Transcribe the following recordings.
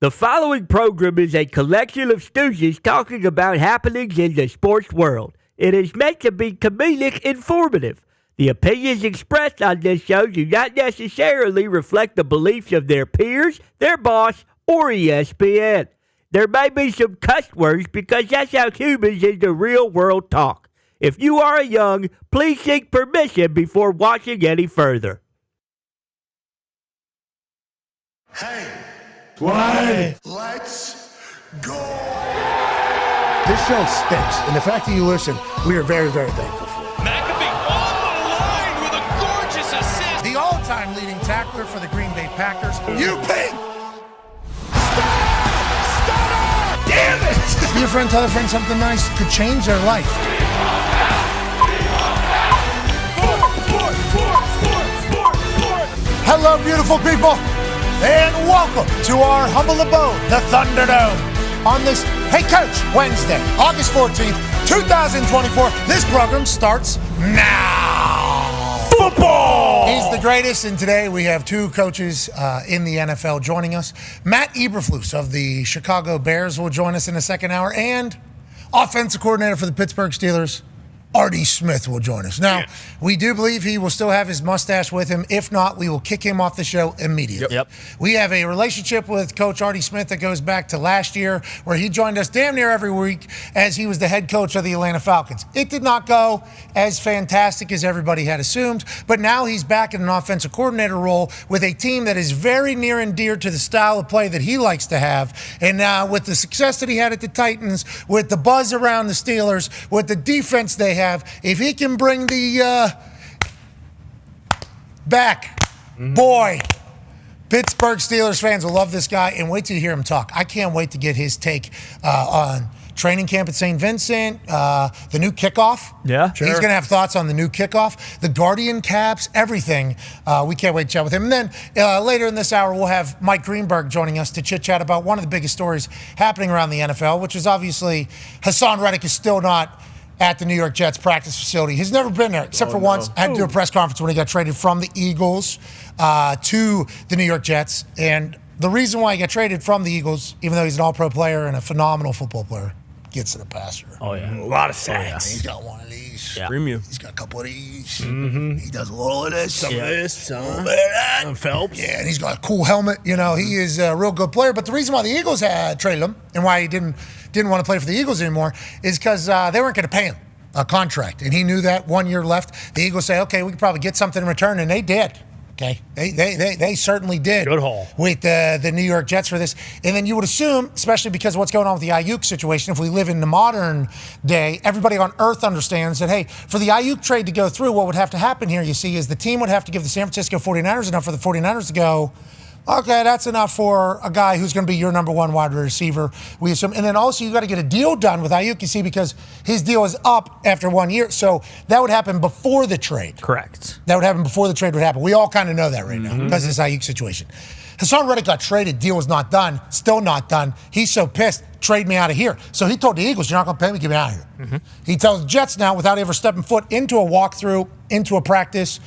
The following program is a collection of stooges talking about happenings in the sports world. It is meant to be comedic informative. The opinions expressed on this show do not necessarily reflect the beliefs of their peers, their boss, or ESPN. There may be some cuss words because that's how humans in the real world talk. If you are young, please seek permission before watching any further. Hey. Why? Let's go. This show stinks, and the fact that you listen, we are very, very thankful for. McAfee on the line with a gorgeous assist. The all-time leading tackler for the Green Bay Packers. You pink. Stunner! Damn it! Your friend tell a friend something nice could change their life. Hello, beautiful people. And welcome to our humble abode, the Thunderdome. On this Hey Coach Wednesday, August 14th, 2024. This program starts now. Football! He's the greatest, and today we have two coaches in the NFL joining us. Matt Eberflus of the Chicago Bears will join us in the second hour, and offensive coordinator for the Pittsburgh Steelers, RG Smith, will join us. Now, we do believe he will still have his mustache with him. If not, we will kick him off the show immediately. Yep. We have a relationship with Coach RG Smith that goes back to last year, where he joined us damn near every week as he was the head coach of the Atlanta Falcons. It did not go as fantastic as everybody had assumed, but now he's back in an offensive coordinator role with a team that is very near and dear to the style of play that he likes to have. And now with the success that he had at the Titans, with the buzz around the Steelers, with the defense they have, if he can bring the back, boy, Pittsburgh Steelers fans will love this guy, and wait till you hear him talk. I can't wait to get his take on training camp at St. Vincent, the new kickoff. Yeah, sure. He's going to have thoughts on the new kickoff, the Guardian caps, everything. We can't wait to chat with him. And then later in this hour, we'll have Mike Greenberg joining us to chit-chat about one of the biggest stories happening around the NFL, which is obviously Hassan Ridgely is still not at the New York Jets practice facility. He's never been there, except for once. Had to do a press conference when he got traded from the Eagles to the New York Jets. And the reason why he got traded from the Eagles, even though he's an all-pro player and a phenomenal football player, gets to the passer. Oh, yeah. A lot of sacks. He's got one of these. Yeah. Premium. He's got a couple of these. He does a little of this. Some of this, some a little bit of that. Phelps. Yeah, and he's got a cool helmet. You know, he is a real good player. But the reason why the Eagles had traded him and why he didn't want to play for the Eagles anymore is because they weren't going to pay him a contract. And he knew that 1 year left. The Eagles say, okay, we could probably get something in return. And they did. Okay, they certainly did. Good haul. With the New York Jets for this. And then you would assume, especially because of what's going on with the Aiyuk situation, if we live in the modern day, everybody on earth understands that, hey, for the Aiyuk trade to go through, what would have to happen here, you see, is the team would have to give the San Francisco 49ers enough for the 49ers to go, okay, that's enough for a guy who's going to be your number one wide receiver, we assume. And then also you got to get a deal done with Aiyuk, you see, because his deal is up after 1 year. So that would happen before the trade. Correct. That would happen before the trade would happen. We all kind of know that right now because of this Aiyuk situation. Hassan Ridgely got traded. Deal was not done. Still not done. He's so pissed. Trade me out of here. So he told the Eagles, you're not going to pay me, get me out of here. He tells the Jets now, without ever stepping foot into a walkthrough, into a practice,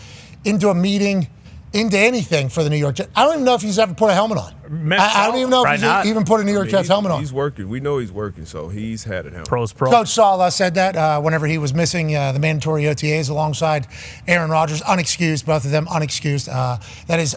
into a meeting, into anything for the New York Jets. I don't even know if he's ever put a helmet on. I don't even know if he's even put a New York Jets helmet on. He's working. We know he's working, so he's had it. Pros. Coach Saleh said that whenever he was missing the mandatory OTAs alongside Aaron Rodgers, unexcused, both of them unexcused. That is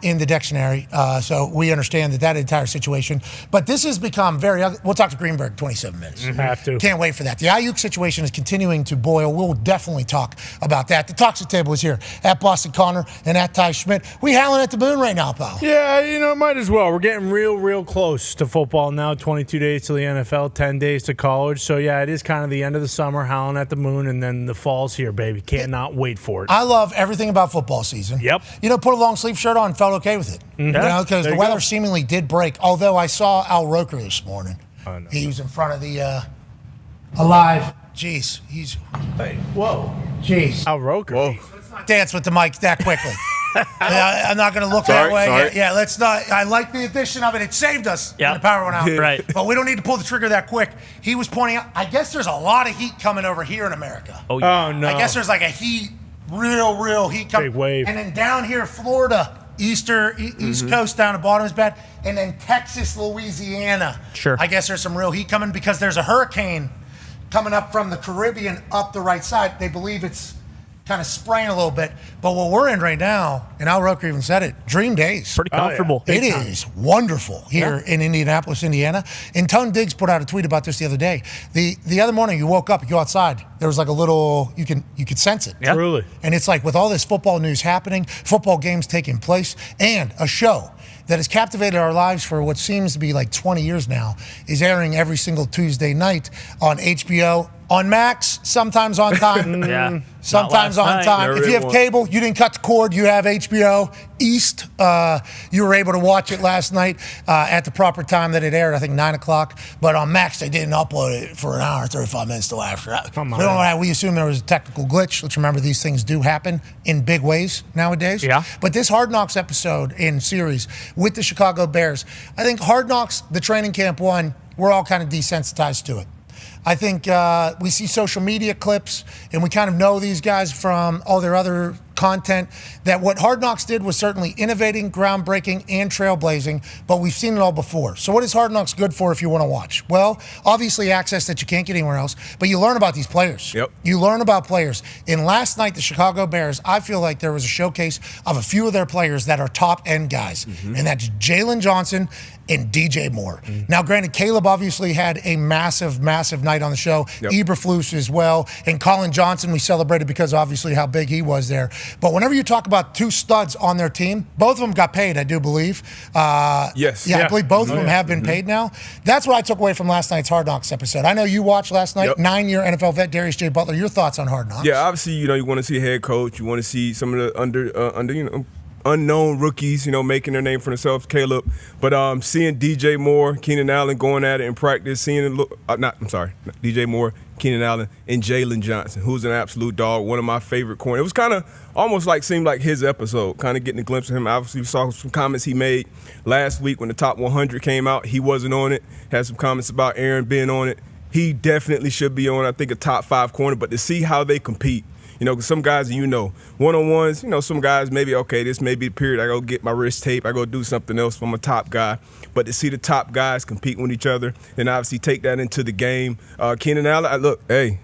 in the dictionary, so we understand that entire situation. But this has become very ugly. We'll talk to Greenberg 27 minutes. Have to. Can't wait for that. The Aiyuk situation is continuing to boil. We'll definitely talk about that. The Toxic Table is here at Boston Connor and at Ty Schmidt. We howling at the moon right now, pal. Yeah, might as well. We're getting real close to football now. 22 days to the NFL, 10 days to college. So, yeah, it is kind of the end of the summer, howling at the moon, and then the fall's here, baby. Cannot wait for it. I love everything about football season. Yep. Put a long sleeve shirt on, felt okay with it. Because the weather seemingly did break. Although I saw Al Roker this morning. Oh, no. He was in front of the Alive. Jeez. Hey, whoa. Jeez. Al Roker. Whoa. Dance with the mic that quickly. I'm not going to look that way. Sorry. Yeah, let's not. I like the addition of it. It saved us when the power went out. Right. But we don't need to pull the trigger that quick. He was pointing out, I guess there's a lot of heat coming over here in America. Oh, yeah. Oh, no. I guess there's like a real heat coming. Big wave. And then down here, Florida, East Coast down the bottom is bad. And then Texas, Louisiana. Sure. I guess there's some real heat coming because there's a hurricane coming up from the Caribbean up the right side. They believe it's kind of spraying a little bit. But what we're in right now, and Al Roker even said it, dream days. Pretty comfortable. It is wonderful here in Indianapolis, Indiana. And Tone Diggs put out a tweet about this the other day. The other morning you woke up, you go outside, there was like a little, you could sense it. Yeah. Truly. And it's like with all this football news happening, football games taking place, and a show that has captivated our lives for what seems to be like 20 years now is airing every single Tuesday night on HBO, on Max, sometimes on time. Sometimes on time. If you have cable, you didn't cut the cord, you have HBO East. You were able to watch it last night at the proper time that it aired, I think 9 o'clock. But on Max, they didn't upload it for an hour and 35 minutes till after that. Come on. We don't know how we assume there was a technical glitch. Let's remember these things do happen in big ways nowadays. Yeah. But this Hard Knocks episode in series with the Chicago Bears, I think Hard Knocks, the training camp one, we're all kind of desensitized to it. I think we see social media clips, and we kind of know these guys from all their other content, that what Hard Knocks did was certainly innovating, groundbreaking, and trailblazing, but we've seen it all before. So what is Hard Knocks good for if you want to watch? Well, obviously access that you can't get anywhere else, but you learn about these players. Yep. You learn about players. And last night, the Chicago Bears, I feel like there was a showcase of a few of their players that are top-end guys, and that's Jalen Johnson and DJ Moore. Now, granted, Caleb obviously had a massive, massive night on the show. Yep. Eberflus as well. And Colin Johnson, we celebrated because obviously how big he was there. But whenever you talk about two studs on their team, both of them got paid, I do believe. Yes. Yeah, I believe both of them have been paid now. That's what I took away from last night's Hard Knocks episode. I know you watched last night. Yep. 9-year NFL vet Darius J. Butler. Your thoughts on Hard Knocks? Yeah, obviously, you want to see a head coach. You want to see some of the unknown rookies, making their name for themselves, Caleb. But seeing DJ Moore, Keenan Allen going at it in practice, DJ Moore, Keenan Allen, and Jalen Johnson, who's an absolute dog, one of my favorite corners. It was kind of almost seemed like his episode, kind of getting a glimpse of him. Obviously, we saw some comments he made last week when the top 100 came out. He wasn't on it. Had some comments about Aaron being on it. He definitely should be on, I think, a top 5 corner. But to see how they compete, because some guys, one-on-ones, some guys maybe, okay, this may be the period I go get my wrist tape, I go do something else from a top guy. But to see the top guys compete with each other and obviously take that into the game. Keenan Allen,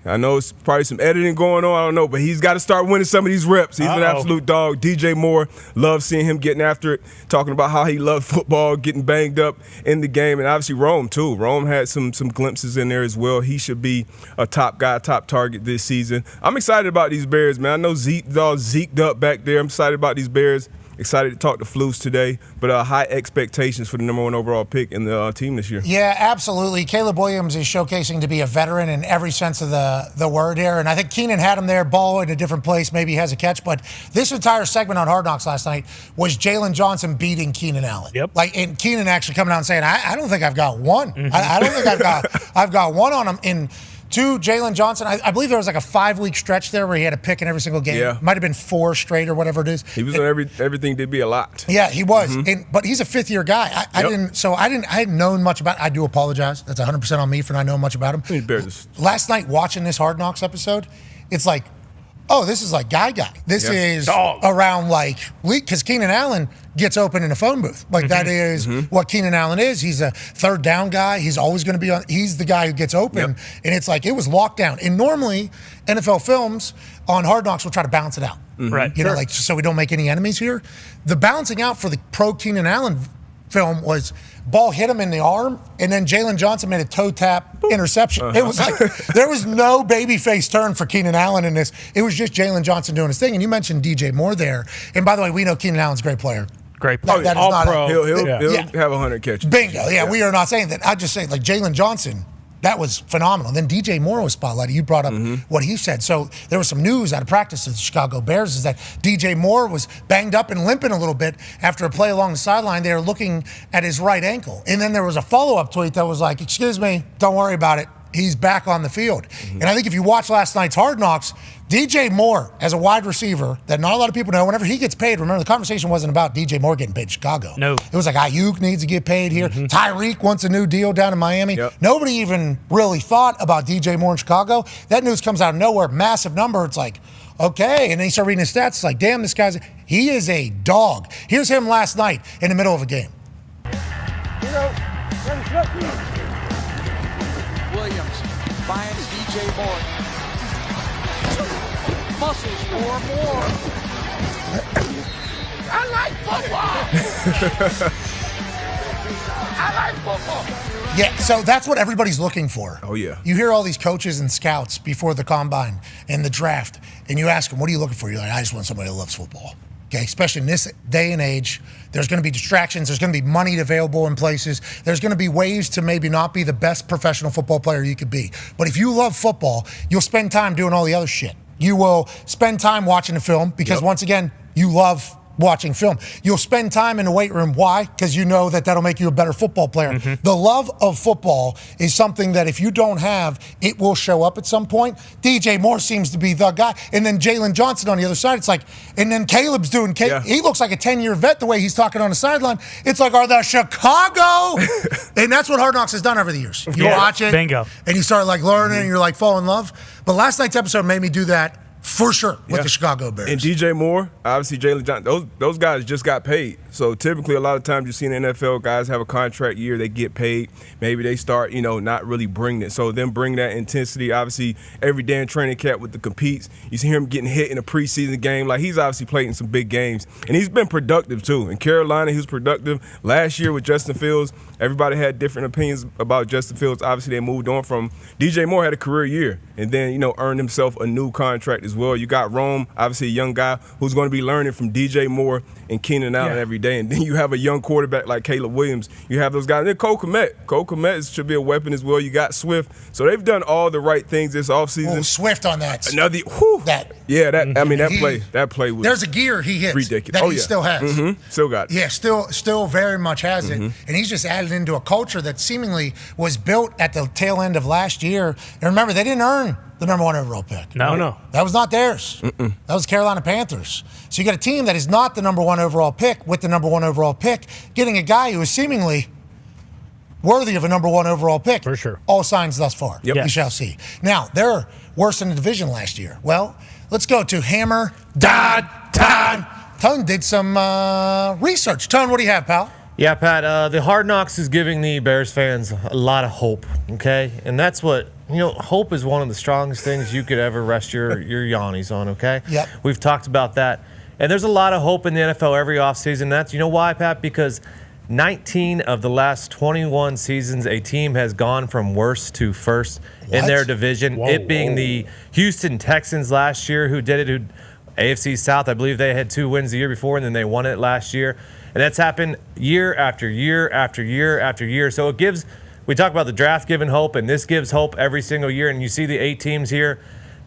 I know it's probably some editing going on, I don't know, but he's got to start winning some of these reps. He's an absolute dog. DJ Moore, love seeing him getting after it, talking about how he loved football, getting banged up in the game. And obviously Rome, too. Rome had some glimpses in there as well. He should be a top guy, top target this season. I'm excited about these Bears, man. I know Zeke's all zeked up back there. I'm excited about these Bears. Excited to talk to Flus today, but high expectations for the number 1 overall pick in the team this year. Yeah, absolutely. Caleb Williams is showcasing to be a veteran in every sense of the word here, and I think Keenan had him there, ball in a different place, maybe he has a catch, but this entire segment on Hard Knocks last night was Jalen Johnson beating Keenan Allen. Yep. And Keenan actually coming out and saying, I don't think I've got one. I don't think I've got one on him. To Jalen Johnson, I believe there was like a 5-week stretch there where he had a pick in every single game. Yeah. Might have been 4 straight or whatever it is. He was on everything did be a lot. Yeah, he was. But he's a 5th-year guy. I hadn't known much about. I do apologize. That's 100% on me for not knowing much about him. Last night watching this Hard Knocks episode, it's like, oh, this is like guy. This is around because Keenan Allen gets open in a phone booth. That is what Keenan Allen is. He's a third down guy. He's always going to be on. He's the guy who gets open. And it's like it was locked down. And normally NFL films on Hard Knocks will try to balance it out. Right. So we don't make any enemies here. The balancing out for the pro Keenan Allen film was ball hit him in the arm, and then Jalen Johnson made a toe tap interception. It was like there was no babyface turn for Keenan Allen in this. It was just Jalen Johnson doing his thing. And you mentioned DJ Moore there. And by the way, we know Keenan Allen's a great player. That is not pro. He'll have 100 catches. Bingo. Yeah, we are not saying that. I just say Jalen Johnson. That was phenomenal. Then DJ Moore was spotlighted. You brought up what he said. So there was some news out of practice of the Chicago Bears is that DJ Moore was banged up and limping a little bit after a play along the sideline. They were looking at his right ankle. And then there was a follow-up tweet that was like, excuse me, don't worry about it. He's back on the field. And I think if you watch last night's Hard Knocks, DJ Moore, as a wide receiver that not a lot of people know, whenever he gets paid, remember the conversation wasn't about DJ Moore getting paid in Chicago. No. It was like Aiyuk needs to get paid here. Tyreek wants a new deal down in Miami. Nobody even really thought about DJ Moore in Chicago. That news comes out of nowhere, massive number. It's like, Okay, and then you start reading his stats. It's like, damn, he is a dog. Here's him last night in the middle of a game. Williams finds DJ Moore. Muscles more. I like football. I like football. Yeah, so that's what everybody's looking for. Oh, yeah. You hear all these coaches and scouts before the combine and the draft, and you ask them, what are you looking for? You're like, I just want somebody who loves football. Okay, especially in this day and age, there's going to be distractions. There's going to be money available in places. There's going to be ways to maybe not be the best professional football player you could be. But if you love football, you'll spend time doing all the other shit. You will spend time watching the film because, once again, you love watching film. You'll spend time in the weight room. Why? Because you know that'll make you a better football player. The love of football is something that if you don't have, it will show up at some point. DJ Moore seems to be the guy. And then Jalen Johnson on the other side. It's like, and then Caleb's doing, he looks like a 10-year vet the way he's talking on the sideline. It's like, are the Chicago? And that's what Hard Knocks has done over the years. You watch it. Bingo. And you start like learning and you're like fall in love. But last night's episode made me do that. For sure, with the Chicago Bears. And DJ Moore, obviously Jalen Johnson, those guys just got paid. So typically a lot of times you see in the NFL, guys have a contract year, they get paid. Maybe they start, not really bringing it. So them bring that intensity. Obviously, every day in training camp with the competes, you see him getting hit in a preseason game. Like, he's obviously played in some big games. And he's been productive, too. In Carolina, he was productive. Last year with Justin Fields, everybody had different opinions about Justin Fields. Obviously, they moved on from DJ Moore had a career year and then, earned himself a new contract as well. You got Rome, obviously a young guy who's going to be learning from DJ Moore and Keenan Allen every day. And then you have a young quarterback like Caleb Williams. You have those guys. And then Cole Kmet should be a weapon as well. You got Swift. So they've done all the right things this offseason. Oh, Swift on that. That play was there's a gear he hits ridiculous. that he still has. Still got it. Yeah, still very much has it. And he's just added into a culture that seemingly was built at the tail end of last year. And remember, they didn't earn the number one overall pick. No. That was not theirs. That was Carolina Panthers. So you got a team that is not the number one overall pick with the number one overall pick, getting a guy who is seemingly worthy of a number one overall pick. For sure. All signs thus far. Yep. We shall see. Now, they're worse in the division last year. Well, let's go to Hammer Dahn. Tone did some research. Tone, what do you have, pal? Yeah, Pat, the Hard Knocks is giving the Bears fans a lot of hope, okay? And that's what, hope is one of the strongest things you could ever rest your yawnies on, okay? Yep. We've talked about that. And there's a lot of hope in the NFL every offseason. That's, why, Pat? Because 19 of the last 21 seasons, a team has gone from worst to first in their division. It being the Houston Texans last year who did it, AFC South, I believe they had 2 wins the year before, and then they won it last year. And that's happened year after year after year after year. So it gives, we talk about the draft giving hope, and this gives hope every single year. And you see the 8 teams here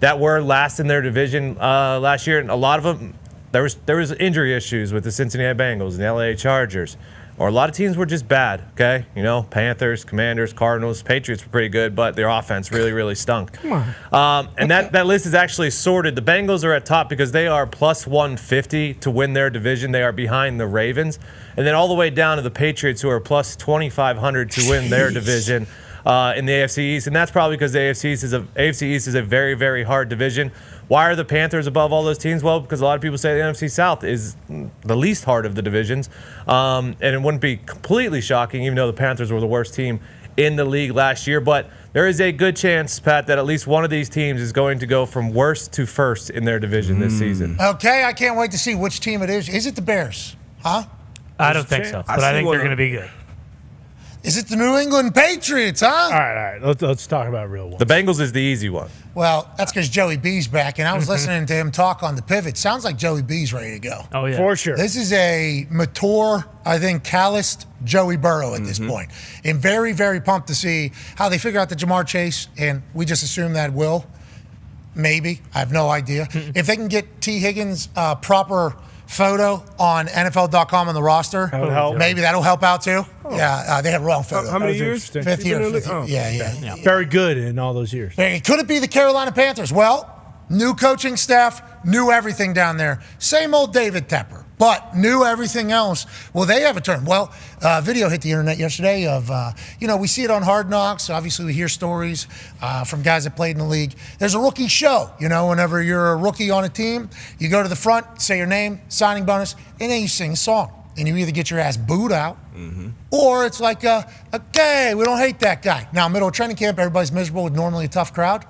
that were last in their division last year, and a lot of them, there was injury issues with the Cincinnati Bengals and the LA Chargers. Or a lot of teams were just bad, okay? Panthers, Commanders, Cardinals, Patriots were pretty good, but their offense really, really stunk. Come on. And that list is actually sorted. The Bengals are at top because they are plus 150 to win their division. They are behind the Ravens. And then all the way down to the Patriots, who are plus 2,500 to win their division in the AFC East. And that's probably because the AFC East is a very, very hard division. Why are the Panthers above all those teams? Well, because a lot of people say the NFC South is the least hard of the divisions. And it wouldn't be completely shocking, even though the Panthers were the worst team in the league last year. But there is a good chance, Pat, that at least one of these teams is going to go from worst to first in their division this season. Okay, I can't wait to see which team it is. Is it the Bears? Huh? I don't think so, but I think they're going to be good. Is it the New England Patriots, huh? All right. Let's talk about real ones. The Bengals is the easy one. Well, that's because Joey B's back, and I was listening to him talk on the pivot. Sounds like Joey B's ready to go. Oh, yeah. For sure. This is a mature, I think, calloused Joey Burrow at this point. And very, very pumped to see how they figure out the Jamar Chase, and we just assume that will. Maybe. I have no idea. If they can get T. Higgins' proper photo on NFL.com on the roster, maybe that'll help out too. Yeah, they have wrong photo. How many years? 5th year. Yeah. Very good in all those years. Could it be the Carolina Panthers? Well, new coaching staff, new everything down there. Same old David Tepper. but knew everything else. Well, they have a term. Well, video hit the internet yesterday of, we see it on Hard Knocks. Obviously, we hear stories from guys that played in the league. There's a rookie show. Whenever you're a rookie on a team, you go to the front, say your name, signing bonus, and then you sing a song. And you either get your ass booed out, or it's like, okay, we don't hate that guy. Now, middle of training camp, everybody's miserable with normally a tough crowd.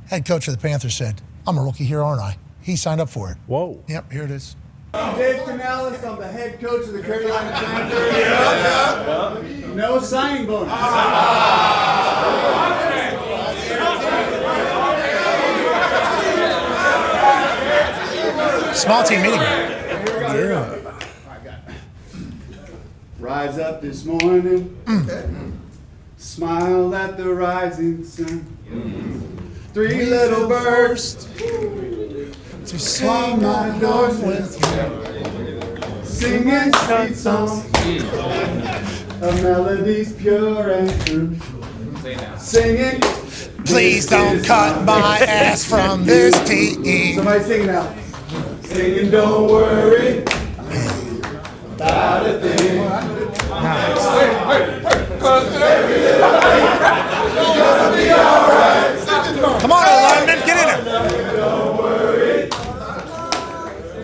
Head coach of the Panthers said, I'm a rookie here, aren't I? He signed up for it. Whoa. Yep, here it is. Dave Canales, I'm the head coach of the Carolina Panthers. No signing bonus. Small team meeting. Yeah. Rise up this morning, smile at the rising sun. Three little birds to sing my doors with you, singing sweet songs of melodies pure and true. Singing. Please don't cut my ass from this team. Somebody sing now. Singing, don't worry about a thing. Nice. Gonna be alright. Come on, lineman, get in there. Don't worry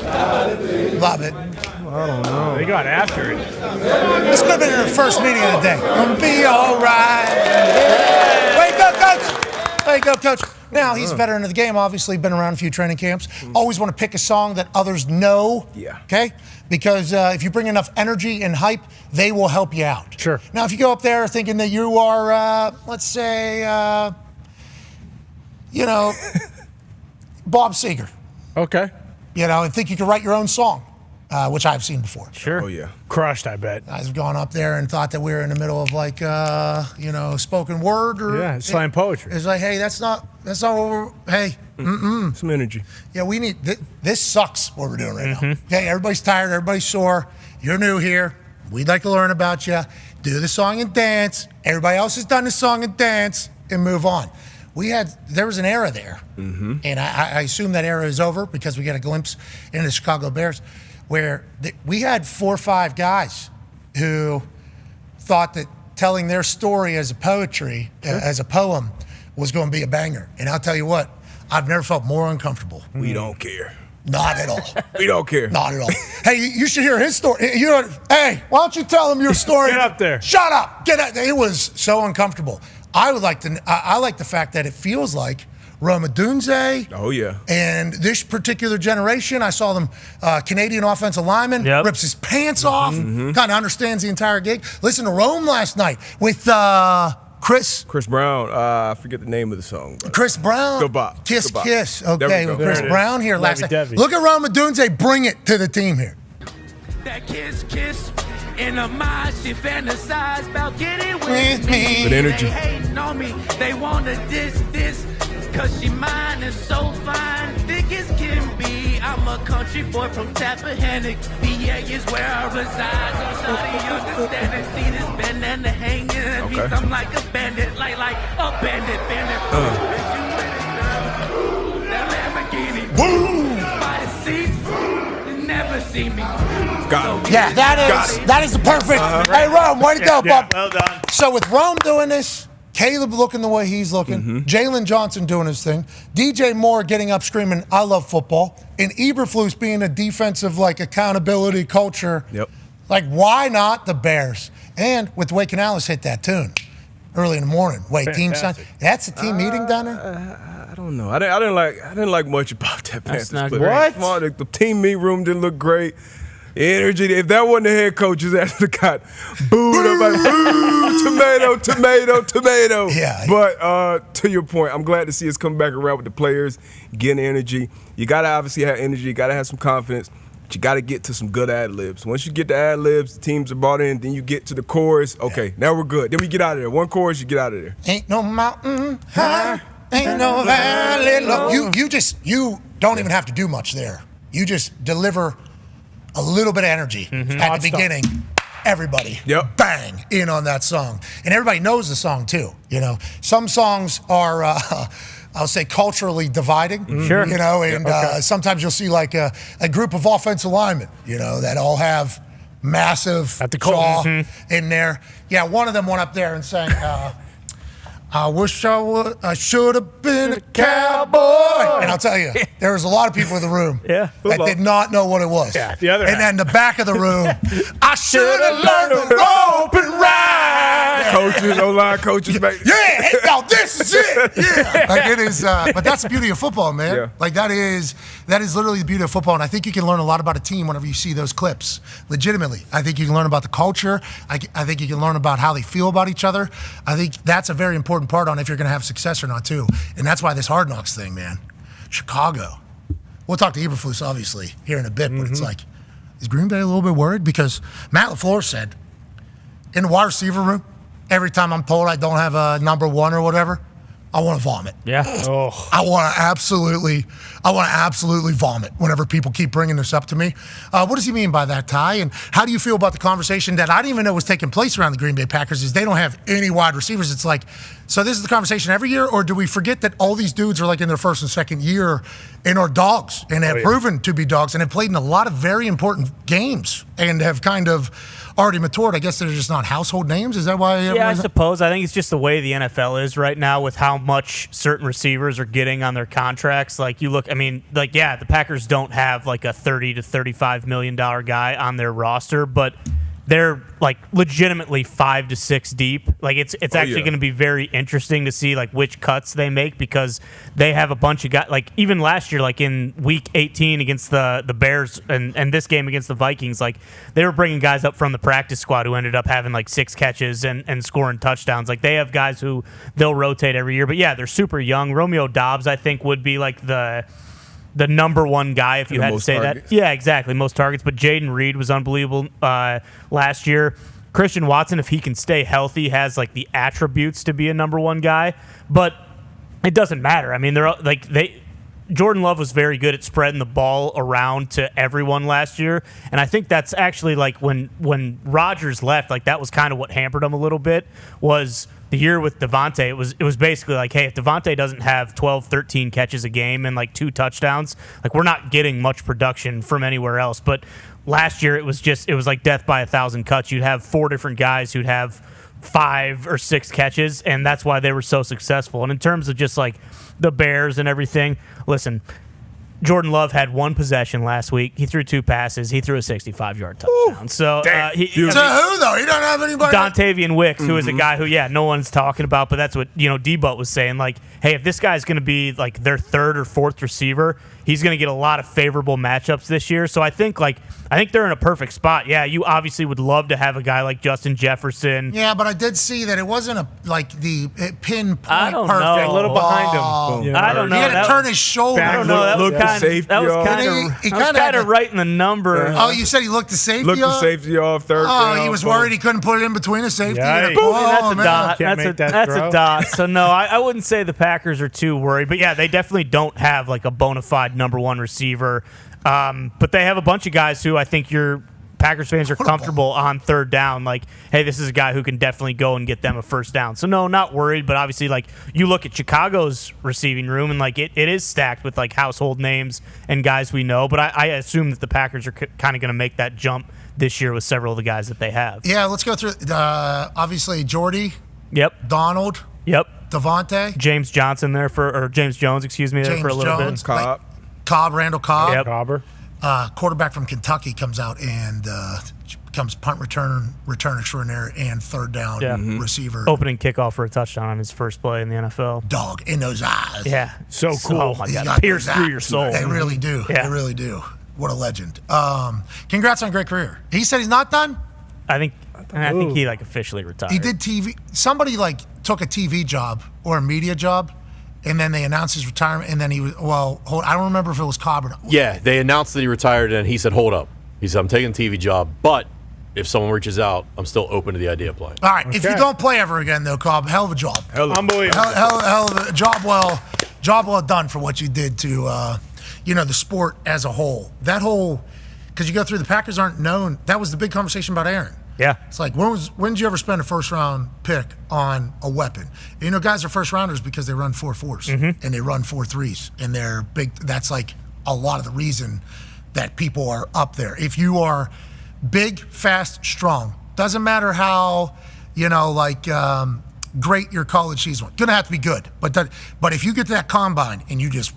about a thing. Love it. I don't know. They got after it. This could have been their first meeting of the day. Gonna be all right. Wake up, coach. Wake up, coach. Now, he's a veteran of the game, obviously, been around a few training camps. Always want to pick a song that others know. Yeah. Okay? Because if you bring enough energy and hype, they will help you out. Sure. Now, if you go up there thinking that you are, let's say, Bob Seger, Okay. and think you can write your own song, which I've seen before. Sure. Oh, yeah. Crushed, I bet. Guys have gone up there and thought that we were in the middle of spoken word or Yeah, slam poetry. It's like, hey, that's not what we're. Hey, Some energy. yeah, we need this sucks what we're doing right now. Okay, everybody's tired, everybody's sore. You're new here. We'd like to learn about you. Do the song and dance. Everybody else has done the song and dance, and move on. There was an era there, and I assume that era is over because we got a glimpse into the Chicago Bears, where we had 4 or 5 guys who thought that telling their story as a poetry, as a poem, was going to be a banger. And I'll tell you what, I've never felt more uncomfortable. We don't care. Not at all. We don't care. Not at all. Hey, you should hear his story. Hey, why don't you tell him your story? Get up there. Shut up. Get up. It was so uncomfortable. I like the fact that it feels like Rome Odunze. Oh, yeah. And this particular generation, I saw them, Canadian offensive lineman, rips his pants off, kind of understands the entire gig. Listen to Rome last night with Chris Brown. I forget the name of the song. Chris Brown. Good bop. Kiss, Good bop. Kiss. There we Okay, go. with Chris There it Brown here last night. Lovey-dovey. Look at Rome Odunze bring it to the team here. That kiss, in a mind, she fantasize about getting with me. Good energy. They hating on me, they wanna diss, cause she mine is so fine, thick as can be. I'm a country boy from Tappahannock, VA is where I reside. So shawty understand and see this bandana hanging. Beat I'm like a bandit, like a bandit. That Lamborghini, boom, by seats, you never see me. Got him. Yeah, that is the perfect. Hey, Rome, way to go, bub. Well done. So with Rome doing this, Caleb looking the way he's looking, Jalen Johnson doing his thing, DJ Moore getting up screaming, I love football, and Eberflus being a defensive accountability culture. Yep. Like, why not the Bears? And with the way Canales hit that tune early in the morning. Wait, team sign. That's a team meeting down there? I don't know. I didn't like much about that Panthers. not play. great. Come on, the team meet room didn't look great. Energy. If that wasn't the head coach, his ass would have got booed. I'm like, boo, tomato. Yeah. But to your point, I'm glad to see us come back around with the players, getting energy. You got to obviously have energy. You got to have some confidence. But you got to get to some good ad-libs. Once you get the ad-libs, the teams are bought in, then you get to the chorus. Okay, now we're good. Then we get out of there. One chorus, you get out of there. Ain't no mountain high, ain't no valley low. You don't even have to do much there. You just deliver a little bit of energy at the beginning. Everybody, bang, in on that song. And everybody knows the song, too. Some songs are I'll say culturally dividing. Sure. You know, and sometimes you'll see like a group of offensive linemen, you know, that all have massive jaw in there. Yeah, one of them went up there and sang, I wish I should have been a cowboy. And I'll tell you, there was a lot of people in the room that did not know what it was. Yeah, the other and then the back of the room, I should have learned the rope and ride. Coaches, O-line coaches back. Yeah, now this is it. Yeah, like it is. But that's the beauty of football, man. Yeah. Like that is literally the beauty of football. And I think you can learn a lot about a team whenever you see those clips. Legitimately, I think you can learn about the culture. I think you can learn about how they feel about each other. I think that's a very important part on if you're going to have success or not too. And that's why this Hard Knocks thing, man. Chicago. We'll talk to Eberflus obviously here in a bit, but it's like, is Green Bay a little bit worried? Because Matt LaFleur said in the wide receiver room, every time I'm told I don't have a number one or whatever, I want to vomit. Yeah. Oh. I want to absolutely vomit whenever people keep bringing this up to me. What does he mean by that, Ty? And how do you feel about the conversation that I didn't even know was taking place around the Green Bay Packers is they don't have any wide receivers. It's like, so this is the conversation every year, or do we forget that all these dudes are like in their first and second year and are dogs and have proven to be dogs and have played in a lot of very important games and have kind of already matured? I guess they're just not household names. Is that why? Yeah, I suppose. I think it's just the way the NFL is right now with how much certain receivers are getting on their contracts. Like you look, I mean, like, yeah, the Packers don't have like a $30 to $35 million guy on their roster, but they're like legitimately 5 to 6 deep. Like it's actually going to be very interesting to see like which cuts they make because they have a bunch of guys. Like even last year, like in week 18 against the Bears and this game against the Vikings, like they were bringing guys up from the practice squad who ended up having like 6 catches and scoring touchdowns. Like they have guys who they'll rotate every year. But yeah, they're super young. Romeo Doubs, I think, would be like the number one guy if you had to say targets. that. Yeah, exactly. Most targets. But Jaden Reed was unbelievable last year. Christian Watson, if he can stay healthy, has like the attributes to be a number one guy. But it doesn't matter. I mean, Jordan Love was very good at spreading the ball around to everyone last year. And I think that's actually like when Rodgers left, like that was kind of what hampered him a little bit was the year with Devontae. It was basically like, hey, if Devontae doesn't have 12, 13 catches a game and like 2 touchdowns, like we're not getting much production from anywhere else. But last year it was like death by 1,000 cuts. You'd have 4 different guys who'd have 5 or 6 catches, and that's why they were so successful. And in terms of just like the Bears and everything, listen, Jordan Love had 1 possession last week. He threw 2 passes. He threw a 65-yard touchdown. So to who though? He doesn't have anybody. Dontavian Wicks, who is a guy who, no one's talking about, but that's what D-Butt was saying. Like, hey, if this guy's going to be like their 3rd or 4th receiver, he's going to get a lot of favorable matchups this year. So I think they're in a perfect spot. Yeah, you obviously would love to have a guy like Justin Jefferson. Yeah, but I did see that it wasn't the pinpoint I don't perfect. know. A little behind him. I don't know. He had to turn his shoulder. I don't know. That was kind of right in the number. Oh, you said he looked the safety off? Looked the safety off, third down. Oh, he was worried he couldn't put it in between a safety and a That's a man. dot. That's a dot. So, no, I wouldn't say the Packers are too worried. But, yeah, they definitely don't have, like, a bona fide number one receiver. But they have a bunch of guys who I think Packers fans are comfortable on 3rd down. Like, hey, this is a guy who can definitely go and get them a 1st down. So, no, not worried. But obviously, like, you look at Chicago's receiving room, and, like, it is stacked with, like, household names and guys we know. But I assume that the Packers are kind of going to make that jump this year with several of the guys that they have. Yeah, let's go through. Obviously, Jordy. Yep. Donald. Yep. Devontae. James Jones, there for a little bit. Randall Cobb. Yep. Cobber. Quarterback from Kentucky comes out and becomes punt return extraordinaire and 3rd down receiver. Opening kickoff for a touchdown on his first play in the NFL. Dog in those eyes. Yeah. So cool. Oh, my God. Pierce through your soul. They really do. Yeah. They really do. What a legend. Congrats on a great career. He said he's not done? I think he officially retired. He did TV. Somebody took a TV job or a media job, and then they announced his retirement, and then I don't remember if it was Cobb or not. Yeah, they announced that he retired, and he said, hold up. He said, I'm taking a TV job, but if someone reaches out, I'm still open to the idea of playing. All right, if you don't play ever again, though, Cobb, hell of a job. Unbelievable. Hell of a job well done for what you did to the sport as a whole. Because you go through, the Packers aren't known. That was the big conversation about Aaron. Yeah. It's like, when did you ever spend a first-round pick on a weapon? You know, guys are first-rounders because they run 4.4s and they run 4.3s, and they're big. That's like a lot of the reason that people are up there. If you are big, fast, strong, doesn't matter how, great your college season was. Gonna have to be good. But if you get to that combine and you just,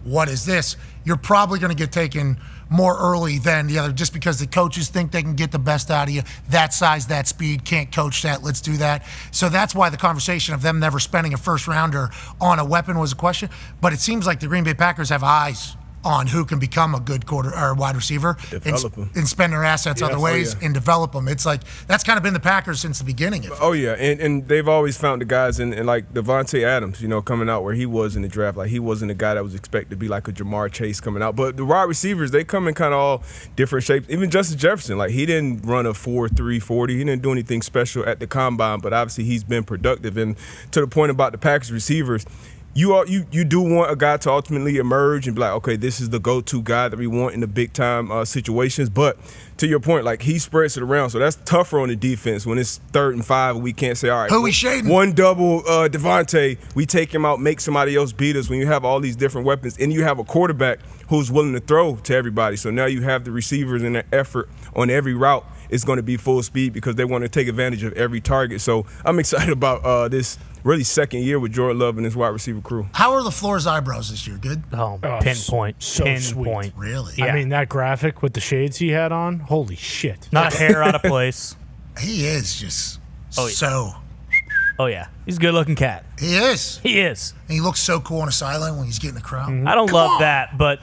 what is this? You're probably gonna get taken more early than the other, just because the coaches think they can get the best out of you. That size, that speed, can't coach that, let's do that. So that's why the conversation of them never spending a first rounder on a weapon was a question. But it seems like the Green Bay Packers have eyes on who can become a good quarter or wide receiver and spend their assets other ways and develop them. It's like that's kind of been the Packers since the beginning. And they've always found the guys and like Devontae Adams, coming out where he was in the draft. Like he wasn't a guy that was expected to be like a Jamar Chase coming out. But the wide receivers, they come in kind of all different shapes. Even Justin Jefferson, like he didn't run a 4.3 40. He didn't do anything special at the combine, but obviously he's been productive. And to the point about the Packers receivers, you do want a guy to ultimately emerge and be like, okay, this is the go-to guy that we want in the big-time situations. But to your point, like he spreads it around, so that's tougher on the defense when it's 3rd and 5 and we can't say, all right, who we shading? One double Devontae, we take him out, make somebody else beat us. When you have all these different weapons and you have a quarterback who's willing to throw to everybody, so now you have the receivers and the effort on every route. It's going to be full speed because they want to take advantage of every target. So I'm excited about this really second year with Jordan Love and his wide receiver crew. How are LaFleur's eyebrows this year? Good? Oh, pinpoint. So pinpoint. Sweet. Really? Yeah. I mean, that graphic with the shades he had on, holy shit. Not a hair out of place. He is just so. Oh, yeah. He's a good-looking cat. He is. He is. And he looks so cool on a sideline when he's getting the crowd. I don't love that, but,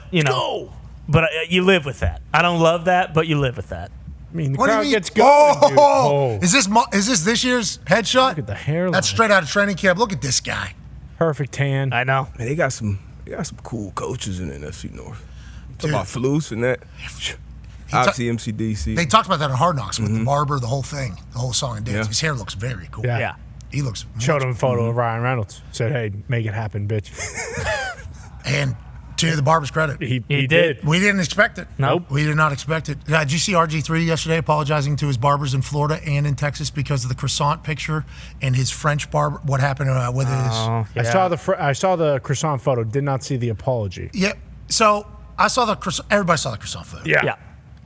but you live with that. I don't love that, but you live with that. I mean, the What do you crowd mean? gets going, dude. Oh. Is this year's headshot? Look at the hairline. That's straight out of training camp. Look at this guy. Perfect tan. I know. Man, they got some cool coaches in the NFC North. Talking about Flus and that. Obviously, MCDC. They talked about that on Hard Knocks with the barber, the whole thing, the whole song and dance. Yeah. His hair looks very cool. Yeah. He looks Showed him a photo of Ryan Reynolds. Said, hey, make it happen, bitch. And to the barber's credit, He did. we didn't expect it. Nope. We did not expect it. Did you see RG3 yesterday apologizing to his barbers in Florida and in Texas because of the croissant picture and his French barber? What happened with his? I saw the croissant photo. Did not see the apology. Yeah. So I saw the croissant. Everybody saw the croissant photo. Yeah.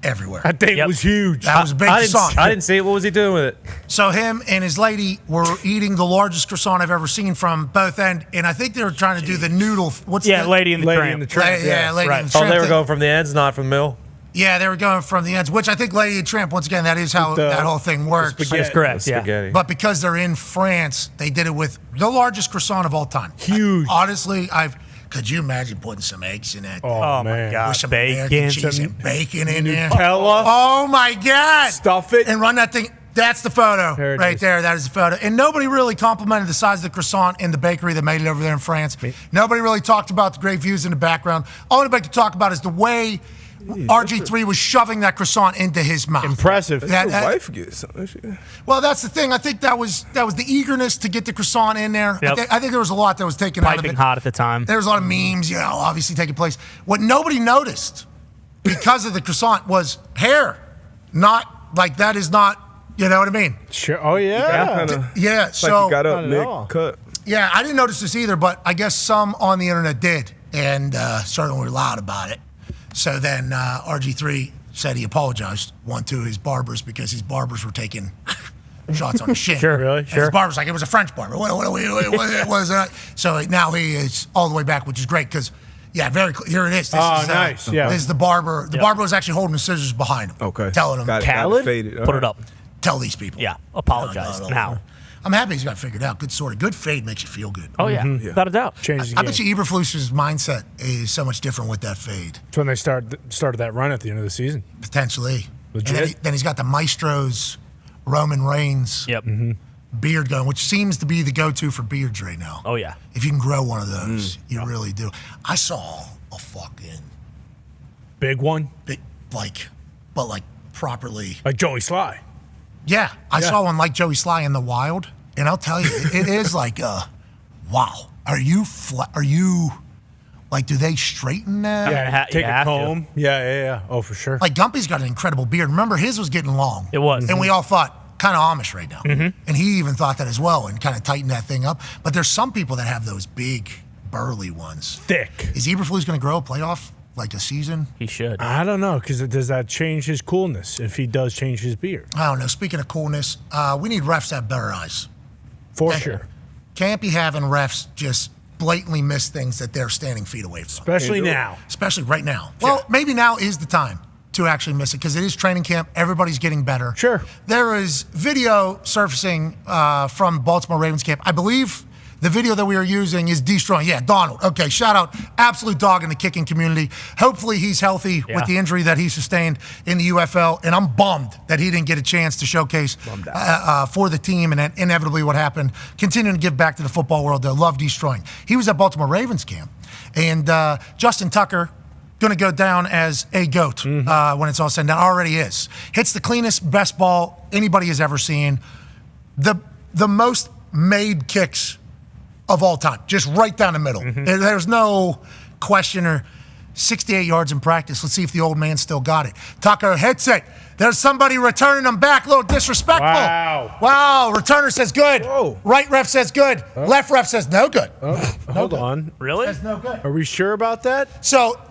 Everywhere. That thing was huge. That was a big I croissant. didn't see it. What was he doing with it? So him and his lady were eating the largest croissant I've ever seen from both ends, and I think they were trying to do the noodle. What's the Lady in the Tramp. Lady in the Oh, Tramp. they were going from the ends, not from the middle? Yeah, they were going from the ends, which I think Lady in the Tramp, once again, that is how that whole thing works. That's correct, Spaghetti. But because they're in France, they did it with the largest croissant of all time. Huge. Honestly, could you imagine putting some eggs in it? Oh, my man. God. With some Bacon. American cheese and bacon in there. Nutella. Oh, my God. Stuff it. And run that thing. That's the photo There it right is. there. That is the photo. And nobody really complimented the size of the croissant in the bakery that made it over there in France. Nobody really talked about the great views in the background. All anybody could talk about is the way RG3 was shoving that croissant into his mouth. Impressive. Your wife gets something. Well, that's the thing. I think that was the eagerness to get the croissant in there. Yep. I think there was a lot that was taken out of Piping it. hot at the time. There was a lot of memes, obviously taking place. What nobody noticed because of the croissant was hair. Not like that is not, you know what I mean? Sure. Oh, yeah. Yeah. Like So you got up Not at all. mid-cut. yeah, I didn't notice this either, but I guess some on the internet did, and certainly were loud about it. So then RG3 said he apologized, to his barbers because his barbers were taking shots on his shin. Sure. Really? And Sure. his barber's like, it was a French barber. What was that? So now he is all the way back, which is great because, very clear. Here it is. This Oh, is, nice. Yeah. This is the barber. The barber was actually holding the scissors behind him. Okay. Telling him, Got it Khaled, faded. put it up. tell these people. Yeah, apologize now. I'm happy he's got it figured out. Good sort of. Good fade makes you feel good. Oh, yeah. Without a doubt. Changes the I game. bet you Eberflus's mindset is so much different with that fade. It's when they started that run at the end of the season. Potentially. Legit. And then he's got the Maestro's Roman Reigns Yep. beard going, which seems to be the go-to for beards right now. Oh, yeah. If you can grow one of those, you really do. I saw a fucking Big one? big, but properly. Like Joey Sly. Yeah, I saw one like Joey Sly in the wild, and I'll tell you, it is like, wow. Like, do they straighten that? Yeah, take a comb. Yeah. Oh, for sure. Like, Gumpy's got an incredible beard. Remember, his was getting long. It was. And we all thought, kind of Amish right now. Mhm. And he even thought that as well and kind of tightened that thing up. But there's some people that have those big, burly ones. Thick. Is Eberflus going to grow a playoff, like a season? He should. I don't know, because does that change his coolness if he does change his beard? I don't know. Speaking of coolness, we need refs to have better eyes. For sure. Can't be having refs just blatantly miss things that they're standing feet away from. Especially now. Especially right now. Well, maybe now is the time to actually miss it because it is training camp. Everybody's getting better. Sure. There is video surfacing from Baltimore Ravens camp. I believe the video that we are using is destroying. Yeah, Donald. Okay, shout out. Absolute dog in the kicking community. Hopefully he's healthy with the injury that he sustained in the UFL. And I'm bummed that he didn't get a chance to showcase for the team and inevitably what happened. Continuing to give back to the football world. They love destroying. He was at Baltimore Ravens camp. And Justin Tucker, going to go down as a GOAT when it's all said and done. Already is. Hits the cleanest, best ball anybody has ever seen. The most made kicks of all time, just right down the middle. There's no question or 68 yards in practice. Let's see if the old man still got it. Tucker hits it. There's somebody returning them back. A little disrespectful. Wow. Returner says good. Whoa. Right ref says good. Left ref says no good. Hold on. Really? Says no good. Are we sure about that? So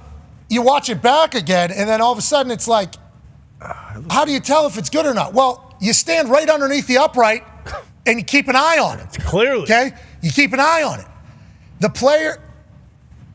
you watch it back again, and then all of a sudden it's like, how do you tell if it's good or not? Well, you stand right underneath the upright, and you keep an eye on it. Clearly. Okay? You keep an eye on it. The player,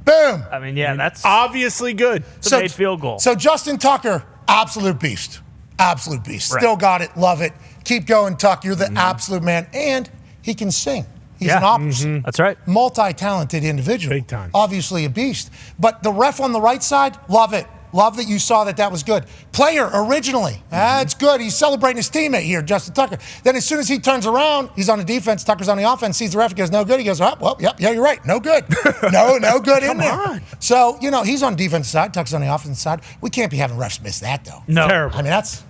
boom. I mean, that's obviously good. It's a made field goal. So Justin Tucker, absolute beast. Absolute beast. Right. Still got it. Love it. Keep going, Tuck. You're the absolute man. And he can sing. He's an opera. That's right. Multi-talented individual. Big time. Obviously a beast. But the ref on the right side, love it. Love that you saw that was good. Player originally, it's good. He's celebrating his teammate here, Justin Tucker. Then as soon as he turns around, he's on the defense, Tucker's on the offense, sees the ref, he goes, no good. He goes, yeah, you're right. No good. No good in there. on. So, he's on the defensive side, Tucker's on the offensive side. We can't be having refs miss that, though. No. Terrible. I mean, that's,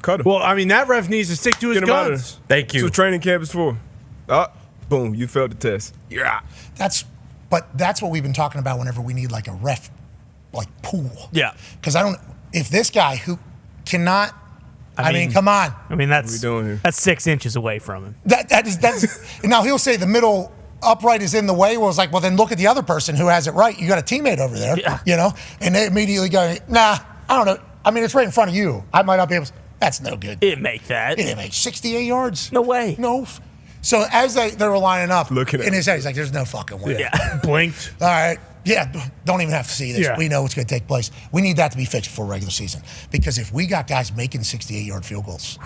Cut him. Well, I mean, that ref needs to stick to his Get him out of guns. there. Thank you. That's what training camp is for. Boom, you failed the test. You're out. That's what we've been talking about whenever we need like a ref pool. Yeah. Because if this guy who cannot, I mean, come on. I mean, What are we doing here? that's 6 inches away from him. That's now he'll say the middle upright is in the way. Well, it's like, well, then look at the other person who has it right. You got a teammate over there, and they immediately go, nah, I don't know. I mean, it's right in front of you. I might not be able to. That's no good. It didn't make that. It didn't make 68 yards. No way. No. So as they were lining up, Looking at in his head, he's like, there's no fucking way. Yeah. Blinked. All right. Yeah, don't even have to see this. Yeah. We know what's going to take place. We need that to be fixed before regular season. Because if we got guys making 68-yard field goals,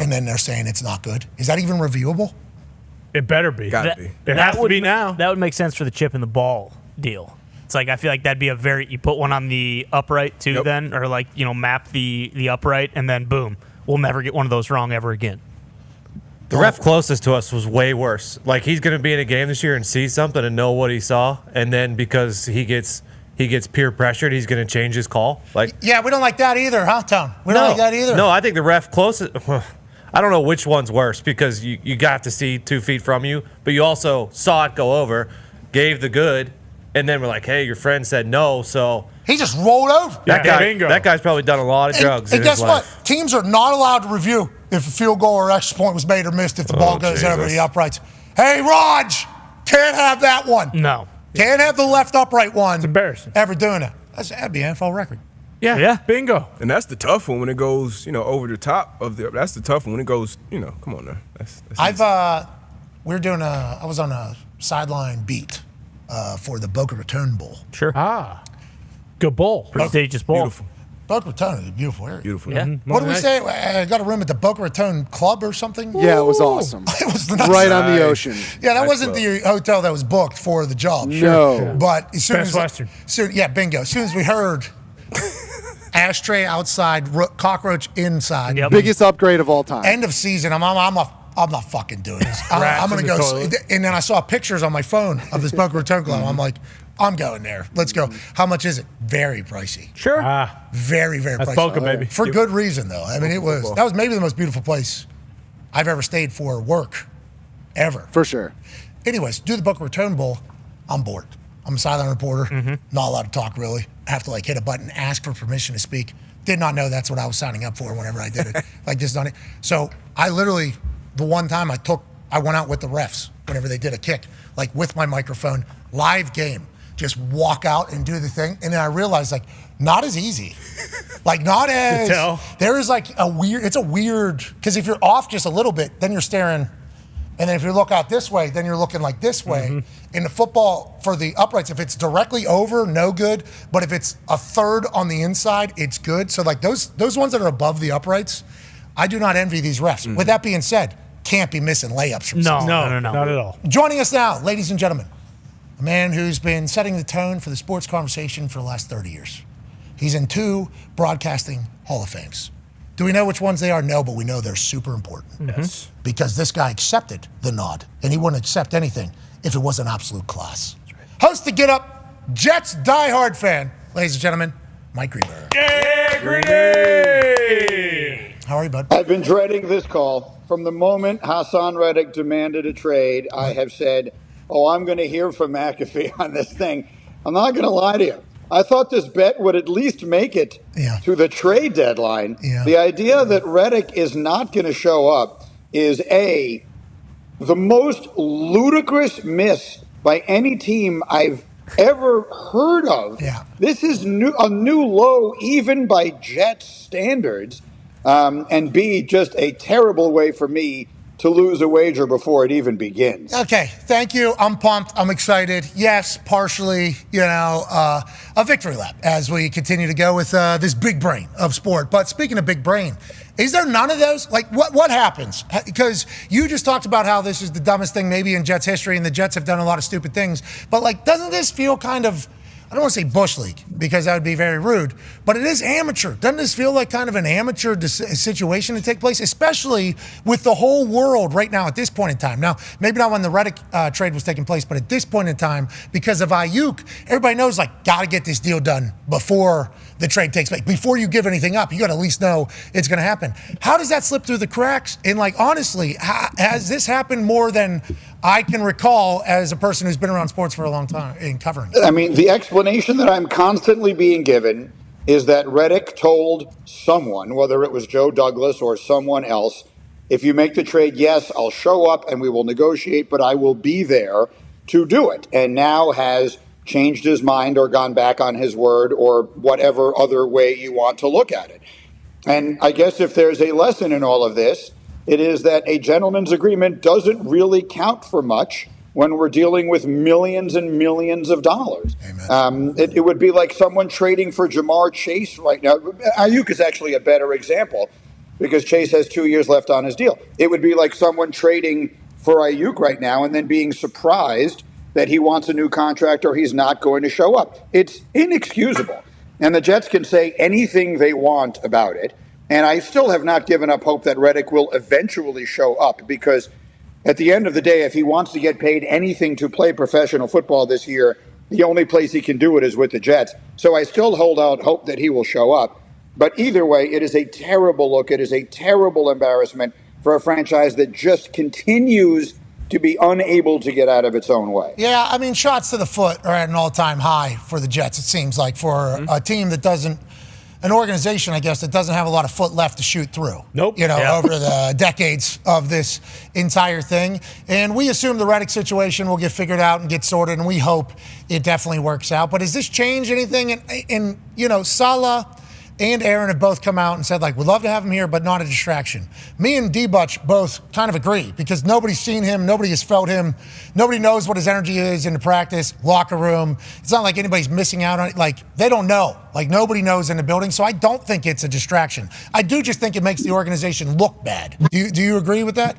and then they're saying it's not good, is that even reviewable? It better be. Gotta be. It has to be now. That would make sense for the chip and the ball deal. It's like I feel like that'd be you put one on the upright too, then, or map the upright, and then boom, we'll never get one of those wrong ever again. The ref closest to us was way worse. Like, he's going to be in a game this year and see something and know what he saw, and then because he gets peer pressured, he's going to change his call. Like, Yeah, we don't like that either, huh, Tone? We don't like that either. No, I think the ref closest. I don't know which one's worse because you got to see 2 feet from you, but you also saw it go over, gave the good, and then we're like, hey, your friend said no, so He just rolled over. that guy's probably done a lot of drugs. And in guess his what? life. Teams are not allowed to review if a field goal or extra point was made or missed if the ball goes over the uprights. Hey, Raj, can't have that one. No. Can't have the left upright one. It's embarrassing. Ever doing it. That'd be an NFL record. Yeah. Bingo. And that's the tough one when it goes, over the top of the. That's the tough one when it goes, come on now. That's I was on a sideline beat for the Boca Raton Bowl. Sure. Good bowl. Prestigious bowl. beautiful. Boca Raton is a beautiful area. Beautiful. Yeah. What did we say? I got a room at the Boca Raton Club or something? Yeah, it was awesome. It was right on the ocean. Yeah, that Nice wasn't club. the hotel that was booked for the job. No. But as soon Best as Western. bingo. As soon as we heard ashtray outside, cockroach inside. Yep. Biggest upgrade of all time. End of season. I'm not fucking doing this. I'm going to in go. the toilet. And then I saw pictures on my phone of this Boca Raton Club. I'm like, I'm going there. Let's go. How much is it? Very pricey. Sure. Very, very That's pricey. Boca, baby. For good reason, though. I mean, that was maybe the most beautiful place I've ever stayed for work, ever. For sure. Anyways, do the Boca Raton Bowl. I'm bored. I'm a silent reporter. Not allowed to talk, really. I have to, hit a button, ask for permission to speak. Did not know that's what I was signing up for whenever I did it. Just done it. So I literally, the one time I went out with the refs whenever they did a kick, with my microphone, live game, just walk out and do the thing. And then I realized, not as easy. Not as, there is it's a weird, because if you're off just a little bit, then you're staring. And then if you look out this way, then you're looking this way. In the football, for the uprights, if it's directly over, no good. But if it's a third on the inside, it's good. So those ones that are above the uprights, I do not envy these refs. With that being said, can't be missing layups from No, not at all. Joining us now, ladies and gentlemen, a man who's been setting the tone for the sports conversation for the last 30 years. He's in 2 broadcasting Hall of Fames. Do we know which ones they are? No, but we know they're super important. Yes. Because this guy accepted the nod, and he wouldn't accept anything if it wasn't absolute class. Host to Get Up, Jets diehard fan, ladies and gentlemen, Mike Greenberg. Yeah, Greeny! How are you, bud? I've been dreading this call. From the moment Hassan Reddick demanded a trade, I have said, I'm going to hear from McAfee on this thing. I'm not going to lie to you. I thought this bet would at least make it to the trade deadline. The idea that Reddick is not going to show up is the most ludicrous miss by any team I've ever heard of. This is a new low, even by Jets standards, and B, just a terrible way for me to lose a wager before it even begins. Okay, thank you. I'm pumped. I'm excited. Yes, partially, a victory lap as we continue to go with this big brain of sport. But speaking of big brain, is there none of those? What happens? Because you just talked about how this is the dumbest thing maybe in Jets history, and the Jets have done a lot of stupid things. But, doesn't this feel kind of, I don't want to say Bush League, because that would be very rude, but it is amateur. Doesn't this feel like kind of an amateur situation to take place, especially with the whole world right now at this point in time? Now, maybe not when the Reddick trade was taking place, but at this point in time, because of Aiyuk, everybody knows, got to get this deal done before the trade takes place. Before you give anything up, you got to at least know it's going to happen. How does that slip through the cracks? And, honestly, has this happened more than I can recall as a person who's been around sports for a long time in covering? I mean, the explanation that I'm constantly being given is that Reddick told someone, whether it was Joe Douglas or someone else, if you make the trade, yes, I'll show up and we will negotiate, but I will be there to do it. And now has changed his mind or gone back on his word or whatever other way you want to look at it. And I guess if there's a lesson in all of this, it is that a gentleman's agreement doesn't really count for much when we're dealing with millions and millions of dollars. It would be like someone trading for Jamar Chase right now. Aiyuk is actually a better example because Chase has 2 years left on his deal. It would be like someone trading for Aiyuk right now and then being surprised that he wants a new contract or he's not going to show up. It's inexcusable. And the Jets can say anything they want about it. And I still have not given up hope that Reddick will eventually show up because at the end of the day, if he wants to get paid anything to play professional football this year, the only place he can do it is with the Jets. So I still hold out hope that he will show up. But either way, it is a terrible look. It is a terrible embarrassment for a franchise that just continues to be unable to get out of its own way. Yeah, I mean, shots to the foot are at an all-time high for the Jets, it seems like, for a team that doesn't, an organization, I guess, that doesn't have a lot of foot left to shoot through. Nope. Over the decades of this entire thing. And we assume the Reddick situation will get figured out and get sorted, and we hope it definitely works out. But does this change anything? And Salah and Aaron have both come out and said, we'd love to have him here, but not a distraction. Me and D-Butch both kind of agree because nobody's seen him, nobody has felt him, nobody knows what his energy is in the practice, locker room. It's not like anybody's missing out on it. They don't know. Nobody knows in the building, so I don't think it's a distraction. I do just think it makes the organization look bad. Do you agree with that?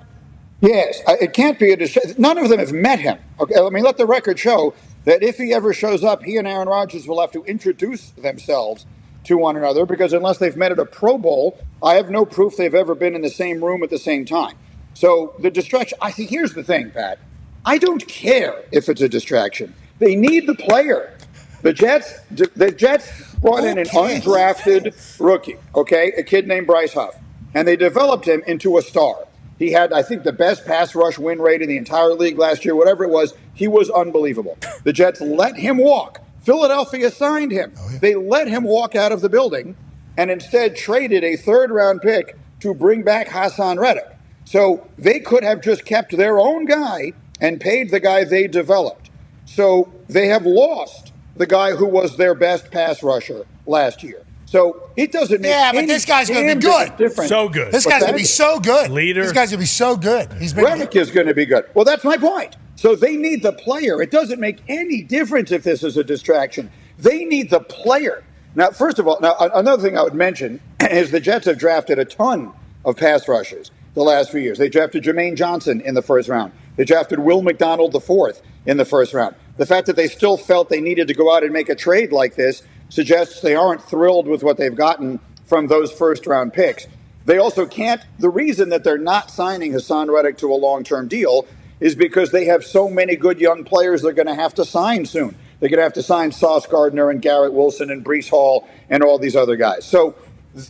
Yes, it can't be a distraction. None of them have met him. Okay, let me let the record show that if he ever shows up, he and Aaron Rodgers will have to introduce themselves to one another because unless they've met at a Pro Bowl, I have no proof they've ever been in the same room at the same time. So the distraction, I think here's the thing, Pat. I don't care if it's a distraction. They need the player. The Jets brought in an undrafted rookie, a kid named Bryce Huff, and they developed him into a star. He had, I think, the best pass rush win rate in the entire league last year, whatever it was. He was unbelievable. The Jets let him walk. Philadelphia signed him. They let him walk out of the building and instead traded a third-round pick to bring back Hassan Ridgely. So they could have just kept their own guy and paid the guy they developed. So they have lost the guy who was their best pass rusher last year. So it doesn't make but this guy's going to be good. Difference. So good. This guy's going to be so good. Leader. This guy's going to be so good. Reddick is going to be good. Well, that's my point. So they need the player. It doesn't make any difference if this is a distraction. They need the player. Now, first of all, another thing I would mention is the Jets have drafted a ton of pass rushers the last few years. They drafted Jermaine Johnson in the first round. They drafted Will McDonald IV in the first round. The fact that they still felt they needed to go out and make a trade like this suggests they aren't thrilled with what they've gotten from those first-round picks. They also can't. The reason that they're not signing Hassan Ridgely to a long-term deal is because they have so many good young players they're going to have to sign soon. They're going to have to sign Sauce Gardner and Garrett Wilson and Breece Hall and all these other guys. So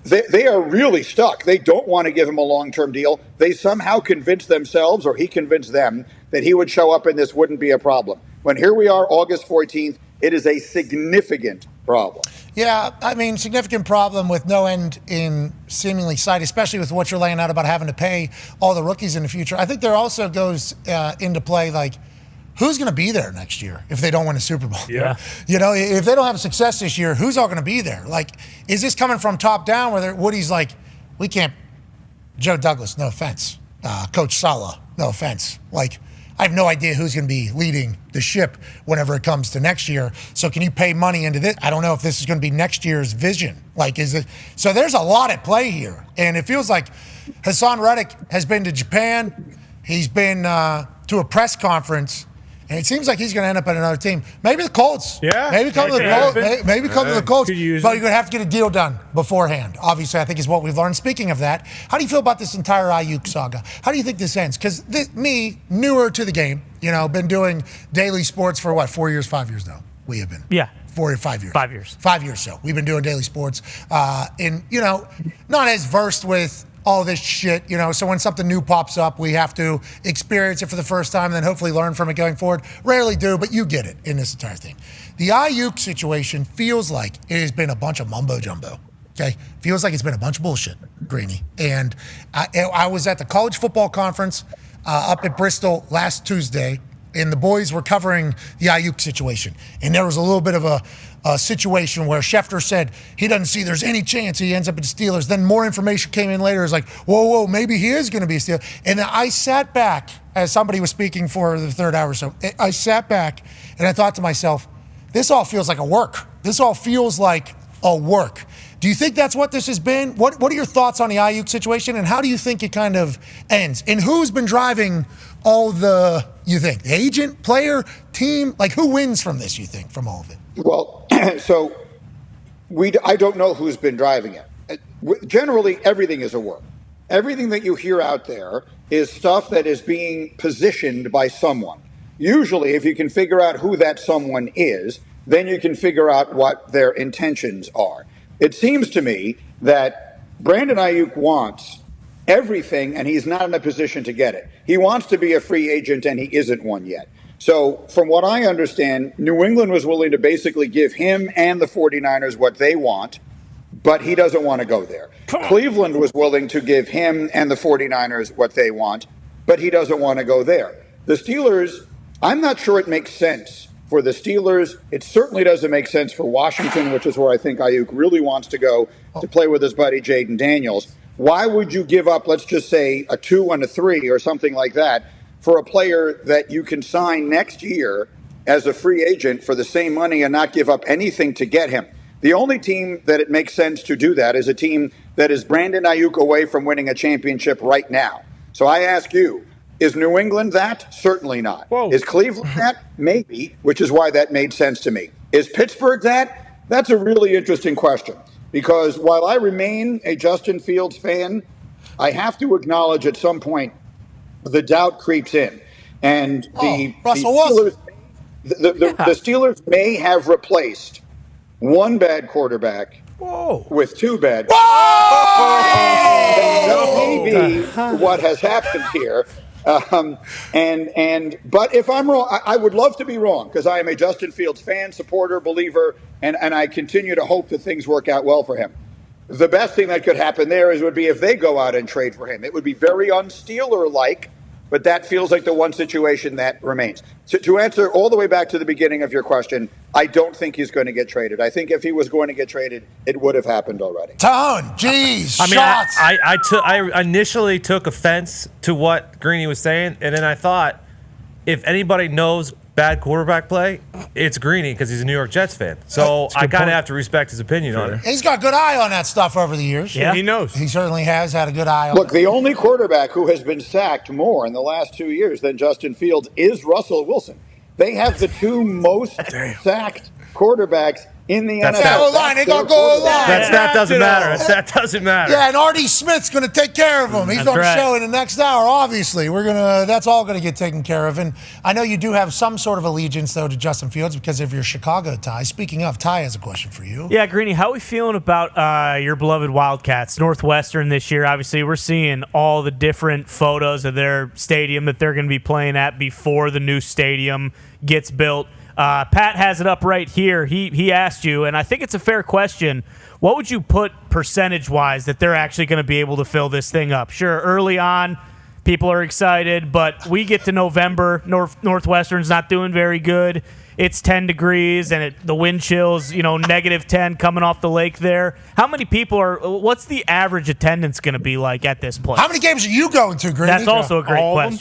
they are really stuck. They don't want to give him a long-term deal. They somehow convinced themselves, or he convinced them, that he would show up and this wouldn't be a problem. When here we are, August 14th, it is a significant problem. Yeah, I mean, significant problem with no end in seemingly sight, especially with what you're laying out about having to pay all the rookies in the future. I think there also goes into play, like, who's going to be there next year if they don't win a Super Bowl? Yeah. You know, if they don't have success this year, who's all going to be there? Like, is this coming from top down where Woody's like, we can't, Joe Douglas, no offense. Coach Saleh, no offense. Like, I have no idea who's going to be leading the ship whenever it comes to next year. So can you pay money into this? I don't know if this is going to be next year's vision. Like, is it? So there's a lot at play here. And it feels like Hassan Ridgely has been to Japan. He's been to a press conference. And it seems like he's going to end up at another team. Maybe the Colts. Yeah. Maybe come to the Colts. Maybe come to the Colts. But Could you're use going to have to get a deal done beforehand. Obviously, I think is what we've learned. Speaking of that, how do you feel about this entire Aiyuk saga? How do you think this ends? Because me, newer to the game, you know, been doing daily sports for what, 4 years, 5 years now? We have been. Yeah. 4 or 5 years. 5 years. 5 years so. We've been doing daily sports. And, you know, not as versed with all this shit, you know, so when something new pops up, we have to experience it for the first time and then hopefully learn from it going forward. Rarely do, but you get it in this entire thing. The Aiyuk situation feels like it has been a bunch of mumbo-jumbo, okay? Feels like it's been a bunch of bullshit, Greeny. And I was at the college football conference up at Bristol last Tuesday, and the boys were covering the Aiyuk situation. And there was a little bit of a situation where Schefter said he doesn't see there's any chance he ends up at the Steelers. Then more information came in later. It's like, whoa, maybe he is going to be a Steeler. And then I sat back, as somebody was speaking for the third hour or so, I sat back and I thought to myself, this all feels like a work. This all feels like a work. Do you think that's what this has been? What are your thoughts on the Aiyuk situation, and how do you think it kind of ends? And who's been driving all the, you think, the agent, player, team? Like, who wins from this, you think, from all of it? Well, so I don't know who's been driving it. Generally, everything is a work. Everything that you hear out there is stuff that is being positioned by someone. Usually, if you can figure out who that someone is, then you can figure out what their intentions are. It seems to me that Brandon Aiyuk wants everything, and he's not in a position to get it. He wants to be a free agent, and he isn't one yet. So from what I understand, New England was willing to basically give him and the 49ers what they want, but he doesn't want to go there. Cleveland was willing to give him and the 49ers what they want, but he doesn't want to go there. The Steelers, I'm not sure it makes sense for the Steelers. It certainly doesn't make sense for Washington, which is where I think Aiyuk really wants to go to play with his buddy Jaden Daniels. Why would you give up, let's just say, a 2 and a 3 or something like that for a player that you can sign next year as a free agent for the same money and not give up anything to get him? The only team that it makes sense to do that is a team that is Brandon Aiyuk away from winning a championship right now. So I ask you, is New England that? Certainly not. Whoa. Is Cleveland that? Maybe, which is why that made sense to me. Is Pittsburgh that? That's a really interesting question, because while I remain a Justin Fields fan, I have to acknowledge at some point the doubt creeps in. And the Steelers may have replaced one bad quarterback with two beds. That may be what has happened here. But if I'm wrong, I would love to be wrong because I am a Justin Fields fan, supporter, believer, and I continue to hope that things work out well for him. The best thing that could happen there would be if they go out and trade for him. It would be very un-Steeler-like, but that feels like the one situation that remains. To answer all the way back to the beginning of your question, I don't think he's going to get traded. I think if he was going to get traded, it would have happened already. Dahn, geez, I mean, shots. I initially took offense to what Greeny was saying, and then I thought, if anybody knows bad quarterback play, it's Greeny because he's a New York Jets fan. So I kind of have to respect his opinion on it. He's got a good eye on that stuff over the years. Yeah, he knows. He certainly has had a good eye on Look, the only quarterback who has been sacked more in the last 2 years than Justin Fields is Russell Wilson. They have the two most sacked quarterbacks in the NFL. That O-line, they got to go O-line. That stat doesn't matter. That doesn't matter. Yeah, and R.D. Smith's going to take care of him. He's on the show in the next hour, obviously. That's all going to get taken care of. And I know you do have some sort of allegiance, though, to Justin Fields because of your Chicago tie. Speaking of, Ty has a question for you. Yeah, Greeny, how are we feeling about your beloved Wildcats? Northwestern this year, obviously, we're seeing all the different photos of their stadium that they're going to be playing at before the new stadium gets built. Pat has it up right here. He asked you, and I think it's a fair question, what would you put percentage-wise that they're actually going to be able to fill this thing up? Sure, early on, people are excited, but we get to November, Northwestern's not doing very good. It's 10 degrees, and the wind chills, negative 10 coming off the lake there. How many people what's the average attendance going to be like at this place? How many games are you going to, Greeny? That's also a great question.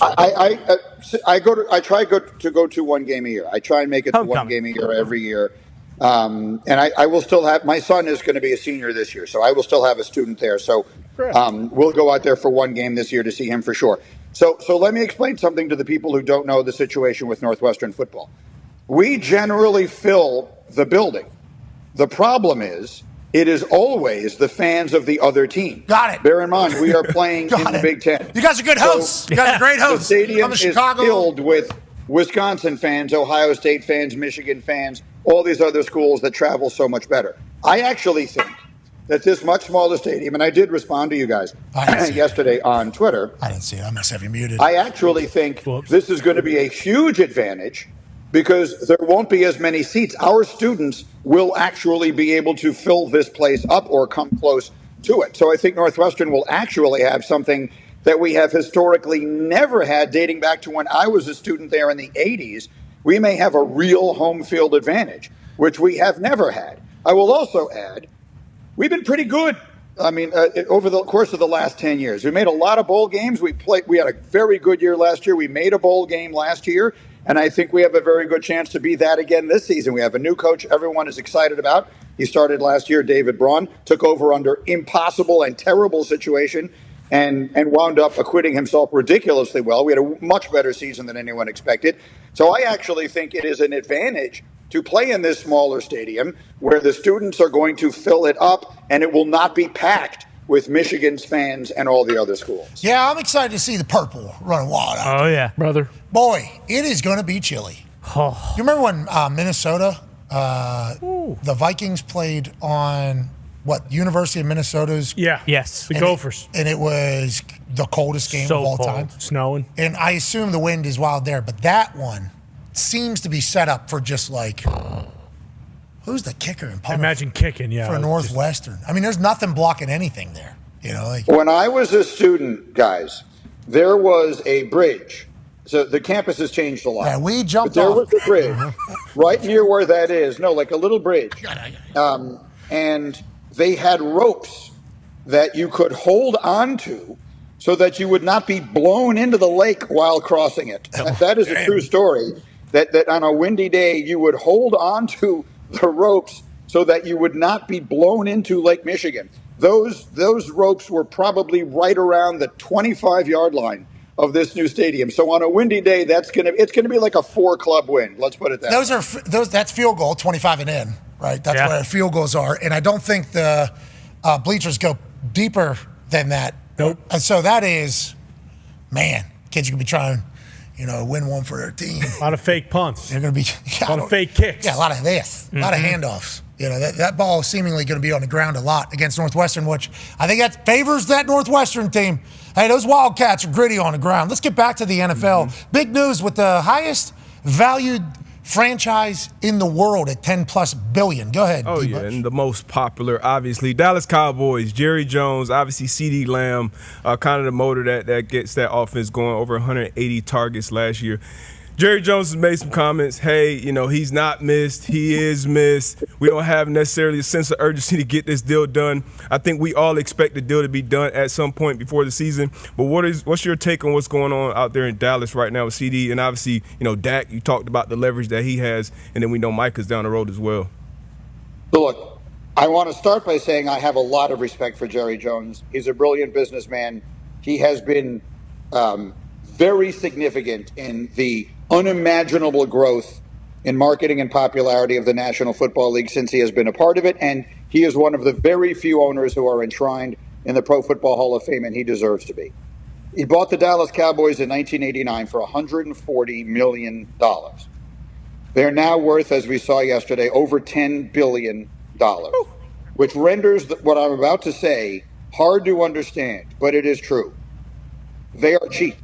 I try to go to one game a year. I try and make it to one game a year every year. And I will still have, my son is going to be a senior this year, so I will still have a student there. So we'll go out there for one game this year to see him for sure. So let me explain something to the people who don't know the situation with Northwestern football. We generally fill the building. The problem is, it is always the fans of the other team. Got it. Bear in mind, we are playing in the Big Ten. You guys are good hosts. You guys are great hosts. The stadium is Chicago. filled with Wisconsin fans, Ohio State fans, Michigan fans, all these other schools that travel so much better. I actually think that this much smaller stadium, and I did respond to you guys yesterday on Twitter. I didn't see it. I must have you muted. I actually think this is going to be a huge advantage because there won't be as many seats. Our students will actually be able to fill this place up or come close to it. So I think Northwestern will actually have something that we have historically never had dating back to when I was a student there in the 80s. We may have a real home field advantage, which we have never had. I will also add, we've been pretty good. I mean, over the course of the last 10 years, we made a lot of bowl games. We had a very good year last year. We made a bowl game last year. And I think we have a very good chance to be that again this season. We have a new coach everyone is excited about. He started last year, David Braun, took over under impossible and terrible situation and wound up acquitting himself ridiculously well. We had a much better season than anyone expected. So I actually think it is an advantage to play in this smaller stadium where the students are going to fill it up and it will not be packed with Michigan's fans and all the other schools. Yeah, I'm excited to see the purple running wild out there. Yeah, brother. Boy, it is going to be chilly. Oh. You remember when Minnesota, the Vikings played on, University of Minnesota's? Yeah. Yes. The Gophers. And it was the coldest game So of all cold. time. Snowing. And I assume the wind is wild there, but that one seems to be set up for just like, who's the kicker and punter? Imagine kicking, yeah. For Northwestern. I mean, there's nothing blocking anything there. When I was a student, guys, there was a bridge. So the campus has changed a lot. Yeah, we jumped But there off. was a bridge right near where that is. No, like a little bridge. And they had ropes that you could hold onto so that you would not be blown into the lake while crossing it. That is a true story. That on a windy day, you would hold onto the ropes so that you would not be blown into Lake Michigan. Those ropes were probably right around the 25-yard line of this new stadium. So on a windy day, it's going to be like a 4-club wind. Let's put it that way. That's field goal, 25 and in, right? That's where field goals are. And I don't think the bleachers go deeper than that. Nope. And so that is, man, kids are going to be trying, win one for their team. A lot of fake punts. They're going to be a lot of fake kicks. Yeah, a lot of this, a lot of handoffs. That ball is seemingly going to be on the ground a lot against Northwestern, which I think that favors that Northwestern team. Hey, those Wildcats are gritty on the ground. Let's get back to the NFL. Big news with the highest valued franchise in the world at $10+ billion. Go ahead. Oh, yeah, and the most popular, obviously, Dallas Cowboys, Jerry Jones, obviously CeeDee Lamb, kind of the motor that gets that offense going, over 180 targets last year. Jerry Jones has made some comments. Hey, he's not missed. He is missed. We don't have necessarily a sense of urgency to get this deal done. I think we all expect the deal to be done at some point before the season. But what's your take on what's going on out there in Dallas right now with CD? And obviously, Dak, you talked about the leverage that he has. And then we know Micah's down the road as well. Look, I want to start by saying I have a lot of respect for Jerry Jones. He's a brilliant businessman. He has been very significant in the unimaginable growth in marketing and popularity of the National Football League since he has been a part of it, and he is one of the very few owners who are enshrined in the Pro Football Hall of Fame, and he deserves to be. He bought the Dallas Cowboys in 1989 for $140 million. They're now worth, as we saw yesterday, over $10 billion, which renders what I'm about to say hard to understand, but it is true. They are cheap.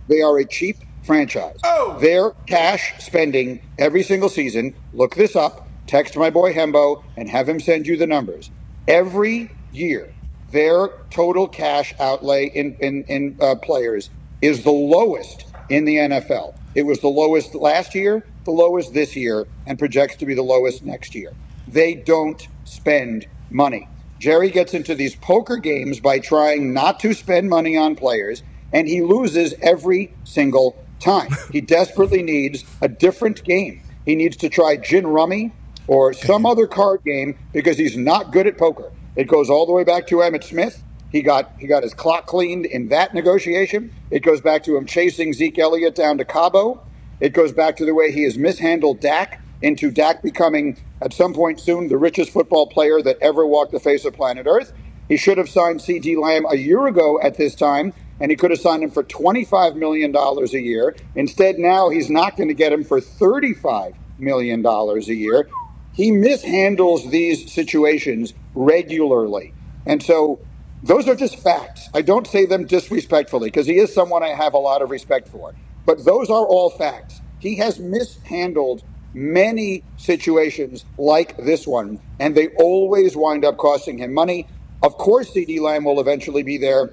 They are a cheap franchise. Their cash spending every single season, look this up, text my boy Hembo and have him send you the numbers. Every year, their total cash outlay in players is the lowest in the NFL. It was the lowest last year, the lowest this year, and projects to be the lowest next year. They don't spend money. Jerry gets into these poker games by trying not to spend money on players, and he loses every single time. He desperately needs a different game. He needs to try gin rummy or some other card game because he's not good at poker. It goes all the way back to Emmitt Smith. He got his clock cleaned in that negotiation. It goes back to him chasing Zeke Elliott down to Cabo. It goes back to the way he has mishandled Dak into Dak becoming, at some point soon, the richest football player that ever walked the face of planet Earth. He should have signed CeeDee Lamb a year ago at this time, and he could have signed him for $25 million a year. Instead, now he's not going to get him for $35 million a year. He mishandles these situations regularly. And so those are just facts. I don't say them disrespectfully because he is someone I have a lot of respect for. But those are all facts. He has mishandled many situations like this one, and they always wind up costing him money. Of course, CeeDee Lamb will eventually be there.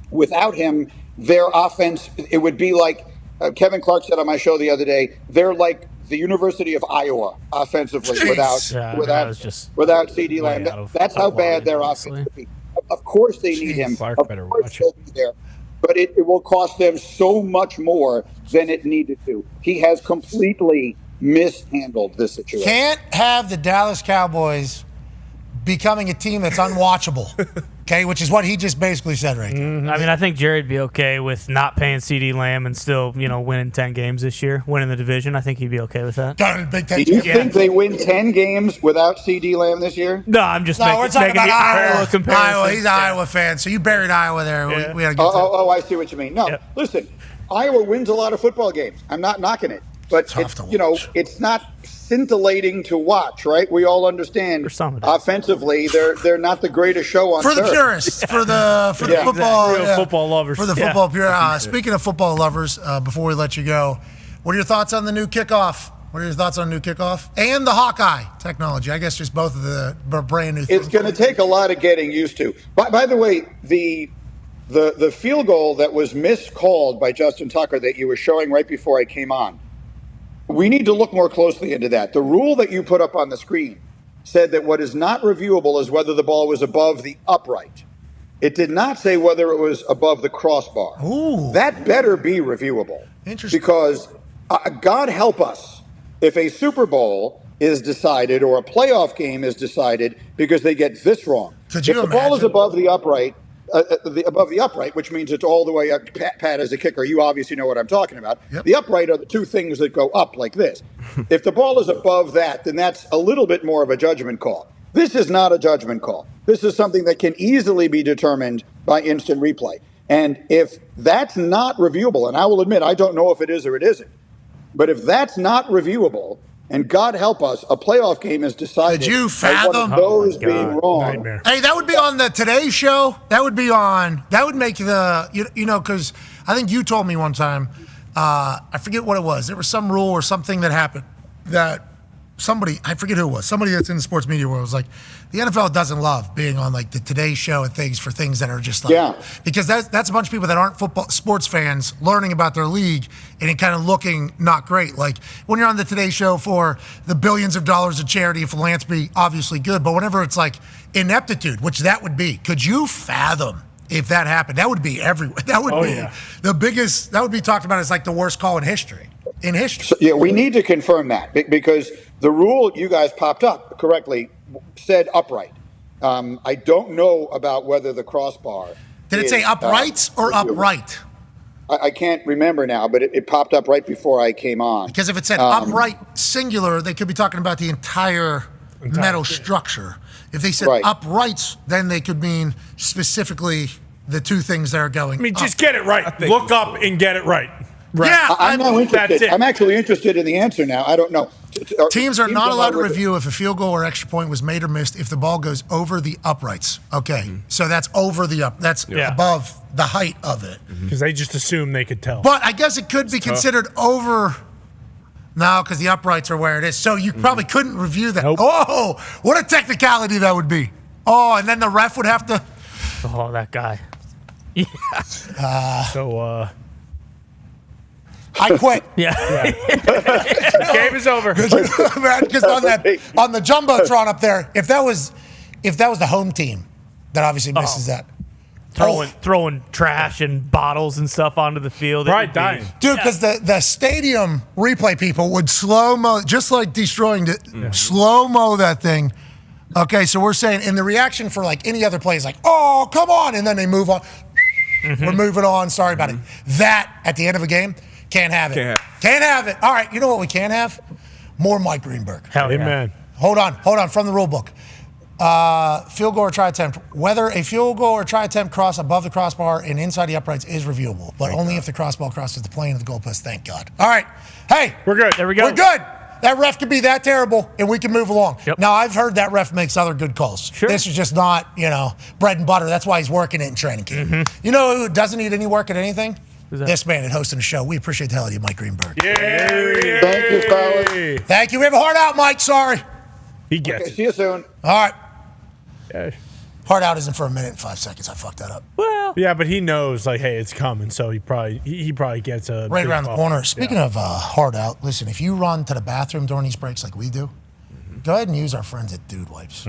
Without him, their offense, it would be like Kevin Clark said on my show the other day, they're like the University of Iowa offensively without CeeDee Lamb. That's how bad their offense would be. Of course they need him. Clark of better course watch he'll be there. But it will cost them so much more than it needed to. He has completely mishandled this situation. Can't have the Dallas Cowboys becoming a team that's unwatchable, okay, which is what he just basically said right there. I mean, I think Jared'd be okay with not paying CeeDee Lamb and still, winning 10 games this year, winning the division. I think he'd be okay with that. Do you think they win 10 games without CeeDee Lamb this year? No, I'm just we're talking about Iowa. Iowa. He's an Iowa fan, so you buried Iowa there. Yeah. We had to get I see what you mean. No, listen, Iowa wins a lot of football games. I'm not knocking it. But it's not scintillating to watch, right? We all understand offensively they're not the greatest show on for the turf. purists, for the football football lovers, for the football purists. Speaking of football lovers, before we let you go, what are your thoughts on the new kickoff? What are your thoughts on new kickoff and the Hawkeye technology? I guess just both of the brand new things. It's going to take a lot of getting used to. By the way, the field goal that was miscalled by Justin Tucker that you were showing right before I came on. We need to look more closely into that. The rule that you put up on the screen said that what is not reviewable is whether the ball was above the upright. It did not say whether it was above the crossbar. Ooh. That better be reviewable. Interesting. Because God help us if a Super Bowl is decided or a playoff game is decided because they get this wrong. Could you if the ball is above the upright, which means it's all the way up. Pat, as a kicker, you obviously know what I'm talking about. Yep. The upright are the two things that go up like this. If the ball is above that, then that's a little bit more of a judgment call. This is not a judgment call. This is something that can easily be determined by instant replay. And if that's not reviewable, and I will admit I don't know if it is or it isn't, but if that's not reviewable, And God help us, a playoff game is decided. Could you by one fathom? of those being wrong. Nightmare. Hey, that would be on the Today Show. That would make the, you know, because I think you told me one time, I forget what it was. There was some rule or something that happened that somebody, I forget who it was, somebody that's in the sports media world was like, the NFL doesn't love being on like the Today Show and things for things that are just like, because that's a bunch of people that aren't sports fans learning about their league and it kind of looking not great. Like when you're on the Today Show for the billions of dollars of charity and philanthropy, obviously good, but whenever it's like ineptitude, which that would be, could you fathom if that happened? That would be everywhere. That would be the biggest, that would be talked about as like the worst call in history. So, yeah, we need to confirm that because the rule you guys popped up correctly said upright. I don't know about whether the crossbar. Did it say uprights or upright? I can't remember now, but it popped up right before I came on. Because if it said upright singular, they could be talking about the entire metal structure. If they said uprights, then they could mean specifically the two things that are going. I mean, just get it right. Look up and get it right. Right. Yeah, I'm now interested. I'm actually interested in the answer now. I don't know. Teams are not allowed to review if a field goal or extra point was made or missed if the ball goes over the uprights. Okay, so that's over the that's above the height of it. Because they just assume they could tell. But I guess it could be considered over. No, because the uprights are where it is. So you probably couldn't review that. Oh, what a technicality that would be. Oh, and then the ref would have to. Oh, that guy. Yeah. I quit. The game is over. Because on the jumbotron up there, if that was the home team, that obviously misses that. Throwing trash and bottles and stuff onto the field. Right, dying. Dude, because the stadium replay people would slow-mo, just like destroying it, slow-mo that thing. Okay, so we're saying, and the reaction for like any other play is like, oh, come on, and then they move on. We're moving on, sorry about it. That, at the end of a game, can't have it. Can't have it. All right, you know what we can have? More Mike Greenberg. Hell yeah. Amen. Hold on, from the rule book. Field goal or try attempt. Whether a field goal or try attempt cross above the crossbar and inside the uprights is reviewable, but only if the crossbar crosses the plane of the goalpost. Thank God. All right. Hey. We're good. There we go. We're good. That ref could be that terrible, and we can move along. Yep. Now, I've heard that ref makes other good calls. Sure. This is just not, bread and butter. That's why he's working it in training camp. You know who doesn't need any work at anything? This man at hosting a show. We appreciate the hell out of you, Mike Greenberg. Yeah. Thank you, fellas. Thank you. We have a heart out, Mike. Sorry. He gets it. See you soon. All right. Yeah. Heart out isn't for a minute and 5 seconds. I fucked that up. Well, yeah, but he knows, like, hey, it's coming, so he probably gets a right big around the bump. corner. Speaking of heart out, listen, if you run to the bathroom during these breaks like we do, go ahead and use our friends at Dude Wipes.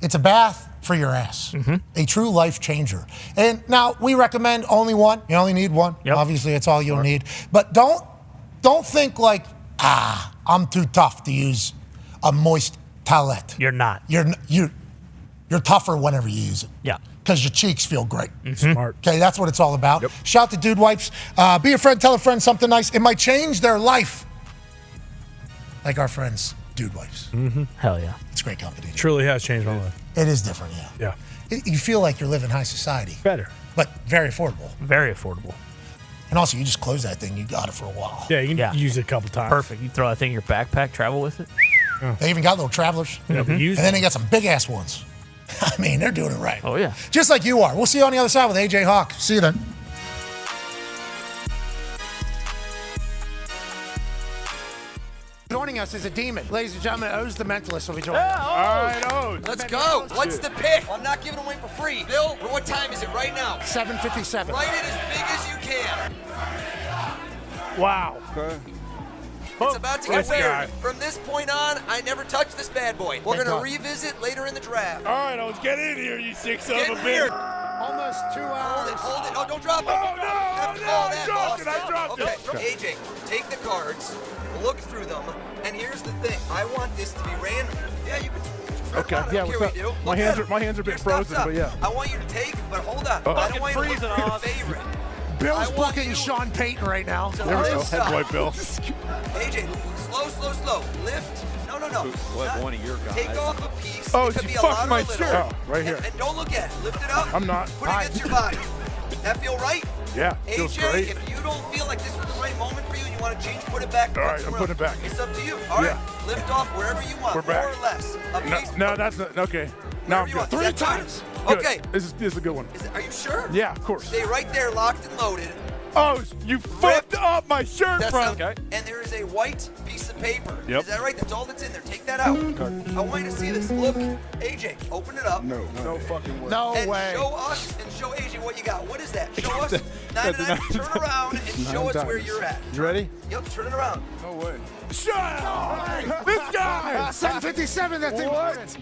It's a bath for your ass, a true life changer. And now we recommend only one. You only need one. Yep. Obviously, it's all you'll need. But don't think like, I'm too tough to use a moist towelette. you're not. You're tougher whenever you use it. Yeah. Because your cheeks feel great. Smart. Okay, that's what it's all about. Shout out to Dude Wipes. Be a friend, tell a friend something nice. It might change their life. Like our friends, Dude Wipes. Hell yeah. It's great company. Truly has changed my life. It is different, yeah. You feel like you're living high society. Better. But very affordable. Very affordable. And also, you just close that thing, you got it for a while. Yeah, you can use it a couple times. Perfect. You throw that thing in your backpack, travel with it. They even got little travelers. Yeah, but use And then they got some big-ass ones. I mean, they're doing it right. Oh, yeah. Just like you are. We'll see you on the other side with AJ Hawk. See you then. Joining us is a demon. Ladies and gentlemen, O's the Mentalist will be joining us. All right, O's. Let's go. What's the pick? I'm not giving away for free. Bill, what time is it right now? 7:57. Write it as big as you can. Wow. Okay. It's about to get This weird. guy. From this point on, I never touch this bad boy. We're going to revisit later in the draft. All right, O's, get in here, you sick son Get of a weird. bitch. Almost 2 hours. Hold it. Oh, don't drop it. Oh, no, I dropped it. Okay, AJ, take the cards, look through them, and here's the thing. I want this to be random. Yeah, you can. Okay, yeah, what's up? My hands are a bit frozen, but yeah. I want you to take, but hold on. I don't want you to look for your favorite. Bill's booking Sean Payton right now. So There we go. Head boy Bill. AJ, slow. Lift. No. What one of your guys? Take off a piece. Oh, It could you be a fucked lot or my a little. shirt. Oh, right here. And don't look at it. Lift it up. I'm not. Put it against your body. That feel right? Yeah, feels AJ, great. if you don't feel like this is the right moment for you and you want to change, put it back. All right, I'm putting it back. It's up to you. All right, lift off wherever you want, We're back. more or less. No, that's not, okay. Now I'm good. 3 times. Good. Okay. This is a good one. Are you sure? Yeah, of course. Stay right there, locked and loaded. Oh, you fucked up my shirt, front. And there is a white piece of paper. Yep. Is that right? That's all that's in there. Take that out. I want you to see this. Look, AJ, open it up. No fucking way. No and way. show us and show AJ what you got. What is that? Show us 9 to 9. Turn around and show us where you're at. You ready? Yep, turn it around. No way. Shut up! This guy! 757, that's important.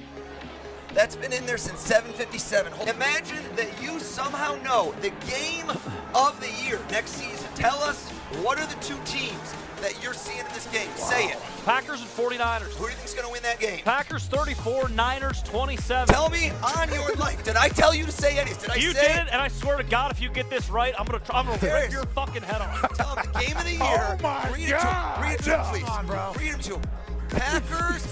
That's been in there since 7:57. Imagine that you somehow know the game of the year next season. Tell us, what are the 2 teams that you're seeing in this game? Say it. Packers and 49ers. Who do you think's going to win that game? Packers 34, Niners 27. Tell me on your life. Did I tell you to say anything? Did I You say did it, and I swear to God, if you get this right, I'm gonna rip your fucking head off. Tell them the game of the year. Oh my Read God. Read it to him, please. Come on, bro. Read it to him. Packers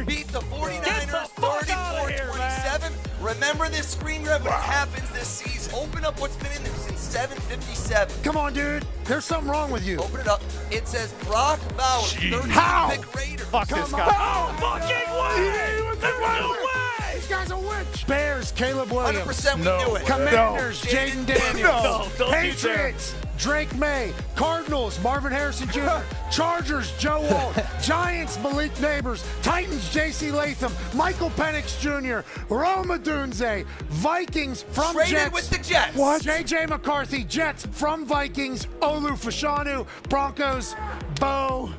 beat the 49ers 34-27. Remember this screen grab when it happens this season. Open up what's been in there since 7:57. Come on, dude. There's something wrong with you. Open it up. It says Brock Bowers, 30th How? pick Raiders. Fuck this guy. Oh, fucking way! There's no way. This guy's a witch. Bears, Caleb Williams. 100% we knew it. Commanders, Jaden Daniels. No, don't you dare. Patriots, Drake May. Cardinals, Marvin Harrison Jr. Chargers, Joe Walt. Giants, Malik Neighbors. Titans, J.C. Latham. Michael Penix Jr. Roma Dunze. Vikings from Traded Jets. with the Jets. What? J.J. McCarthy, Jets from Vikings. Olu Fashanu, Broncos, Bo.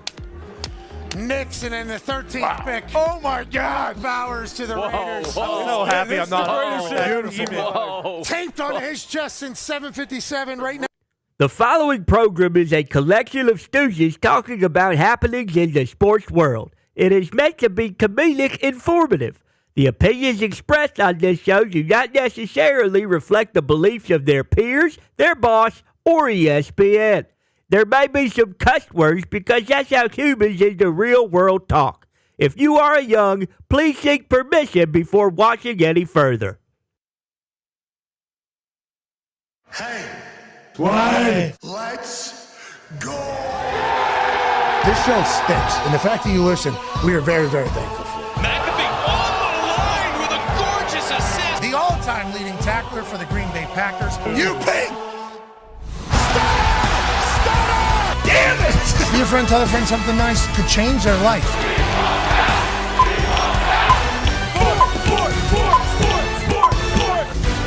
Knicks, and then the 13th pick. Oh my God! Bowers to the Raiders. I'm so happy I'm not. Beautiful. Taped on his chest since 7:57 right now. The following program is a collection of stooges talking about happenings in the sports world. It is meant to be comedic informative. The opinions expressed on this show do not necessarily reflect the beliefs of their peers, their boss, or ESPN. There may be some cuss words because that's how humans in the real world talk. If you are young, please seek permission before watching any further. Hey, Why? let's go. This show stinks, and the fact that you listen, we are very, very thankful for. McAfee on the line with a gorgeous assist. The all-time leading tackler for the Green Bay Packers. You pig! Damn it! Be a friend, tell a friend something nice could change their life.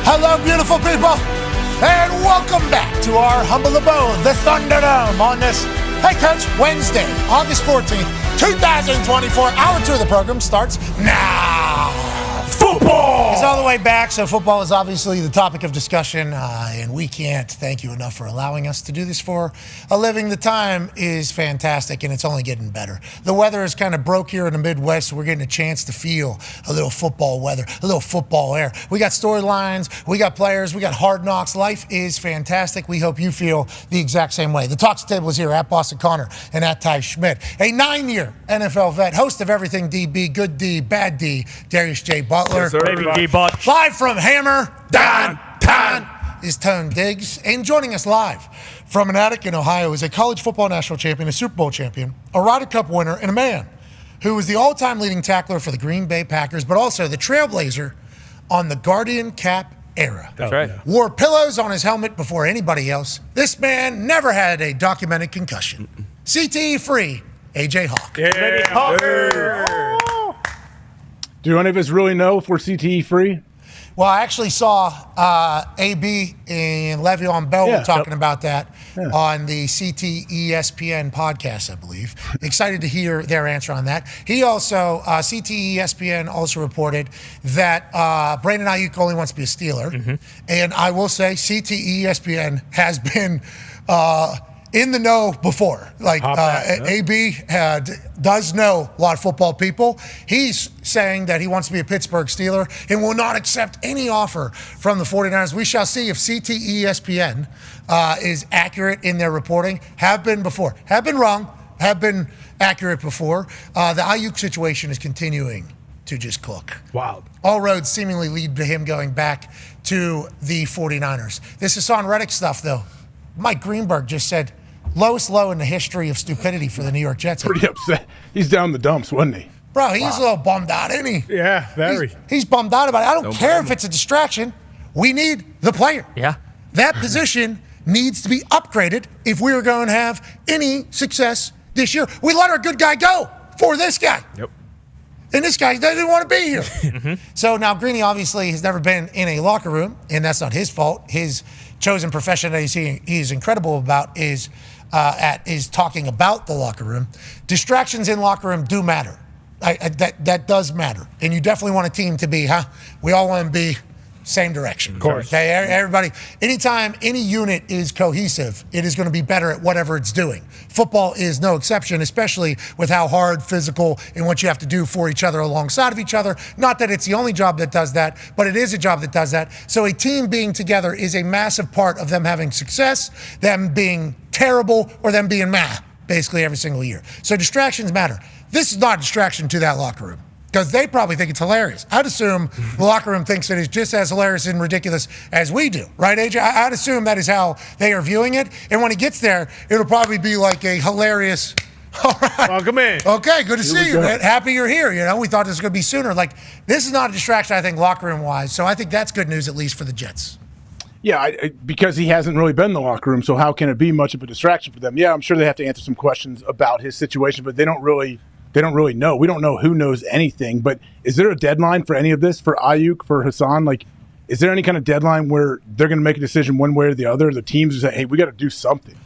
Hello, beautiful people, and welcome back to our humble abode, the Thunderdome, on this Hey Coach Wednesday, August 14th, 2024. Hour 2 of the program starts now. Football is all the way back, so football is obviously the topic of discussion, and we can't thank you enough for allowing us to do this for a living. The time is fantastic, and it's only getting better. The weather is kind of broke here in the Midwest, so we're getting a chance to feel a little football weather, a little football air. We got storylines, we got players, we got hard knocks. Life is fantastic. We hope you feel the exact same way. The Talks Table is here at Boston Connor and at Ty Schmidt, a 9-year NFL vet, host of Everything DB, Good D, Bad D, Darius J. Butler. Yes, sir. Baby D-Butch. Live from Hammer, Dahn is Tone Diggs. And joining us live from an attic in Ohio is a college football national champion, a Super Bowl champion, a Ryder Cup winner, and a man who is the all-time leading tackler for the Green Bay Packers, but also the trailblazer on the Guardian Cap era. That's right. Wore pillows on his helmet before anybody else. This man never had a documented concussion. CTE free, AJ Hawk. Baby Hawker. Do any of us really know if we're CTE free? Well, I actually saw AB and Le'Veon Bell talking about that on the CT ESPN podcast, I believe. Excited to hear their answer on that. He also, CT ESPN also reported that Brandon Aiyuk only wants to be a Steeler. Mm-hmm. And I will say CT ESPN has been in the know before. Like AB does know a lot of football people. He's saying that he wants to be a Pittsburgh Steeler and will not accept any offer from the 49ers. We shall see if CT ESPN is accurate in their reporting. Have been before. Have been wrong. Have been accurate before. The Aiyuk situation is continuing to just cook. Wow. All roads seemingly lead to him going back to the 49ers. This is Hassan Ridgely stuff, though. Mike Greenberg just said, lowest low in the history of stupidity for the New York Jets. Pretty upset. He's down in the dumps, wasn't he? Bro, he's a little bummed out, isn't he? Yeah, very. He's bummed out about it. I don't care if it's a distraction. We need the player. Yeah. That position needs to be upgraded if we are going to have any success this year. We let our good guy go for this guy. Yep. And this guy doesn't want to be here. So now Greeny obviously has never been in a locker room, and that's not his fault. His chosen profession that he's incredible about is talking about the locker room. Distractions in locker room do matter. That does matter. And you definitely want a team to be, we all want to be same direction. Of course. Okay, everybody, anytime any unit is cohesive, it is going to be better at whatever it's doing. Football is no exception, especially with how hard, physical, and what you have to do for each other alongside of each other. Not that it's the only job that does that, but it is a job that does that. So a team being together is a massive part of them having success, them being terrible, or them being basically every single year. So distractions matter. This is not a distraction to that locker room, because they probably think it's hilarious. I'd assume the locker room thinks it is just as hilarious and ridiculous as we do. Right, AJ? I'd assume that is how they are viewing it. And when he gets there, it'll probably be like a hilarious, all right. Welcome in. Okay, good to see you, man. Happy you're here. You know, we thought this was going to be sooner. Like, this is not a distraction, I think, locker room-wise. So I think that's good news, at least for the Jets. Yeah, because he hasn't really been in the locker room, so how can it be much of a distraction for them? Yeah, I'm sure they have to answer some questions about his situation, but they don't really know. We don't know who knows anything. But is there a deadline for any of this, for Aiyuk, for Hassan? Like, is there any kind of deadline where they're going to make a decision one way or the other? The teams are saying, hey, we got to do something.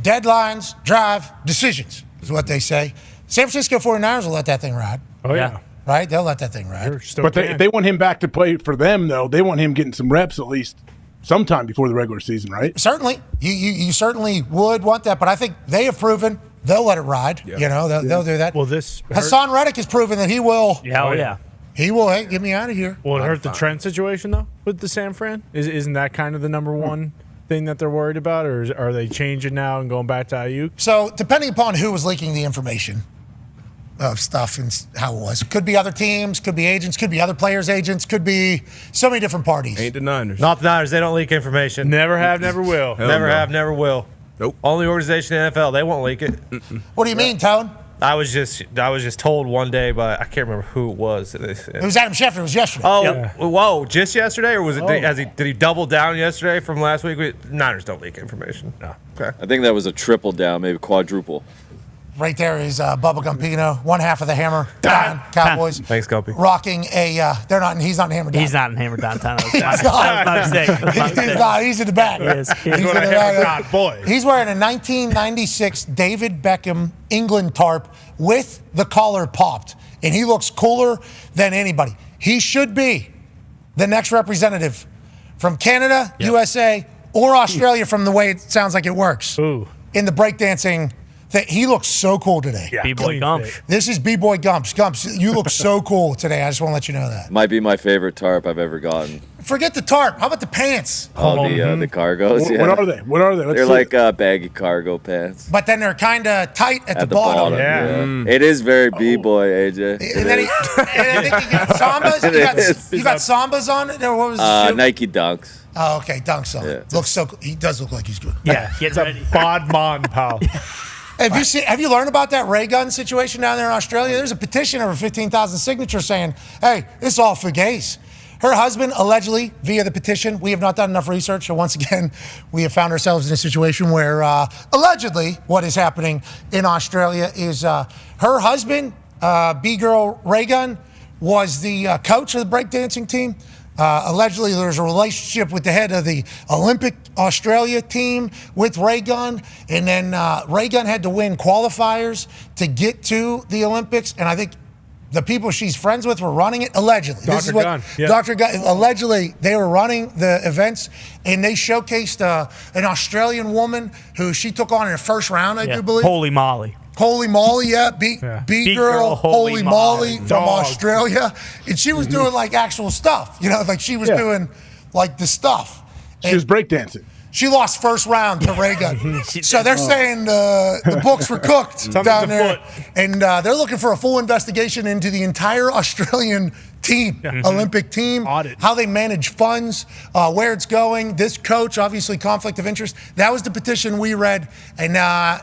Deadlines drive decisions, is what they say. San Francisco 49ers will let that thing ride. Oh, yeah. Right? They'll let that thing ride. But if they want him back to play for them, though, they want him getting some reps at least sometime before the regular season, right? Certainly. You certainly would want that, but I think they have proven they'll let it ride. Yeah. You know, they'll do that. Well, this Hassan Reddick has proven that he will. Yeah, oh, yeah. He will. Hey, get me out of here. Will it hurt the Trent situation, though, with the San Fran? Isn't that kind of the number one thing that they're worried about, or are they changing now and going back to Aiyuk? So, depending upon who was leaking the information of stuff and how it was, could be other teams, could be agents, could be other players' agents, could be so many different parties. Ain't the Niners. Not the Niners. They don't leak information. Never have, never will. Never have, never will. Nope. Only organization in the NFL. They won't leak it. What do you mean, Tone? I was just told one day by, I can't remember who it was. It was Adam Schefter. It was yesterday. Oh, whoa! Just yesterday, or was it? Did he double down yesterday from last week? Niners don't leak information. No. Okay. I think that was a triple down, maybe quadruple. Right there is Bubba Gumpino, one half of the Hammer Down Cowboys. Thanks, Gumpy. Rocking a. He's not in Hammer Down. He's not in Hammer Downtown. He's not. He's in the back. He is. He's in the back. Boy. He's wearing a 1996 David Beckham England tarp with the collar popped, and he looks cooler than anybody. He should be the next representative from Canada, USA, or Australia, from the way it sounds like it works. Ooh. In the breakdancing. He looks so cool today. Yeah, B-Boy Gumps. This is B-Boy Gumps. Gumps, you look so cool today. I just want to let you know that. Might be my favorite tarp I've ever gotten. Forget the tarp. How about the pants? Oh, the cargos. What are they? What are they? They're like baggy cargo pants. But then they're kind of tight at the bottom. Yeah. It is very B-Boy, AJ. And then I think you got Sambas. You got Sambas on it? Or what was the shoe? Nike Dunks. Oh, okay. Dunks on it. Looks so cool. He does look like he's good. Yeah. It's a Bodman, pal. Have you learned about that ray gun situation down there in Australia? There's a petition over 15,000 signatures saying, hey, it's all for gays. Her husband, allegedly, via the petition, we have not done enough research, so once again, we have found ourselves in a situation where, allegedly, what is happening in Australia is her husband, B-Girl Ray Gun, was the coach of the breakdancing team. Allegedly, there's a relationship with the head of the Olympic Australia team with Ray Gun, and then Ray Gun had to win qualifiers to get to the Olympics, and I think the people she's friends with were running it, allegedly. Dr. Gunn. Yeah. Dr. Gunn, allegedly, they were running the events, and they showcased an Australian woman who she took on in the first round, I do believe. Holy moly. Holy Molly, yeah. B-Girl, Holy Molly from Australia. And she was doing like actual stuff, like she was doing like the stuff. She was breakdancing. She lost first round to Ray Gun. So they're saying the books were cooked down there. And they're looking for a full investigation into the entire Australian team, Olympic team, how they manage funds, where it's going. This coach, obviously, conflict of interest. That was the petition we read, and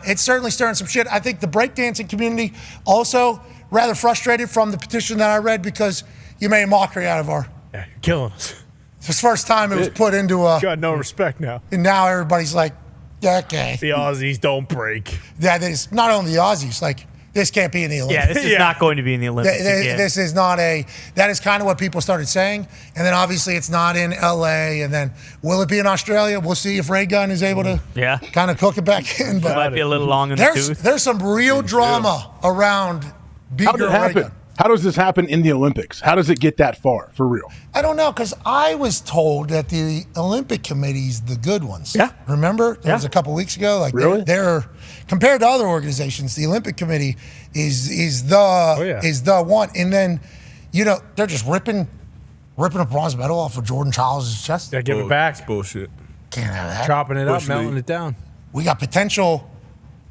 it's certainly stirring some shit. I think the breakdancing community also rather frustrated from the petition that I read because you made a mockery out of our. Yeah, you're killing us. It's the first time it was put into a. Got no respect now. And now everybody's like, okay. The Aussies don't break. Yeah, there's not only the Aussies, like. This can't be in the Olympics. Yeah, this is not going to be in the Olympics again. This is not that is kind of what people started saying. And then obviously it's not in LA. And then will it be in Australia? We'll see if Ray Gunn is able to kind of cook it back in. But might be a little long in the tooth. There's some real drama around How did it happen? How does this happen in the Olympics? How does it get that far, for real? I don't know, because I was told that the Olympic committee's the good ones. Yeah. Remember? That was a couple weeks ago. Like really? They're compared to other organizations, the Olympic Committee is the one. And then, they're just ripping a bronze medal off of Jordan Charles' chest. Yeah, give it back. It's bullshit. Can't have that. Chopping it up, melting it down. We got potential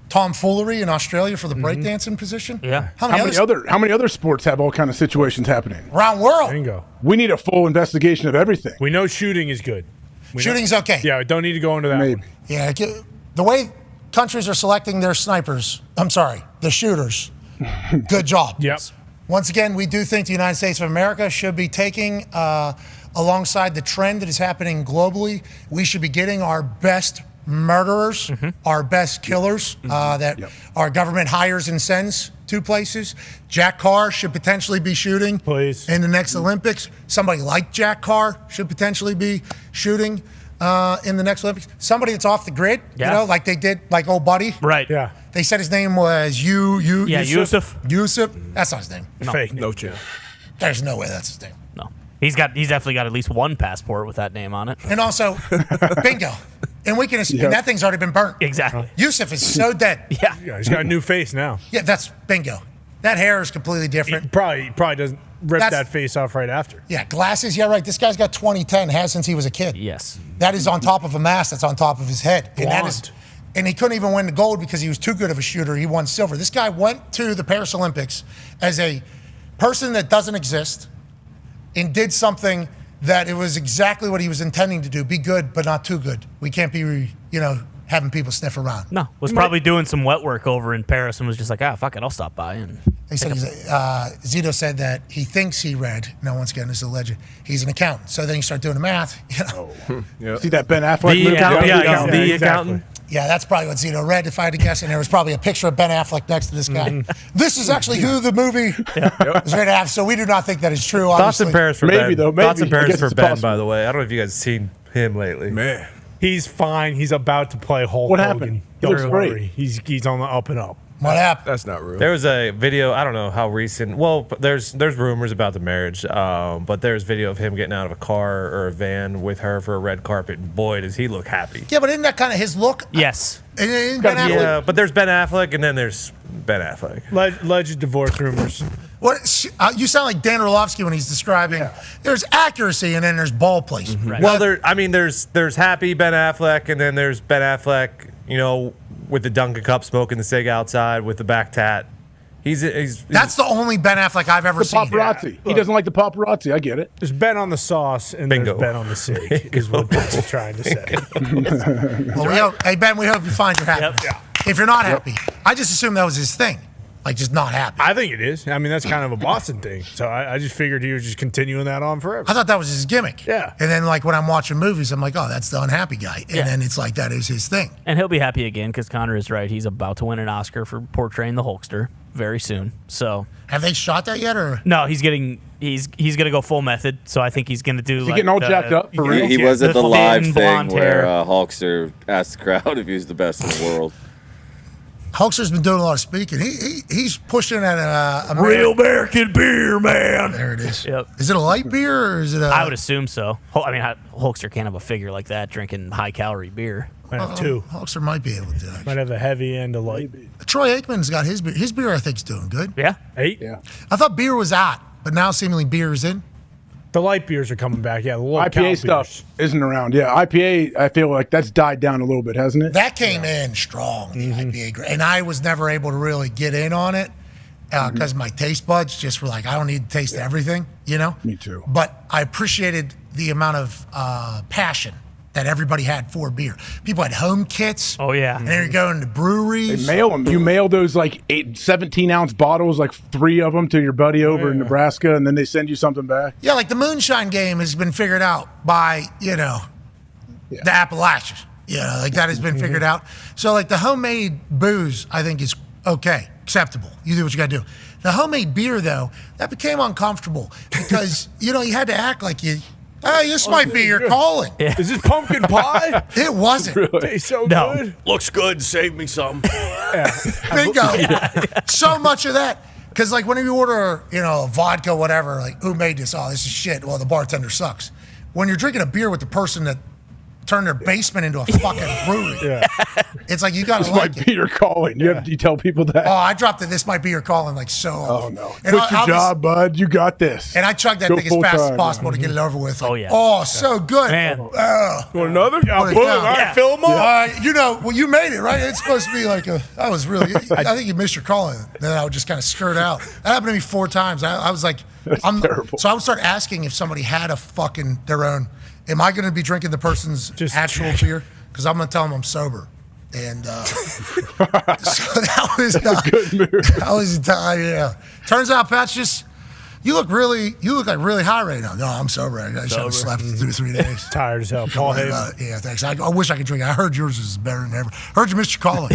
tomfoolery in Australia for the breakdancing position. Yeah. How many other sports have all kind of situations happening? Around world. Bingo. We need a full investigation of everything. We know shooting is good. Shooting's okay. Yeah, we don't need to go into that one. Yeah, the way countries are selecting their the shooters, good job. Yep. Once again, we do think the United States of America should be taking, alongside the trend that is happening globally, we should be getting our best murderers, our best killers that our government hires and sends to places. Jack Carr should potentially be shooting in the next Olympics. Somebody like Jack Carr should potentially be shooting in the next Olympics. Somebody that's off the grid, like they did, like old buddy. Right. Yeah. They said his name was Yusuf. Yusuf. That's not his name. No. Fake. No chance. There's no way that's his name. No. He's definitely got at least one passport with that name on it. And also, bingo. And we can and that thing's already been burnt. Exactly. Yusuf is so dead. Yeah, he's got a new face now. Yeah, that's bingo. That hair is completely different. He probably doesn't rip that face off right after. Yeah, glasses. Yeah, right. This guy's got 2010, has since he was a kid. Yes. That is on top of a mask that's on top of his head. Blonde. And he couldn't even win the gold because he was too good of a shooter. He won silver. This guy went to the Paris Olympics as a person that doesn't exist and did something that it was exactly what he was intending to do. Be good, but not too good. We can't be, having people sniff around. No, was probably doing some wet work over in Paris and was just like, fuck it, I'll stop by. And they said Zito said that he thinks he read. No, once again, this is alleged. He's an accountant. So then you start doing the math. See that Ben Affleck movie? The accountant. Yeah, that's probably what Zito read, if I had to guess. And there was probably a picture of Ben Affleck next to this guy. This is actually who the movie is ready to have. So we do not think that is true. Thoughts in Paris for Ben. Thoughts in Paris for Ben, possible. by the way. I don't know if you guys have seen him lately. Man. He's fine. He's about to play Hulk What Hogan. happened? He looks great. He's on the up and up. What happened? That's not real. There was a video, I don't know how recent. Well, there's rumors about the marriage, but there's video of him getting out of a car or a van with her for a red carpet. And boy, does he look happy. Yeah, but isn't that kind of his look? yes. And Ben Affleck, Yeah, but there's Ben Affleck, and then there's Ben Affleck. Alleged divorce rumors. you sound like Dan Orlovsky when he's describing. There's accuracy and then there's ball placement. Right. Well, there's happy Ben Affleck, and then there's Ben Affleck, with the Dunkin' Cup smoking the cig outside with the back tat. That's the only Ben Affleck I've ever seen. Paparazzi. He doesn't like the paparazzi. I get it. There's Ben on the sauce and Bingo. there's Ben on the cig, is what people are trying to say. Well, hey, Ben, we hope you find your happiness. Yep. If you're not happy, I just assumed that was his thing. Like, just not happy. I think it is. I mean, that's kind of a Boston thing. So I just figured he was just continuing that on forever. I thought that was his gimmick. Yeah. And then, like, when I'm watching movies, I'm like, oh, that's the unhappy guy. And then it's like, that is his thing. And he'll be happy again because Connor is right. He's about to win an Oscar for portraying the Hulkster very soon. So have they shot that yet, or no? He's gonna go full method. So I think he's gonna do. Is he getting all jacked up for real? He was at the live thing blonde where hair. Hulkster asked the crowd if he was the best in the world. Hulkster's been doing a lot of speaking. He's pushing at a real American beer, man. There it is. Yep. Is it a light beer or is it a? I would assume so. I mean, Hulkster can't have a figure like that drinking high calorie beer. Might have two. Hulkster might be able to do that. Might have a heavy and a light. Troy Aikman's got his beer. His beer, I think, is doing good. Yeah. 8? Yeah. I thought beer was out, but now seemingly beer is in. The light beers are coming back. Yeah, the little IPA stuff isn't around. Yeah, IPA, I feel like that's died down a little bit, hasn't it? That came in strong, the IPA. And I was never able to really get in on it. because my taste buds just were like, I don't need to taste everything, Me too. But I appreciated the amount of passion that everybody had for beer. People had home kits. Oh, yeah. And then you go into breweries. They mail them. You mail those like 17-ounce bottles, like 3 of them to your buddy over in Nebraska, and then they send you something back. Yeah, like the moonshine game has been figured out by, the Appalachians. Like that has been figured out. So like the homemade booze, I think is okay, acceptable. You do what you got to do. The homemade beer, though, that became uncomfortable because, you had to act like this might be your calling. Yeah. Is this pumpkin pie? It wasn't. Really? Tastes so good. Looks good. Save me some. Bingo. So much of that. Because, like, whenever you order, vodka, whatever, like, who made this? Oh, this is shit. Well, the bartender sucks. When you're drinking a beer with the person that turned their basement into a fucking brewery, it's like you got to like This might be your calling. You tell people that. Oh, I dropped it. This might be your calling, like so. Oh, no. And Quit your job, bud. You got this. And I chugged that Go thing as fast as full-time. possible to get it over with. Oh, yeah. Oh, so good. Man. You want another? Put it down. All right, fill them up. Well, you made it, right? It's supposed to be like that was really, I think you missed your calling. Then I would just kind of skirt out. That happened to me 4 times. I was like, terrible. So I would start asking if somebody had a fucking their own, am I going to be drinking the person's actual beer? Because I'm going to tell them I'm sober. And so that was a good move. That was yeah. Turns out, Pat's you look like really high right now. No, I'm sober. I should have slept 3 days. Tired as hell. Paul Haven. Yeah, thanks. I wish I could drink. I heard yours is better than ever. Heard you missed your calling.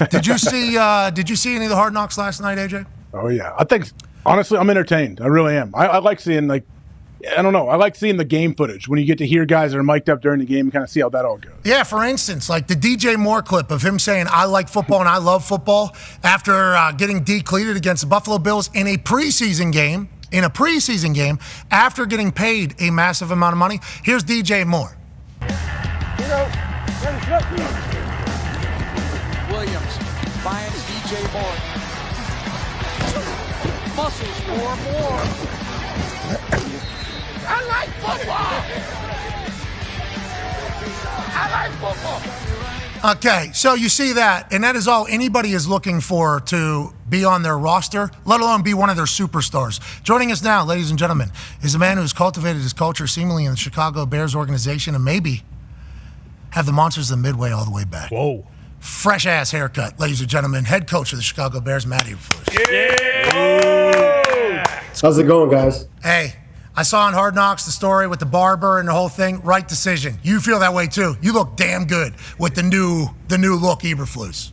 Did you see any of the Hard Knocks last night, AJ? Oh, yeah. I think, honestly, I'm entertained. I really am. I like seeing, I don't know. I like seeing the game footage when you get to hear guys that are mic'd up during the game and kind of see how that all goes. Yeah, for instance, like the DJ Moore clip of him saying, I like football and I love football after getting decleated against the Buffalo Bills in a preseason game, after getting paid a massive amount of money. Here's DJ Moore. Williams finds DJ Moore. Muscles more. I like football. Okay, so you see that, and that is all anybody is looking for to be on their roster, let alone be one of their superstars. Joining us now, ladies and gentlemen, is a man who's cultivated his culture seemingly in the Chicago Bears organization and maybe have the Monsters of the Midway all the way back. Whoa. Fresh-ass haircut, ladies and gentlemen. Head coach of the Chicago Bears, Matt Eberflus. Yeah. How's it going, guys? Hey. I saw on Hard Knocks the story with the barber and the whole thing. Right decision. You feel that way too. You look damn good with the new look Eberflus.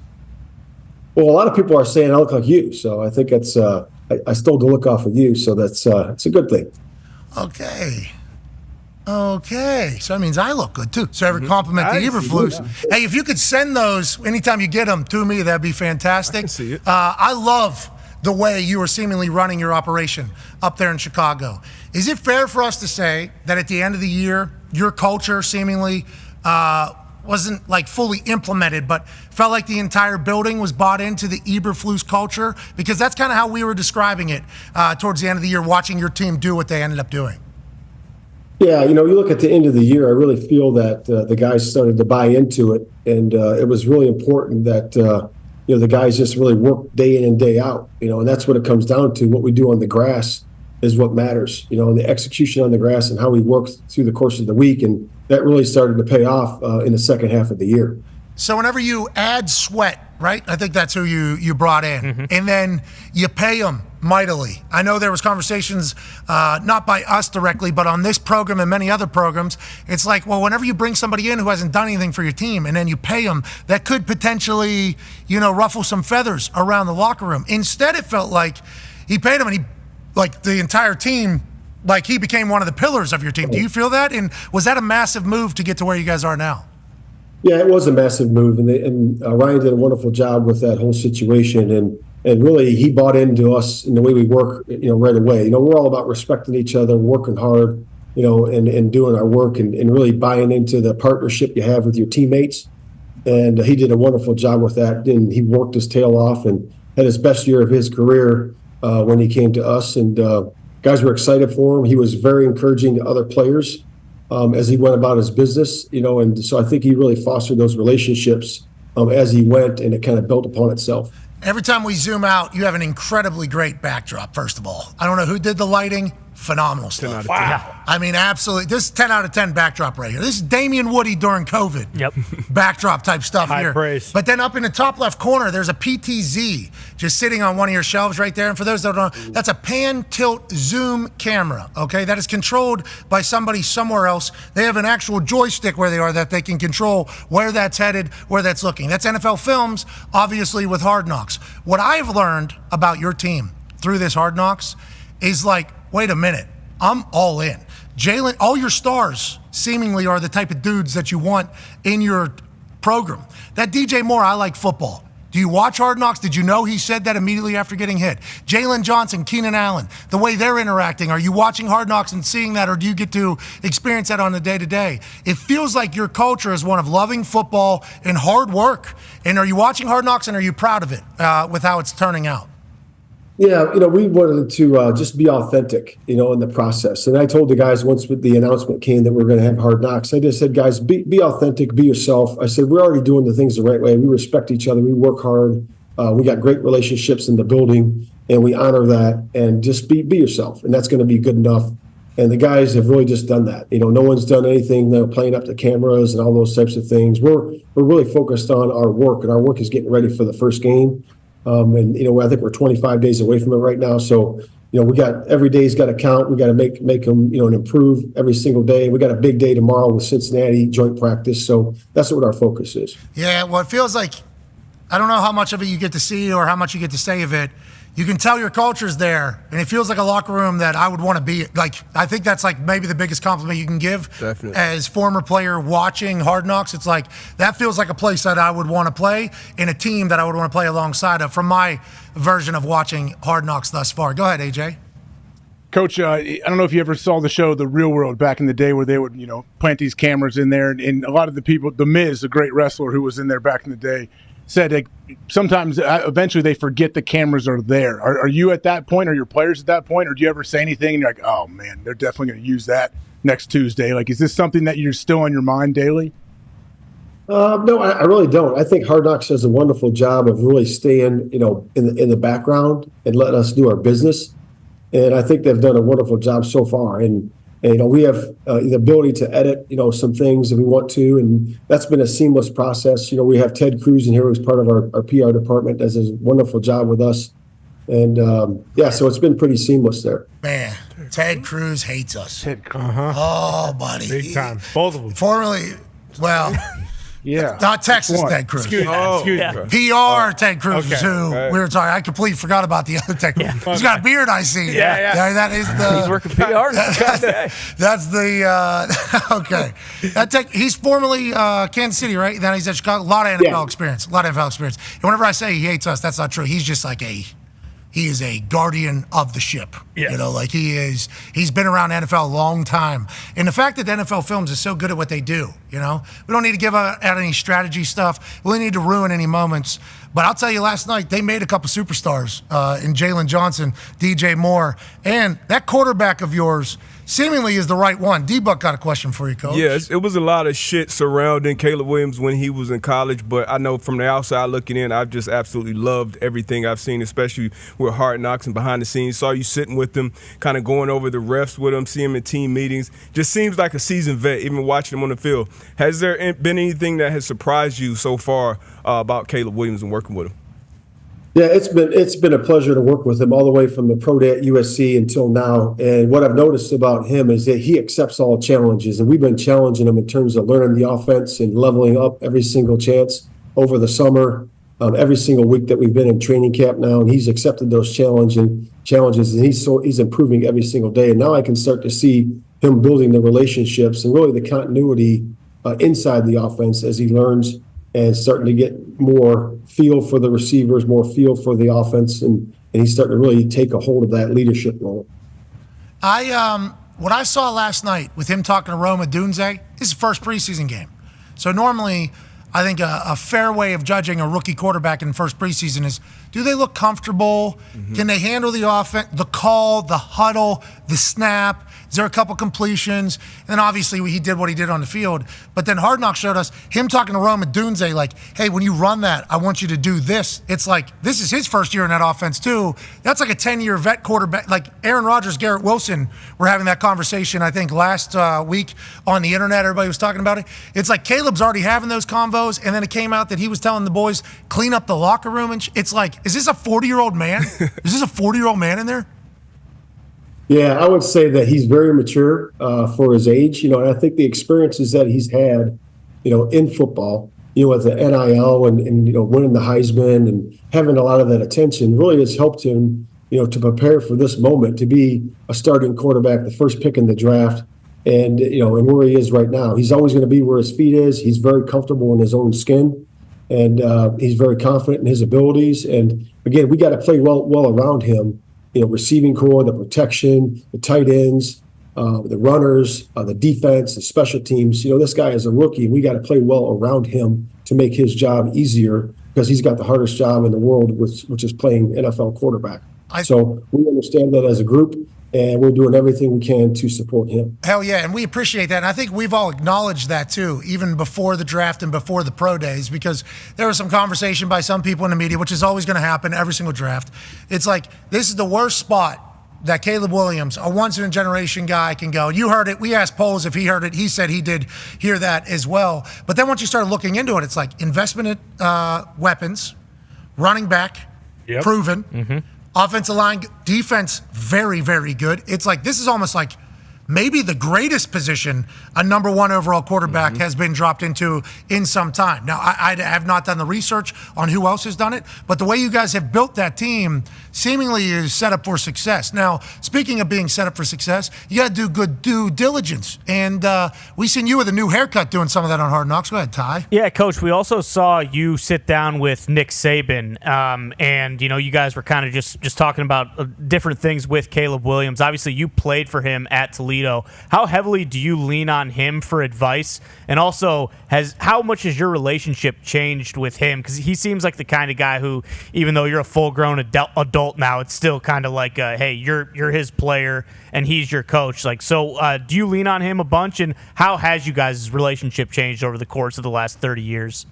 Well, a lot of people are saying I look like you, so I think it's I stole the look off of you, so that's it's a good thing. Okay. So that means I look good too. So every compliment to Eberflus. Hey, if you could send those anytime you get them to me, that'd be fantastic. I can see it. I love the way you are seemingly running your operation up there in Chicago. Is it fair for us to say that at the end of the year, your culture seemingly wasn't like fully implemented, but felt like the entire building was bought into the Eberflus culture? Because that's kind of how we were describing it towards the end of the year, watching your team do what they ended up doing. Yeah, you look at the end of the year, I really feel that the guys started to buy into it, and it was really important that the guys just really work day in and day out, and that's what it comes down to. What we do on the grass is what matters, and the execution on the grass and how we work through the course of the week. And that really started to pay off in the second half of the year. So whenever you add Sweat, right? I think that's who you brought in. And then you pay them mightily. I know there was conversations, not by us directly, but on this program and many other programs, it's like, well, whenever you bring somebody in who hasn't done anything for your team and then you pay them, that could potentially, ruffle some feathers around the locker room. Instead, it felt like he paid them and like the entire team, like he became one of the pillars of your team. Do you feel that? And was that a massive move to get to where you guys are now? Yeah, it was a massive move, and Ryan did a wonderful job with that whole situation, and really he bought into us in the way we work, right away. We're all about respecting each other, working hard, and doing our work, and really buying into the partnership you have with your teammates. And he did a wonderful job with that, and he worked his tail off and had his best year of his career when he came to us, and guys were excited for him. He was very encouraging to other players as he went about his business, and so I think he really fostered those relationships as he went, and it kind of built upon itself. Every time we zoom out, you have an incredibly great backdrop, first of all. I don't know who did the lighting. Phenomenal stuff. Wow. I mean, absolutely. This is 10 out of 10 backdrop right here. This is Damian Woody during COVID. Yep. Backdrop type stuff High here. praise. But then up in the top left corner, there's a PTZ just sitting on one of your shelves right there. And for those that don't know, that's a pan, tilt, zoom camera, okay? That is controlled by somebody somewhere else. They have an actual joystick where they are that they can control where that's headed, where that's looking. That's NFL Films, obviously with Hard Knocks. What I've learned about your team through this Hard Knocks is like, wait a minute, I'm all in. Jalen, all your stars seemingly are the type of dudes that you want in your program. That DJ Moore, I like football. Do you watch Hard Knocks? Did you know he said that immediately after getting hit? Jalen Johnson, Keenan Allen, the way they're interacting, are you watching Hard Knocks and seeing that, or do you get to experience that on the day-to-day? It feels like your culture is one of loving football and hard work. And are you watching Hard Knocks, and are you proud of it with how it's turning out? Yeah, we wanted to just be authentic, in the process. And I told the guys once the announcement came that we were going to have Hard Knocks, I just said, guys, be authentic, be yourself. I said, we're already doing the things the right way. We respect each other. We work hard. We got great relationships in the building, and we honor that. And just be yourself, and that's going to be good enough. And the guys have really just done that. No one's done anything. They're playing up the cameras and all those types of things. We're really focused on our work, and our work is getting ready for the first game. And I think we're 25 days away from it right now. So, we got every day's got to count. We got to make them, and improve every single day. We got a big day tomorrow with Cincinnati joint practice. So that's what our focus is. Yeah, well, it feels like, I don't know how much of it you get to see or how much you get to say of it. You can tell your culture's there, and it feels like a locker room that I would want to be. Like, I think that's like maybe the biggest compliment you can give. Definitely. As former player watching Hard Knocks. It's like, that feels like a place that I would want to play and a team that I would want to play alongside of from my version of watching Hard Knocks thus far. Go ahead, AJ. Coach, I don't know if you ever saw the show The Real World back in the day where they would, plant these cameras in there. And a lot of the people, The Miz, a great wrestler who was in there back in the day, said that sometimes eventually they forget the cameras are there. Are you at that point? Are your players at that point? Or do you ever say anything and you're like, oh, man, they're definitely going to use that next Tuesday? Like, is this something that you're still on your mind daily? No, I really don't. I think Hard Knocks does a wonderful job of really staying, in the background and letting us do our business. And I think they've done a wonderful job so far. And we have the ability to edit, some things if we want to. And that's been a seamless process. We have Ted Cruz in here, who's part of our PR department, does a wonderful job with us. And, so it's been pretty seamless there. Man, Ted Cruz hates us. Uh-huh. Oh, buddy. Big time. Both of them. Formerly, well... Yeah. Not Texas Ted Cruz. Excuse me. PR Ted Cruz, Okay. who we were talking. I completely forgot about the other Ted Cruz. He's got a beard, I see. Yeah. That is the. He's working PR. That's the. Okay. He's formerly Kansas City, right? Then he's at Chicago. A lot of NFL experience. And whenever I say he hates us, that's not true. He's just like he is a guardian of the ship. Yes. He's been around NFL a long time. And the fact that the NFL Films is so good at what they do, we don't need to give out any strategy stuff. We don't need to ruin any moments. But I'll tell you, last night, they made a couple superstars in Jalen Johnson, DJ Moore, and that quarterback of yours seemingly is the right one. D-Buck got a question for you, Coach. Yeah, it was a lot of shit surrounding Caleb Williams when he was in college, but I know from the outside looking in, I've just absolutely loved everything I've seen, especially with Hard Knocks and behind the scenes. Saw you sitting with them, kind of going over the refs with them, seeing him in team meetings. Just seems like a seasoned vet, even watching him on the field. Has there been anything that has surprised you so far about Caleb Williams and working with him? Yeah, it's been a pleasure to work with him all the way from the pro day at USC until now. And what I've noticed about him is that he accepts all challenges, and we've been challenging him in terms of learning the offense and leveling up every single chance over the summer, every single week that we've been in training camp now. And he's accepted those challenges, and he's improving every single day. And now I can start to see him building the relationships and really the continuity inside the offense as he learns and starting to get more feel for the receivers, more feel for the offense, and he's starting to really take a hold of that leadership role. What I saw last night with him talking to Roma Dunze, this is his first preseason game. So normally, I think a fair way of judging a rookie quarterback in first preseason is, do they look comfortable? Mm-hmm. Can they handle the offense, the call, the huddle, the snap? Is there a couple completions? And then obviously he did what he did on the field. But then Hard Knocks showed us him talking to Roman Dunze like, hey, when you run that, I want you to do this. It's like, this is his first year in that offense too. That's like a 10-year vet quarterback. Like Aaron Rodgers, Garrett Wilson were having that conversation, I think, last week on the internet. Everybody was talking about it. It's like Caleb's already having those convos, and then it came out that he was telling the boys, clean up the locker room. And it's like, is this a 40-year-old man? Is this a 40-year-old man in there? Yeah, I would say that he's very mature for his age, and I think the experiences that he's had, in football, with the NIL and winning the Heisman and having a lot of that attention really has helped him, to prepare for this moment, to be a starting quarterback, the first pick in the draft, and where he is right now. He's always going to be where his feet is. He's very comfortable in his own skin, and he's very confident in his abilities. And again, we got to play well around him. Receiving core, the protection, the tight ends, the runners, the defense, the special teams. This guy is a rookie. We got to play well around him to make his job easier because he's got the hardest job in the world, which is playing NFL quarterback. So we understand that as a group, and we're doing everything we can to support him. Hell yeah, and we appreciate that. And I think we've all acknowledged that too, even before the draft and before the pro days, because there was some conversation by some people in the media, which is always going to happen every single draft. It's like, this is the worst spot that Caleb Williams, a once-in-a-generation guy, can go. You heard it. We asked Poles if he heard it. He said he did hear that as well. But then once you start looking into it, it's like investment in weapons, running back, proven, offensive line, defense, very, very good. It's like, this is almost like maybe the greatest position a number one overall quarterback has been dropped into in some time. Now, I have not done the research on who else has done it, but the way you guys have built that team seemingly is set up for success. Now, speaking of being set up for success, you got to do good due diligence. And we seen you with a new haircut doing some of that on Hard Knocks. Go ahead, Ty. Yeah, Coach, we also saw you sit down with Nick Saban, and, you guys were kind of just talking about different things with Caleb Williams. Obviously, you played for him at Toledo. How heavily do you lean on him for advice? And also, how much has your relationship changed with him? Because he seems like the kind of guy who, even though you're a full-grown adult now, it's still kind of like, hey, you're his player and he's your coach. Like, so do you lean on him a bunch? And how has you guys' relationship changed over the course of the last 30 years?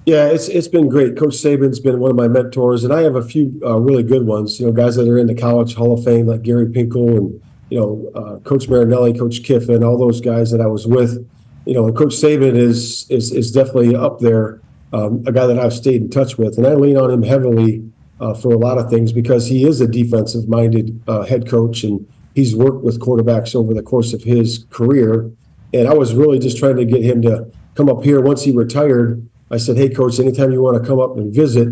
Yeah, it's been great. Coach Saban's been one of my mentors, and I have a few really good ones. Guys that are in the College Hall of Fame, like Gary Pinkel and Coach Marinelli, Coach Kiffin, all those guys that I was with. And Coach Saban is definitely up there, a guy that I've stayed in touch with, and I lean on him heavily for a lot of things because he is a defensive-minded head coach, and he's worked with quarterbacks over the course of his career. And I was really just trying to get him to come up here. Once he retired, I said, hey, Coach, anytime you want to come up and visit,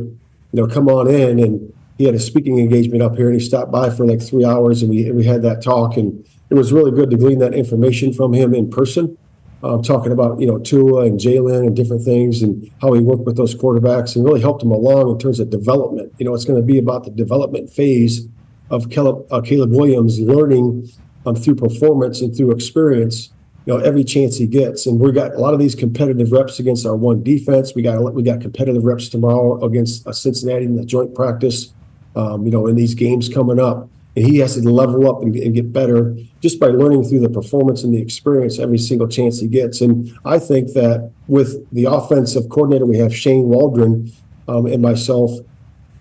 come on in. And he had a speaking engagement up here, and he stopped by for like 3 hours, and we had that talk. And it was really good to glean that information from him in person, talking about, Tua and Jalen and different things and how he worked with those quarterbacks and really helped him along in terms of development. It's going to be about the development phase of Caleb Williams learning through performance and through experience, every chance he gets. And we got a lot of these competitive reps against our one defense. We got competitive reps tomorrow against Cincinnati in the joint practice, in these games coming up. And he has to level up and get better just by learning through the performance and the experience every single chance he gets. And I think that with the offensive coordinator, we have Shane Waldron and myself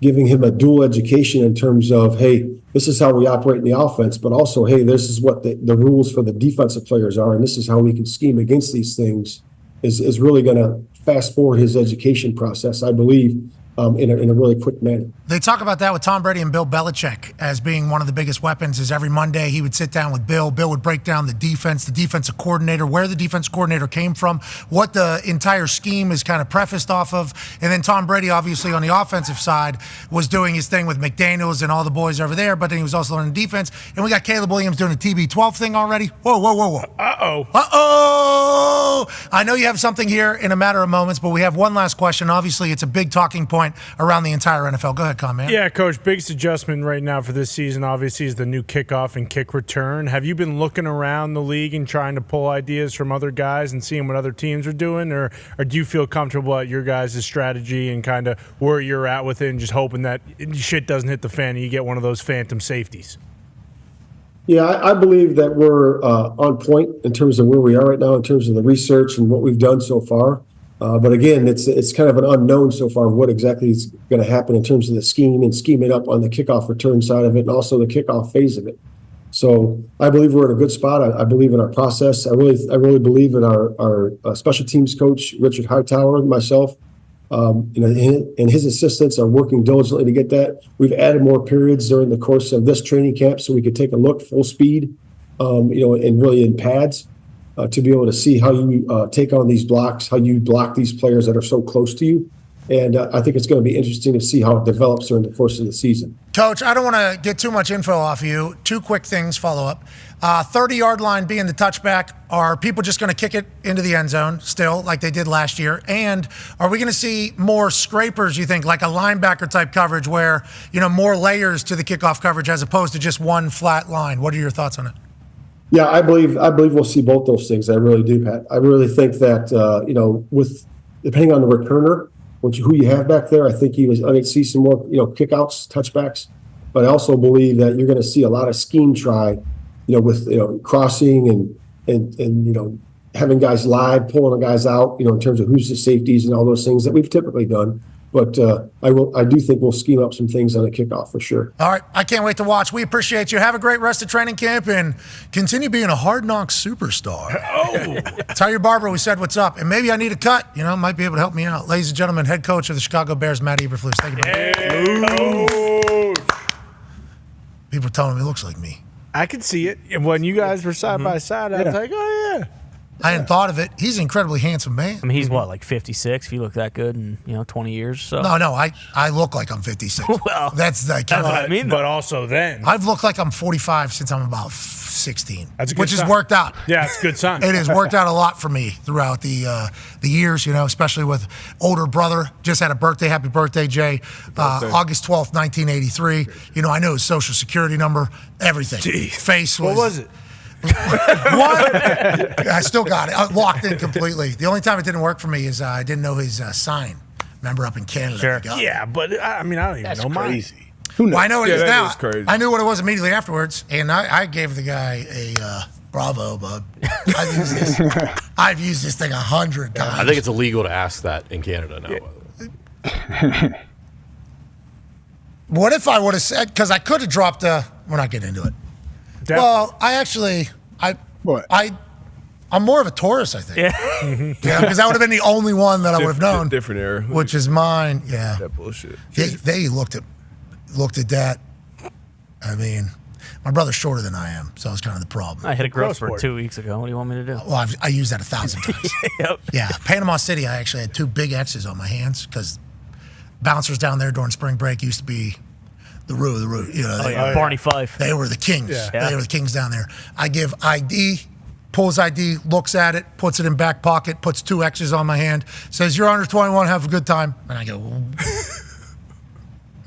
giving him a dual education in terms of, hey, this is how we operate in the offense, but also, hey, this is what the rules for the defensive players are, and this is how we can scheme against these things, is really going to fast forward his education process, I believe, in a really quick manner. They talk about that with Tom Brady and Bill Belichick as being one of the biggest weapons. Is every Monday he would sit down with Bill. Bill would break down the defense, the defensive coordinator, where the defense coordinator came from, what the entire scheme is kind of prefaced off of. And then Tom Brady, obviously on the offensive side, was doing his thing with McDaniels and all the boys over there, but then he was also learning defense. And we got Caleb Williams doing the TB12 thing already. Whoa. Uh-oh. I know you have something here in a matter of moments, but we have one last question. Obviously, it's a big talking point around the entire NFL. Go ahead, Con, man. Yeah, Coach, biggest adjustment right now for this season, obviously, is the new kickoff and kick return. Have you been looking around the league and trying to pull ideas from other guys and seeing what other teams are doing, or do you feel comfortable at your guys' strategy and kind of where you're at with it and just hoping that shit doesn't hit the fan and you get one of those phantom safeties? Yeah, I believe that we're on point in terms of where we are right now, in terms of the research and what we've done so far. But again, it's kind of an unknown so far of what exactly is going to happen in terms of the scheme and scheming up on the kickoff return side of it and also the kickoff phase of it. So I believe we're in a good spot. I believe in our process. I really believe in our special teams coach, Richard Hightower, and myself. And his assistants are working diligently to get that. We've added more periods during the course of this training camp so we could take a look full speed, and really in pads to be able to see how you take on these blocks, how you block these players that are so close to you. And I think it's going to be interesting to see how it develops during the course of the season. Coach, I don't want to get too much info off you. Two quick things, follow-up. 30-yard line being the touchback, are people just going to kick it into the end zone still like they did last year? And are we going to see more scrapers, you think, like a linebacker-type coverage where, more layers to the kickoff coverage as opposed to just one flat line? What are your thoughts on it? Yeah, I believe we'll see both those things. I really do, Pat. I really think that, with depending on the returner, who you have back there, I think I may see some more, kickouts, touchbacks. But I also believe that you're going to see a lot of scheme try, with crossing and having guys live, pulling the guys out, in terms of who's the safeties and all those things that we've typically done. But I do think we'll scheme up some things on the kickoff for sure. All right, I can't wait to watch. We appreciate you. Have a great rest of training camp and continue being a Hard Knocks superstar. Tell your barber we said what's up, and maybe I need a cut. Might be able to help me out. Ladies and gentlemen, head coach of the Chicago Bears, Matt Eberflus. Thank you, buddy. People are telling me he looks like me. I can see it. And when you guys were side by side, I was like, oh, yeah. I hadn't thought of it. He's an incredibly handsome man. I mean, he's what, like 56? If you look that good in 20 years. So no, I look like I'm 56. Well, that's what I mean. But also then I've looked like I'm 45 since I'm about 16. That's a good which sign. has worked out. Yeah, it's a good sign. It has worked out a lot for me throughout the years. Especially with older brother. Just had a birthday. Happy birthday, Jay. August 12th, 1983. I know his social security number, everything. Jeez. Face was. What was it? What? I still got it. I locked in completely. The only time it didn't work for me is I didn't know his sign. Remember up in Canada? Sure. Yeah, but I don't even know mine. Crazy. Well, I know what it is now. Is crazy. I knew what it was immediately afterwards, and I gave the guy a bravo, bud. I've used this thing 100 times. I think it's illegal to ask that in Canada now. What if I would have said, because I could have dropped we're not getting into it. Definitely. Well, I'm more of a Taurus, I think. Yeah. Because that would have been the only one that I would have known. Different era. Which is mine. Yeah. That bullshit. They looked at that. I mean, my brother's shorter than I am, so it's kind of the problem. I hit a growth spurt 2 weeks ago. What do you want me to do? Well, I used that 1,000 times. Yep. Yeah. Panama City, I actually had 2 big X's on my hands because bouncers down there during spring break used to be the root. Barney Fife. They were the kings. Yeah. They were the kings down there. I give ID, pulls ID, looks at it, puts it in back pocket, puts 2 X's on my hand, says, "You're under 21, have a good time." And I go,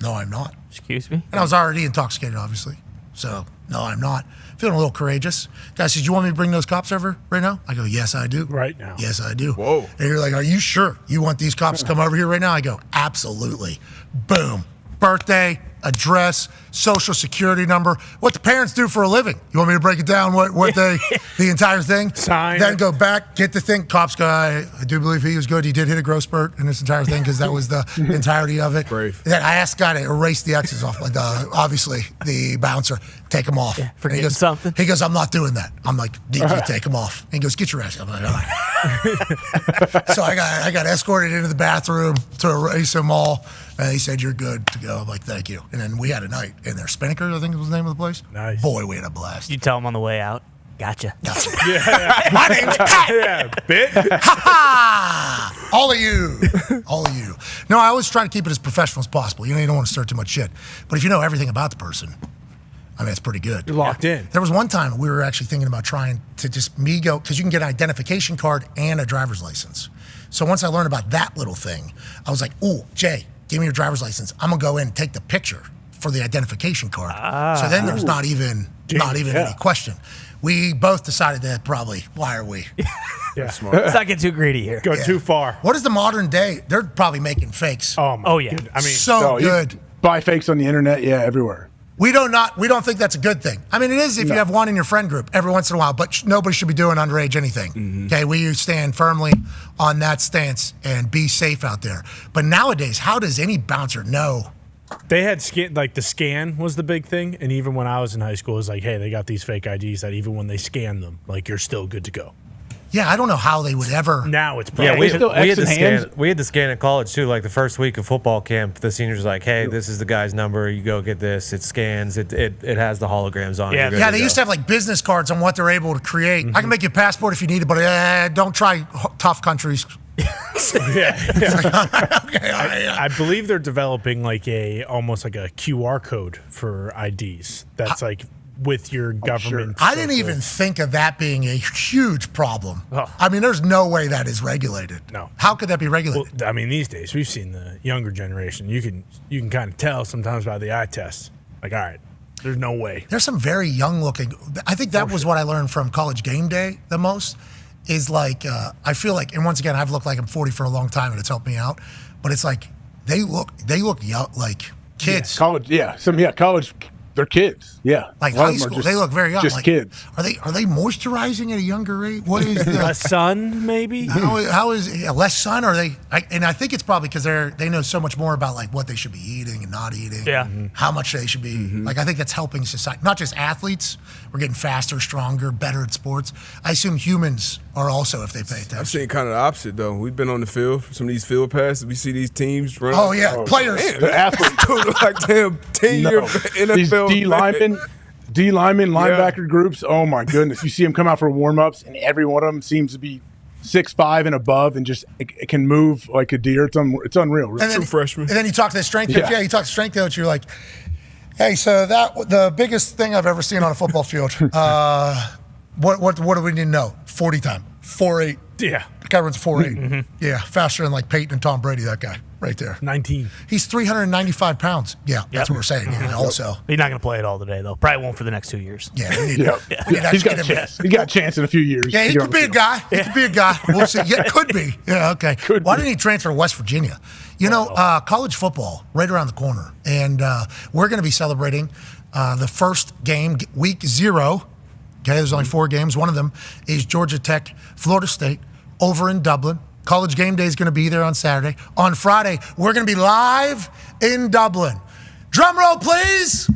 "No, I'm not." Excuse me? And I was already intoxicated, obviously. So, no, I'm not. Feeling a little courageous. Guy says, "You want me to bring those cops over right now?" I go, "Yes, I do." Right now. Yes, I do. Whoa. And you're like, "Are you sure you want these cops to come over here right now?" I go, "Absolutely." Boom. Birthday, address, social security number, what the parents do for a living. You want me to break it down, what they, the entire thing? Sign. Then go back, get the thing. Cops guy, I do believe he was good. He did hit a growth spurt in this entire thing because that was the entirety of it. Brave. Then I asked the guy to erase the X's off, like obviously the bouncer, take them off. Yeah, forgetting he goes, something. He goes, "I'm not doing that." I'm like, "DG, take them off." And he goes, "Get your ass." I'm like, "All right." So I got escorted into the bathroom to erase them all. And he said, "You're good to go." I'm like, "Thank you." And then we had a night in there. Spinnaker, I think was the name of the place. Nice. Boy, we had a blast. You tell him on the way out. Gotcha. My name's Pat. Yeah, bit. Ha ha! All of you. No, I always try to keep it as professional as possible. You don't want to stir too much shit. But if you know everything about the person, I mean, it's pretty good. You're locked in. There was one time we were actually thinking about trying to just go, because you can get an identification card and a driver's license. So once I learned about that little thing, I was like, "Ooh, Jay, give me your driver's license. I'm going to go in and take the picture for the identification card." So then there's not even any question. We both decided that probably, why are we? Yeah, smart. Let's not get too greedy here. Go too far. What is the modern day? They're probably making fakes. Oh, my Oh, yeah. goodness. I mean, So you good. buy fakes on the internet, yeah, everywhere. We don't think that's a good thing. I mean, it is if you have one in your friend group every once in a while, but nobody should be doing underage anything. Okay, we stand firmly on that stance and be safe out there. But nowadays, how does any bouncer know? They had the scan was the big thing, and even when I was in high school, it was like, hey, they got these fake IDs that even when they scan them, like you're still good to go. Yeah, I don't know how they would ever. Now it's we had to scan at college too. Like the first week of football camp, the seniors were like, "Hey, this is the guy's number. You go get this. It scans. It has the holograms on it." Yeah, they used to have like business cards on what they're able to create. I can make you a passport if you need it, but don't try tough countries. I believe they're developing like almost like a QR code for IDs. That's like with your government. I didn't even think of that being a huge problem. I mean, there's no way that is regulated. No. How could that be regulated? Well, I mean, these days we've seen the younger generation. You can kind of tell sometimes by the eye test. Like, all right, there's no way. There's some very young looking. I think that was what I learned from College Game Day the most. Is like I feel like, and once again, I've looked like I'm 40 for a long time, and it's helped me out. But it's like they look young, like kids. Yeah, college. They're kids. Yeah, like high school. They look very young. Just like, kids. Are they moisturizing at a younger age? What is less sun? Maybe. How is less sun? Are they? And I think it's probably because they know so much more about like what they should be eating and not eating. Yeah. How much they should be. Like I think that's helping society. Not just athletes. We're getting faster, stronger, better at sports. I assume humans are also, if they pay attention. I've seen kind of the opposite though. We've been on the field for some of these field passes. We see these teams running. Oh yeah, players. Man, the athletes like damn 10-year NFL. D linemen, linebacker groups. Oh my goodness! You see them come out for warm-ups, and every one of them seems to be 6'5" and above, and just it can move like a deer. It's unreal. And then, true freshman. And then you talk to the strength coach. Yeah, you talk to the strength coach. You're like, hey, so the biggest thing I've ever seen on a football field. What do we need to know? 40 time, 4.8. Yeah, the guy runs 4.8. Yeah, faster than like Peyton and Tom Brady. That guy right there. 19. He's 395 pounds. Yeah, that's what we're saying. Yeah, also, he's not going to play it all today though. Probably won't for the next 2 years. Yeah, he's got a chance. He got a chance in a few years. Yeah, he could be a guy. He could be a guy. We'll see. Yeah, could be. Yeah, okay. Why didn't he transfer to West Virginia? You know, college football right around the corner, and we're going to be celebrating the first game, week 0. Okay, there's only 4 games. One of them is Georgia Tech, Florida State, over in Dublin. College Game Day is going to be there on Saturday. On Friday, we're going to be live in Dublin. Drum roll, please.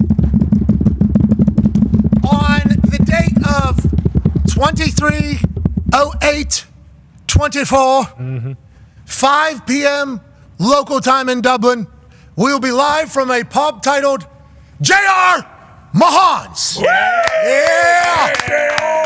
On the date of 23/08/24, 5 p.m. local time in Dublin, we'll be live from a pub titled J.R. Mahan's. Yeah!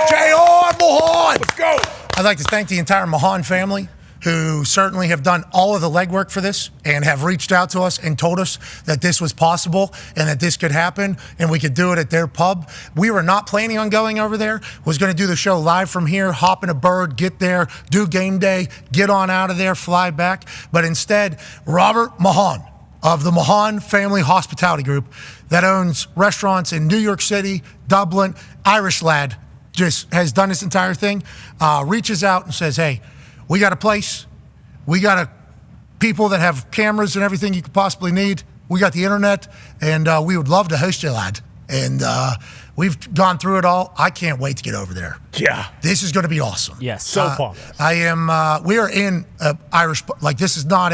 J.R. Mahan. Let's go. I'd like to thank the entire Mahan family who certainly have done all of the legwork for this and have reached out to us and told us that this was possible and that this could happen and we could do it at their pub. We were not planning on going over there. Was going to do the show live from here, hop in a bird, get there, do game day, get on out of there, fly back. But instead, Robert Mahan of the Mahan Family Hospitality Group that owns restaurants in New York City, Dublin, Irish lad, just has done this entire thing, reaches out and says, hey, we got a place. We got people that have cameras and everything you could possibly need. We got the internet, and we would love to host you, lad. And we've gone through it all. I can't wait to get over there. Yeah. This is going to be awesome. Yes. So pumped. I am, we are in Irish, like this is not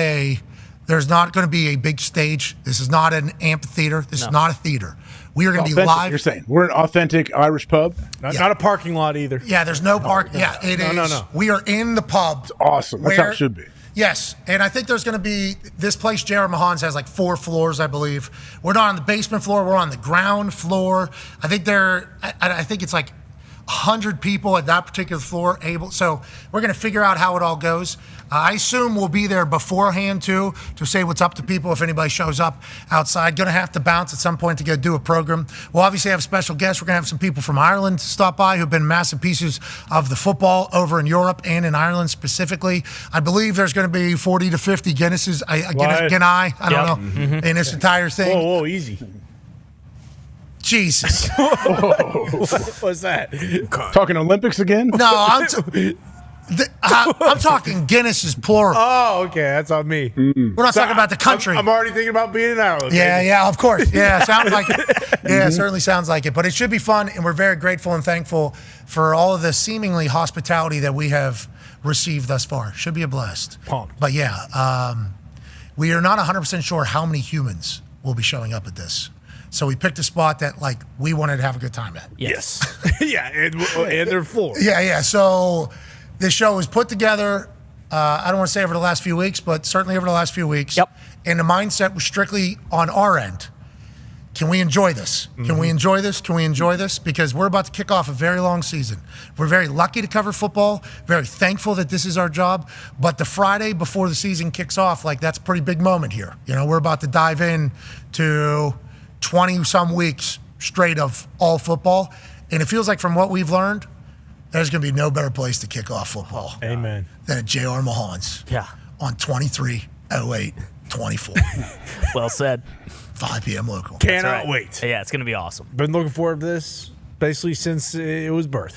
there's not going to be a big stage. This is not an amphitheater. This is not a theater. We are going to be live. You're saying we're an authentic Irish pub? Not a parking lot either. Yeah, there's no park. Yeah, it is. No. We are in the pub. It's awesome. That's how it should be. Yes, and I think there's going to be, this place, J.R. Mahan's, has like 4 floors, I believe. We're not on the basement floor. We're on the ground floor. I think I think it's like 100 people at that particular floor able. So we're going to figure out how it all goes. I assume we'll be there beforehand, too, to say what's up to people if anybody shows up outside. Going to have to bounce at some point to go do a program. We'll obviously have special guests. We're going to have some people from Ireland stop by who've been massive pieces of the football over in Europe and in Ireland specifically. I believe there's going to be 40 to 50 Guinnesses. I don't know, in this entire thing. Whoa, easy. Jesus. What was that? Talking Olympics again? No, I'm talking Guinness is plural. Oh, okay. That's on me. We're not talking about the country. I'm already thinking about being in Ireland. Yeah, baby. yeah, of course. Yeah, sounds like it. Yeah, it certainly sounds like it. But it should be fun, and we're very grateful and thankful for all of the seemingly hospitality that we have received thus far. Should be a blast. Pumped. But yeah, we are not 100% sure how many humans will be showing up at this. So we picked a spot that we wanted to have a good time at. Yes. Yeah, and they're full. Yeah. So this show was put together, I don't want to say over the last few weeks, but certainly over the last few weeks. Yep. And the mindset was strictly on our end. Can we enjoy this? Can we enjoy this? Can we enjoy this? Because we're about to kick off a very long season. We're very lucky to cover football, very thankful that this is our job. But the Friday before the season kicks off, that's a pretty big moment here. We're about to dive in to 20-some weeks straight of all football. And it feels like from what we've learned, there's going to be no better place to kick off football Amen. than at J.R. Mahan's on 23/08/24. Well said. 5 p.m. local. Cannot wait. Yeah, it's going to be awesome. Been looking forward to this basically since it was birthed.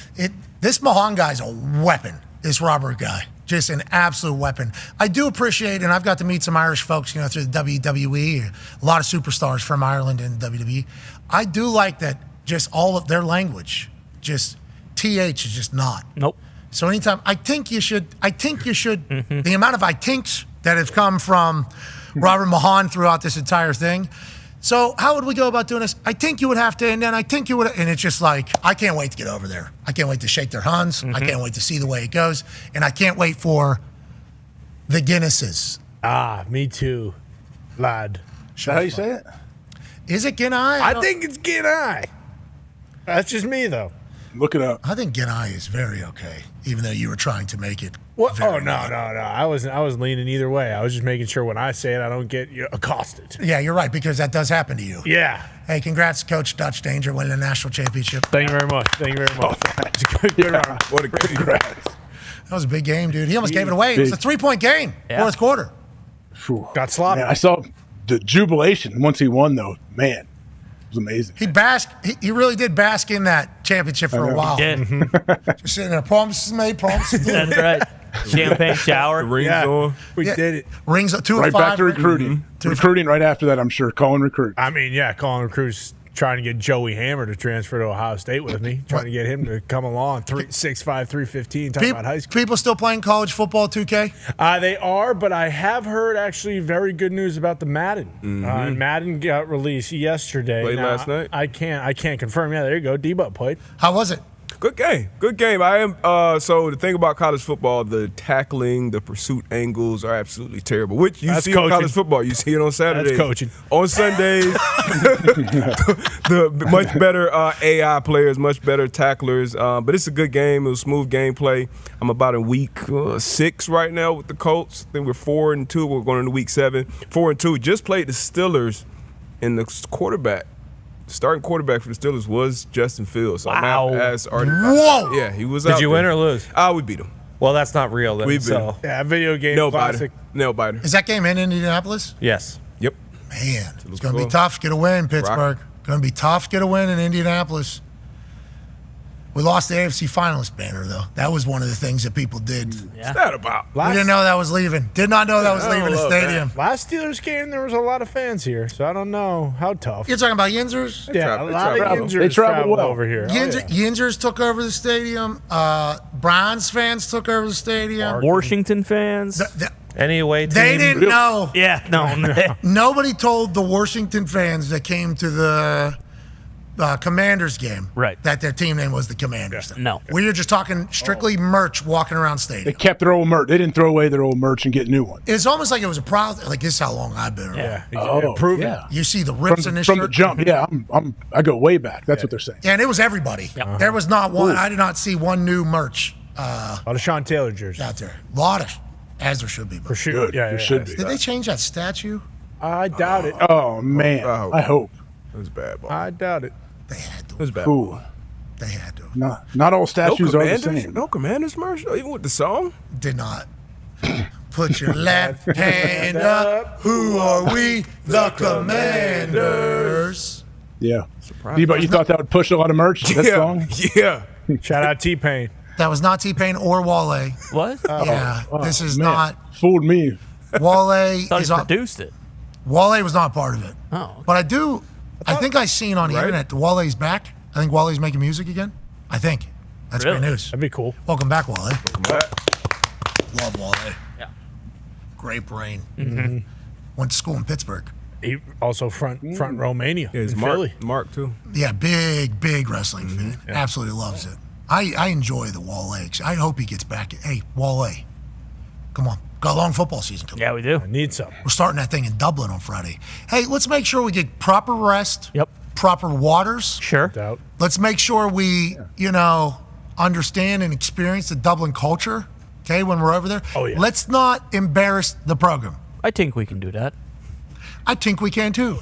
This Mahan guy's a weapon, this Robert guy. Just an absolute weapon. I do appreciate, and I've got to meet some Irish folks, through the WWE, a lot of superstars from Ireland and WWE. I do like that just all of their language, just TH is just not. Nope. So anytime, I think you should, the amount of I thinks that have come from Robert Mahan throughout this entire thing. So how would we go about doing this? I think you would have to, and then I think you would, and it's just I can't wait to get over there. I can't wait to shake their hands. I can't wait to see the way it goes. And I can't wait for the Guinnesses. Ah, me too, lad. Is that how you say it? Is it Guinea? I think it's Guinea. That's just me, though. Look it up. I think Guinea is very okay, even though you were trying to make it. What? Oh, no. I was leaning either way. I was just making sure when I say it, I don't get accosted. Yeah, you're right, because that does happen to you. Yeah. Hey, congrats, Coach Dutch Danger, winning the national championship. Thank you very much. Good round. What a great That was a big game, dude. He almost gave it away. It was a 3-point game, fourth quarter. Got sloppy. Man, I saw the jubilation once he won, though. Man, it was amazing. He really did bask in that championship for a while. He did. Just sitting there, promises made, promises did. That's right. Champagne shower. Rings on. We did it. Rings 2 Right of 5. back to recruiting. Recruiting right after that, I'm sure. Calling recruits. I mean, calling recruits, trying to get Joey Hammer to transfer to Ohio State with me, trying to get him to come along. 6'5", 315, talking about high school. People still playing college football 2K? They are, but I have heard actually very good news about the Madden. Madden got released yesterday. Played last night? I can't confirm. Yeah, there you go. D-Butt played. How was it? Good game. I am. So the thing about college football, the tackling, the pursuit angles are absolutely terrible. Which you see in college football, you see it on Saturdays. That's coaching. On Sundays, the much better AI players, much better tacklers. But it's a good game. It was smooth gameplay. I'm about in week 6 right now with the Colts. I think we're 4-2. We're going into week 7. 4-2. Just played the Steelers, and the quarterback. Starting quarterback for the Steelers was Justin Fields. So wow. Whoa! Yeah, he was out. Did you win or lose? We beat him. Well, that's not real then. We beat him. Yeah, video game classic. Nail biter. Is that game in Indianapolis? Yes. Yep. Man, it's going to be tough to get a win, Pittsburgh. Going to be tough to get a win in Indianapolis. We lost the AFC finalist banner, though. That was one of the things that people did. What's that about? We didn't know that was leaving. Did not know that was leaving the stadium. That. Last Steelers game, there was a lot of fans here, so I don't know how tough. You're talking about Yinzers? Yeah, a lot of Yinzers they travel well over here. Yinzers took over the stadium. Browns fans took over the stadium. Washington fans. Any away team? They didn't know. Yeah, no. Nobody told the Washington fans that came to the Commanders game that their team name was the Commanders. No. We were just talking strictly merch walking around stadium. They kept their old merch. They didn't throw away their old merch and get new ones. It's almost like it was a proud. Like this is how long I've been around. Yeah. You see the rips in this from shirt. the jump. Yeah, I go way back. That's what they're saying. Yeah, and it was everybody. There was not one. I did not see one new merch. A lot of Sean Taylor jerseys out there. A lot of, as there should be. For sure. There should be. Did they change that statue? I doubt it. Oh man, I hope. It was bad. Ball. I doubt it. They had to. It was bad. Cool. They had to. Not all statues are the same. No Commanders merch, even with the song. Did not. Put your left hand up. Who are we? The Commanders. Yeah. But you thought that would push a lot of merch? That song? Yeah. Shout out T-Pain. That was not T-Pain or Wale. What? Yeah, this is man. not. Fooled me. Wale Thought is he on. produced it. Wale was not part of it. Oh. But I think I seen on the internet that Wale's back. I think Wale's making music again. I think. That's Really? great news. That'd be cool. Welcome back, Wale. Welcome back. Love Wale. Yeah. Great brain. Mm-hmm. Went to school in Pittsburgh. He also front row mania Yeah, it's in Mark, Philly. Mark too. Yeah, big wrestling fan. Absolutely loves it. I enjoy the Wale. I hope he gets back. Hey, Wale, come on. Got a long football season coming. Yeah, we do. I need some. We're starting that thing in Dublin on Friday. Hey, let's make sure we get proper rest. Yep. Proper waters. Sure. Doubt. Let's make sure we, understand and experience the Dublin culture. Okay, when we're over there. Oh, yeah. Let's not embarrass the program. I think we can do that. I think we can too.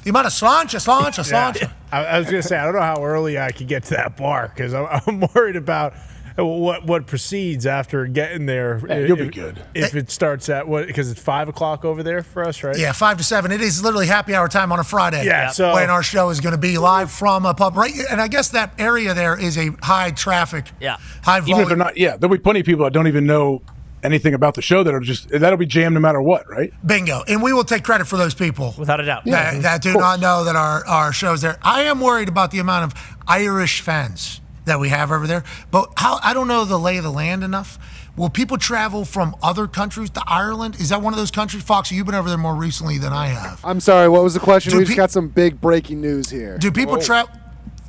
The amount of slancha. Yeah. I was going to say, I don't know how early I could get to that bar because I'm worried about what proceeds after getting there. Yeah, you'll be good. If it starts at what? Because it's 5 o'clock over there for us, right? Yeah, 5 to 7. It is literally happy hour time on a Friday. Yeah, so when our show is going to be live from a pub, right? And I guess that area there is a high traffic, high volume. Even if they're not, there'll be plenty of people that don't even know anything about the show that'll be jammed no matter what, right? Bingo. And we will take credit for those people. Without a doubt. That do not know that our show's there. I am worried about the amount of Irish fans that we have over there. But I don't know the lay of the land enough. Will people travel from other countries to Ireland? Is that one of those countries? Foxy, you've been over there more recently than I have. I'm sorry, what was the question? We just got some big breaking news here. Do people travel?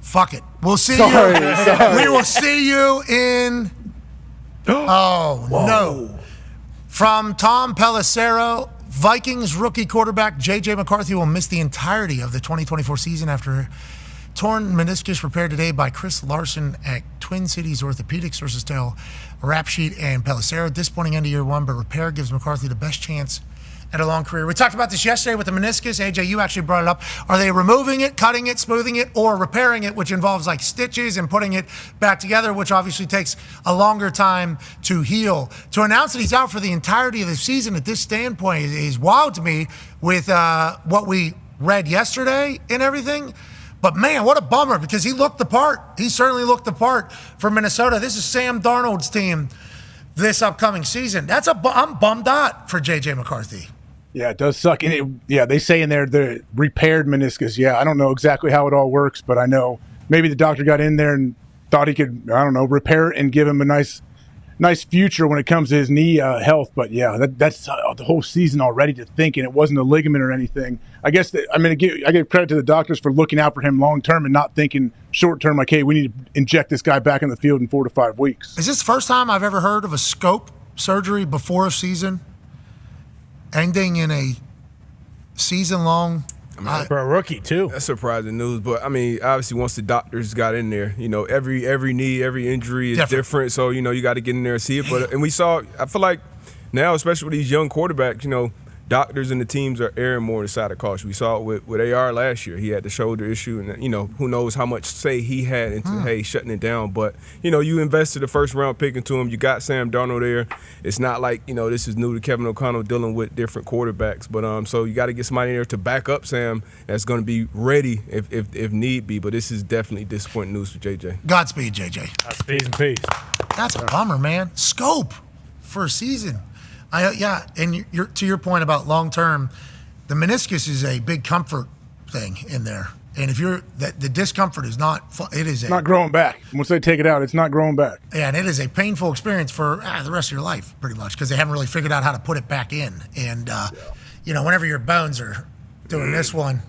Fuck it. We'll see Sorry. We will see you in... Oh, no. From Tom Pelissero, Vikings rookie quarterback J.J. McCarthy will miss the entirety of the 2024 season after torn meniscus repaired today by Chris Larson at Twin Cities Orthopedics, sources tell Rap Sheet and Pelissero. Disappointing end of year one, but repair gives McCarthy the best chance at a long career. We talked about this yesterday with the meniscus. AJ, you actually brought it up. Are they removing it, cutting it, smoothing it, or repairing it, which involves like stitches and putting it back together, which obviously takes a longer time to heal? To announce that he's out for the entirety of the season at this standpoint is wild to me with what we read yesterday and everything. But man, what a bummer, because he looked the part. He certainly looked the part for Minnesota. This is Sam Darnold's team this upcoming season. I'm bummed out for J.J. McCarthy. Yeah, it does suck. And they say in there the repaired meniscus. Yeah, I don't know exactly how it all works, but I know maybe the doctor got in there and thought he could, repair it and give him a nice future when it comes to his knee health. But yeah, that's the whole season already to think, and it wasn't a ligament or anything. I guess I give credit to the doctors for looking out for him long term and not thinking short term, like, hey, we need to inject this guy back in the field in 4 to 5 weeks. Is this the first time I've ever heard of a scope surgery before a season ending in a season-long? For a rookie, too. That's surprising news. But, obviously, once the doctors got in there, every knee, every injury is different. So, you got to get in there and see it. But, and we saw, I feel like now, especially with these young quarterbacks, doctors and the teams are erring more on the side of caution. We saw it with AR last year. He had the shoulder issue, and, who knows how much say he had into, shutting it down. But, you invested a first-round pick into him. You got Sam Darnold there. It's not like, this is new to Kevin O'Connell dealing with different quarterbacks. But so you got to get somebody in there to back up Sam that's going to be ready if need be. But this is definitely disappointing news for JJ. Godspeed, JJ. Godspeed and peace. That's a bummer, man. Scope for a season. And to your point about long term, the meniscus is a big comfort thing in there. And if the discomfort is not, it's not growing back. Once they take it out, it's not growing back. Yeah, and it is a painful experience for the rest of your life, pretty much, because they haven't really figured out how to put it back in. And whenever your bones are doing this one.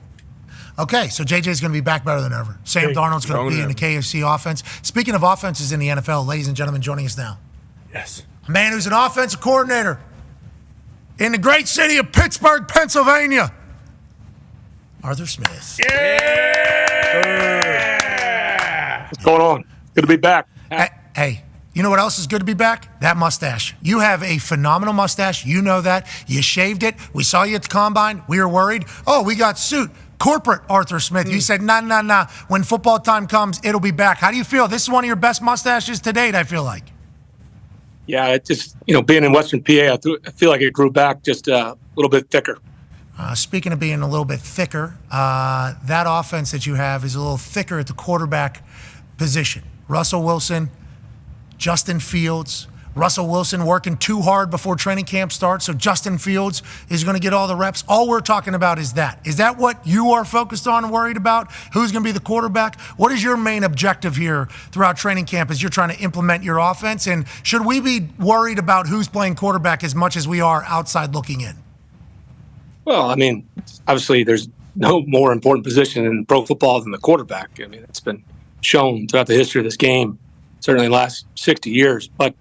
Okay, so JJ's going to be back better than ever. Sam Darnold's going to be in the KFC offense. Speaking of offenses in the NFL, ladies and gentlemen, joining us now. Yes. A man who's an offensive coordinator in the great city of Pittsburgh, Pennsylvania, Arthur Smith. Yeah! What's going on? Good to be back. Hey, you know what else is good to be back? That mustache. You have a phenomenal mustache. You know that. You shaved it. We saw you at the Combine. We were worried. Oh, we got suit. Corporate Arthur Smith. You said, nah. When football time comes, it'll be back. How do you feel? This is one of your best mustaches to date, I feel like. Yeah, it just, being in Western PA, I feel like it grew back just a little bit thicker. Speaking of being a little bit thicker, that offense that you have is a little thicker at the quarterback position. Russell Wilson, Justin Fields, Russell Wilson working too hard before training camp starts, so Justin Fields is going to get all the reps. All we're talking about is that. Is that what you are focused on and worried about? Who's going to be the quarterback? What is your main objective here throughout training camp as you're trying to implement your offense? And should we be worried about who's playing quarterback as much as we are outside looking in? Well, I mean, obviously there's no more important position in pro football than the quarterback. I mean, it's been shown throughout the history of this game, certainly the last 60 years. But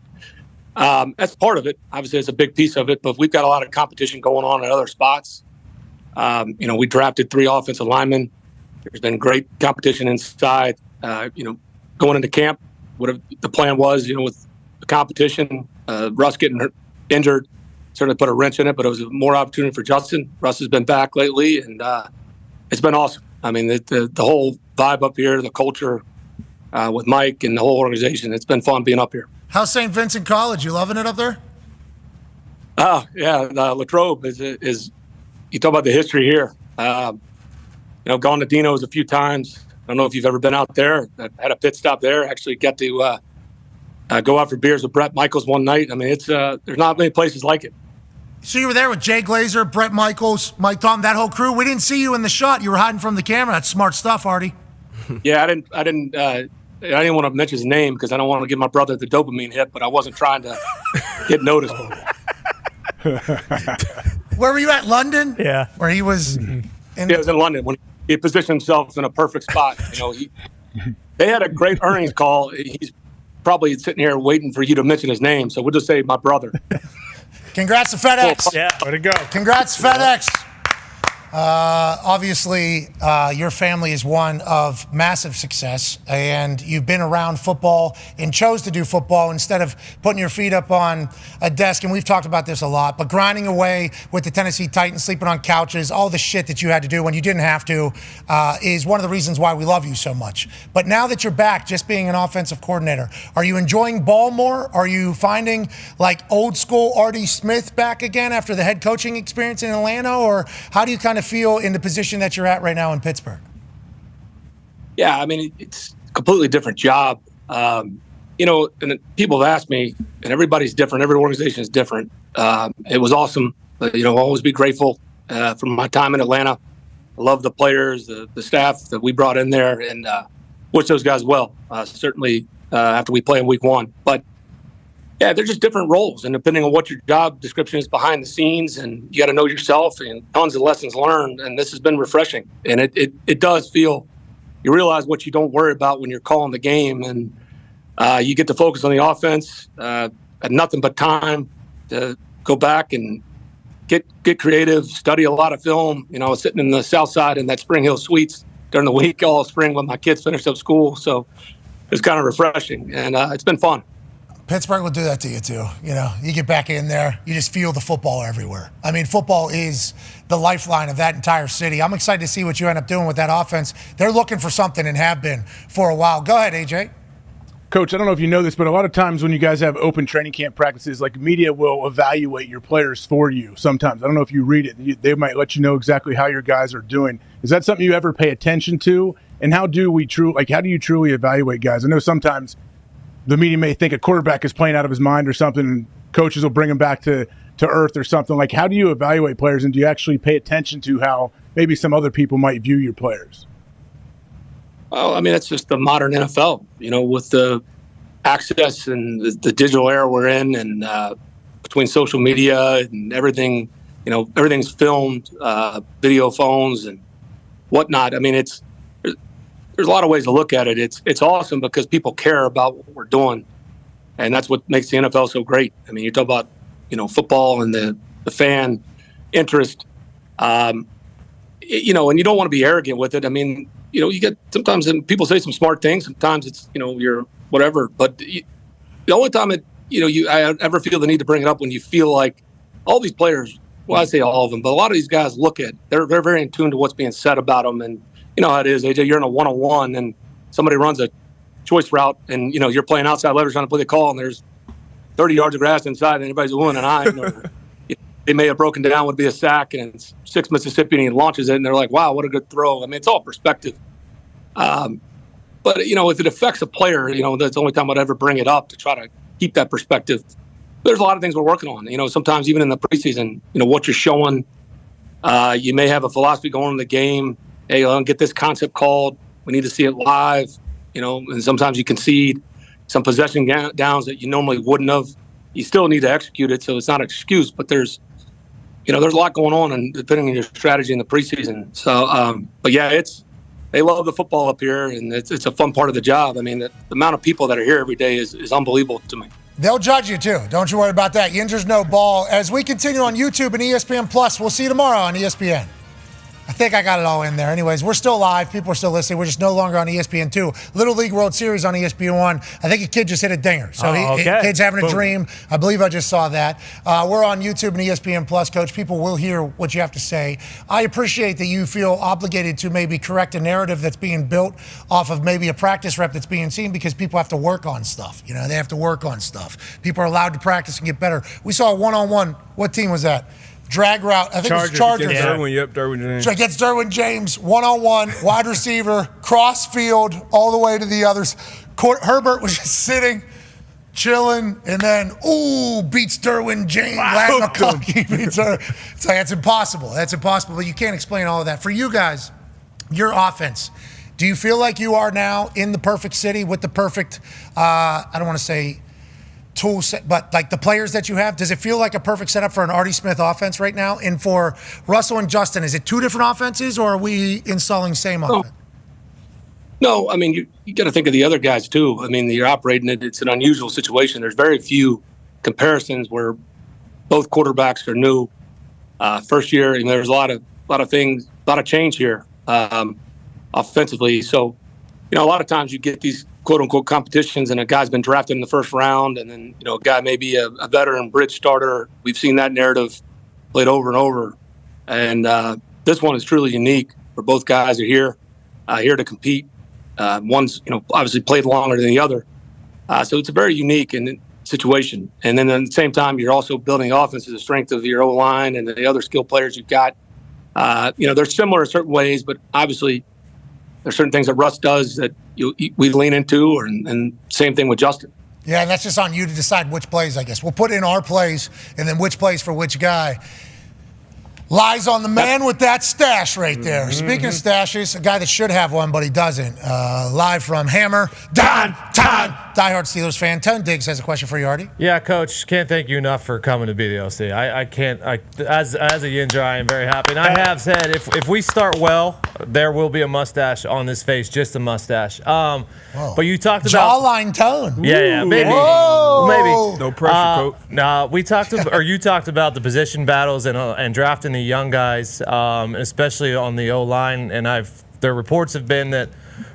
that's part of it. Obviously, it's a big piece of it, but we've got a lot of competition going on at other spots. We drafted 3 offensive linemen. There's been great competition inside. Going into camp, what the plan was, with the competition, Russ getting injured certainly put a wrench in it, but it was more opportunity for Justin. Russ has been back lately, and it's been awesome. I mean, the whole vibe up here, the culture with Mike and the whole organization, it's been fun being up here. How's St. Vincent College? You loving it up there? Oh, yeah. Latrobe is you talk about the history here. Gone to Dino's a few times. I don't know if you've ever been out there. I had a pit stop there. Actually got to go out for beers with Brett Michaels one night. I mean, it's there's not many places like it. So you were there with Jay Glazer, Brett Michaels, Mike Tom, that whole crew. We didn't see you in the shot. You were hiding from the camera. That's smart stuff, Artie. Yeah, I didn't want to mention his name because I don't want to give my brother the dopamine hit, but I wasn't trying to get noticed. Where were you at? London? Yeah. Where he was He was in London when he positioned himself in a perfect spot. They had a great earnings call. He's probably sitting here waiting for you to mention his name, so we'll just say my brother. Congrats to FedEx. Yeah, way to go. Congrats, FedEx. Obviously, your family is one of massive success, and you've been around football and chose to do football instead of putting your feet up on a desk, and we've talked about this a lot, but grinding away with the Tennessee Titans, sleeping on couches, all the shit that you had to do when you didn't have to is one of the reasons why we love you so much. But now that you're back, just being an offensive coordinator, are you enjoying ball more? Are you finding like old school Artie Smith back again after the head coaching experience in Atlanta, or how do you kind of feel in the position that you're at right now in Pittsburgh? Yeah, I mean, it's a completely different job. And people have asked me, and everybody's different. Every organization is different. It was awesome. I'll always be grateful for my time in Atlanta. I love the players, the staff that we brought in there, and wish those guys well, certainly after we play in week 1. But yeah, they're just different roles, and depending on what your job description is behind the scenes, and you got to know yourself, and tons of lessons learned, and this has been refreshing. And it does feel, you realize what you don't worry about when you're calling the game, and you get to focus on the offense, had nothing but time to go back and get creative, study a lot of film. I was sitting in the South Side in that Spring Hill Suites during the week all spring when my kids finished up school, so it's kind of refreshing, and it's been fun. Pittsburgh will do that to you too. You get back in there, you just feel the football everywhere. I mean, football is the lifeline of that entire city. I'm excited to see what you end up doing with that offense. They're looking for something and have been for a while. Go ahead, AJ. Coach, I don't know if you know this, but a lot of times when you guys have open training camp practices, like media will evaluate your players for you sometimes. I don't know if you read it. They might let you know exactly how your guys are doing. Is that something you ever pay attention to? And how do you truly evaluate guys? I know sometimes the media may think a quarterback is playing out of his mind or something, and coaches will bring him back to earth or something. Like, how do you evaluate players, and do you actually pay attention to how maybe some other people might view your players? Well, I mean, that's just the modern NFL, with the access and the digital era we're in, and between social media and everything, everything's filmed, video phones and whatnot. I mean, there's a lot of ways to look at it. It's awesome because people care about what we're doing, and that's what makes the NFL so great. I mean, you talk about football and the fan interest, and you don't want to be arrogant with it. I mean, you get sometimes people say some smart things. Sometimes it's you're whatever. But the only time I ever feel the need to bring it up when you feel like all these players. Well, I say all of them, but a lot of these guys they're very in tune to what's being said about them. And you know how it is, AJ. You're in a one-on-one, and somebody runs a choice route, and you're playing outside leverage trying to play the call, and there's 30 yards of grass inside, and everybody's wooing an eye. Or they may have broken down, would be a sack, and it's 6 Mississippi, and he launches it, and they're like, "Wow, what a good throw!" I mean, it's all perspective. But, if it affects a player, that's the only time I'd ever bring it up to try to keep that perspective. There's a lot of things we're working on. Sometimes even in the preseason, what you're showing, you may have a philosophy going in the game. Hey, get this concept called. We need to see it live, and sometimes you concede some possession downs that you normally wouldn't have. You still need to execute it, so it's not an excuse, but there's a lot going on, and depending on your strategy in the preseason. So, but yeah, they love the football up here, and it's a fun part of the job. I mean, the amount of people that are here every day is unbelievable to me. They'll judge you, too. Don't you worry about that. Yinzers know ball. As we continue on YouTube and ESPN Plus, we'll see you tomorrow on ESPN. I think I got it all in there. Anyways, we're still live. People are still listening. We're just no longer on ESPN2. Little League World Series on ESPN1. I think a kid just hit a dinger. So kid's having a dream. I believe I just saw that. We're on YouTube and ESPN Plus, Coach. People will hear what you have to say. I appreciate that you feel obligated to maybe correct a narrative that's being built off of maybe a practice rep that's being seen, because people have to work on stuff. They have to work on stuff. People are allowed to practice and get better. We saw a one-on-one. What team was that? Drag route. I think it was Chargers. Against Derwin James. Against Derwin James, one-on-one, wide receiver, cross field, all the way to the others. Herbert was just sitting, chilling, and then, beats Derwin James. McAfee beats her. It's like, that's impossible. That's impossible, but you can't explain all of that. For you guys, your offense, do you feel like you are now in the perfect city with the perfect, I don't want to say tool set, but like the players that you have? Does it feel like a perfect setup for an Artie Smith offense right now? And for Russell and Justin, is it two different offenses, or are we installing same offense? No, I mean, you got to think of the other guys too. I mean, you're operating it. It's an unusual situation. There's very few comparisons where both quarterbacks are new. First year, and there's a lot of things, a lot of change here offensively. So, a lot of times you get these quote-unquote competitions, and a guy's been drafted in the first round, and then a guy may be a veteran bridge starter. We've seen that narrative played over and over, and this one is truly unique, where both guys are here to compete. One's obviously played longer than the other, so it's a very unique situation. And then at the same time, you're also building offense to the strength of your O-line and the other skill players you've got. They're similar in certain ways, but obviously there's certain things that Russ does that we lean into, and same thing with Justin. Yeah, and that's just on you to decide which plays, I guess. We'll put in our plays and then which plays for which guy. Lies on the man with that stash right there. Mm-hmm. Speaking of stashes, a guy that should have one, but he doesn't. Live from Hammer, Dahn, diehard Steelers fan. Tone Diggs has a question for you, Artie. Yeah, Coach, can't thank you enough for coming to be the OC. I can't. As a Yinzer, I am very happy. And I have said, if we start well, there will be a mustache on this face, just a mustache. But you talked about jawline tone. Yeah, maybe. Whoa. Maybe. No pressure, Coach. No, you talked about the position battles and drafting the young guys, especially on the O-line. And their reports have been that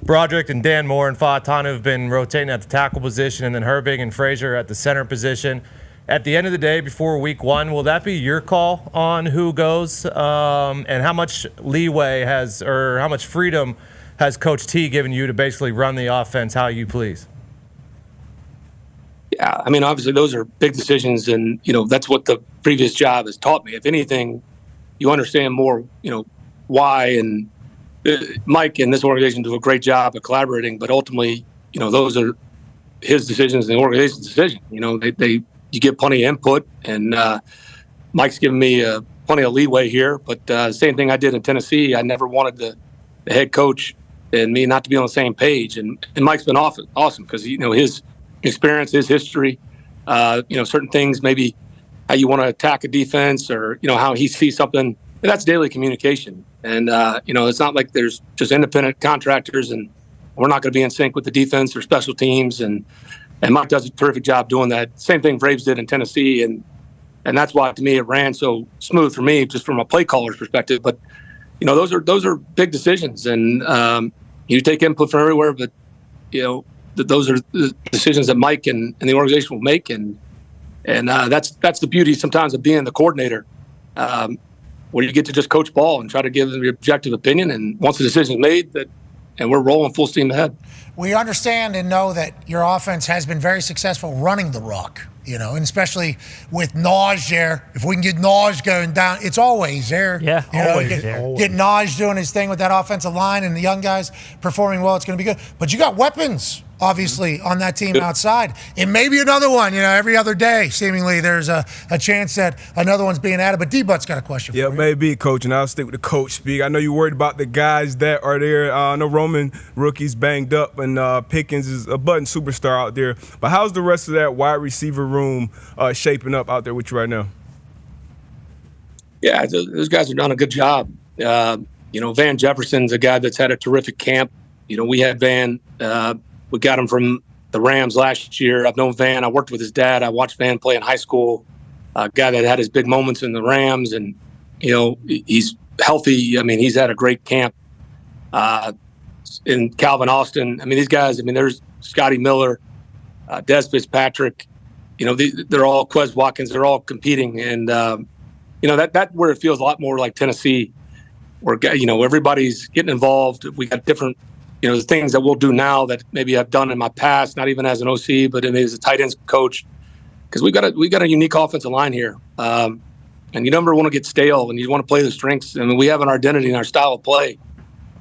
Broderick and Dan Moore and Faatanu have been rotating at the tackle position, and then Herbig and Frazier at the center position. At the end of the day, before week one, will that be your call on who goes, and how much leeway how much freedom has Coach T given you to basically run the offense how you please? Yeah, I mean, obviously those are big decisions, and that's what the previous job has taught me. If anything, you understand more, why, and Mike and this organization do a great job of collaborating, but ultimately, those are his decisions and the organization's decision. You get plenty of input, and Mike's given me plenty of leeway here, but same thing I did in Tennessee. I never wanted the head coach and me not to be on the same page, and Mike's been awesome because, his experience, his history, certain things, maybe how you want to attack a defense, or how he sees something. And that's daily communication, and it's not like there's just independent contractors and we're not going to be in sync with the defense or special teams, and Mike does a terrific job doing that. Same thing Braves did in Tennessee, and that's why to me it ran so smooth for me, just from a play caller's perspective. But those are big decisions, and you take input from everywhere, but those are the decisions that Mike and the organization will make, and that's the beauty sometimes of being the coordinator, where you get to just coach ball and try to give them your objective opinion. And once the decision is made, and we're rolling full steam ahead. We understand and know that your offense has been very successful running the rock. and especially with Naj there. If we can get Naj going down, it's always there. Yeah, always there. Get Naj doing his thing with that offensive line and the young guys performing well, it's going to be good. But you got weapons, obviously, on that team outside. It may be another one, every other day, seemingly, there's a chance that another one's being added. But D-Butt's got a question for you. Yeah, maybe, Coach, and I'll stick with the coach speak. I know you're worried about the guys that are there. I know Roman, rookie's banged up, and Pickens is a button superstar out there. But how's the rest of that wide receiver room shaping up out there with you right now? Yeah, those guys have done a good job. Van Jefferson's a guy that's had a terrific camp. We had Van. We got him from the Rams last year. I've known Van. I worked with his dad. I watched Van play in high school. A guy that had his big moments in the Rams, and he's healthy. I mean, he's had a great camp. In Calvin Austin, these guys. There's Scotty Miller, Des Fitzpatrick. They're all Quez Watkins. They're all competing, and that where it feels a lot more like Tennessee, where everybody's getting involved. We got different. The things that we'll do now that maybe I've done in my past, not even as an OC, but as a tight ends coach, because we got a unique offensive line here, and you never want to get stale, and you want to play the strengths. We have an identity in our style of play.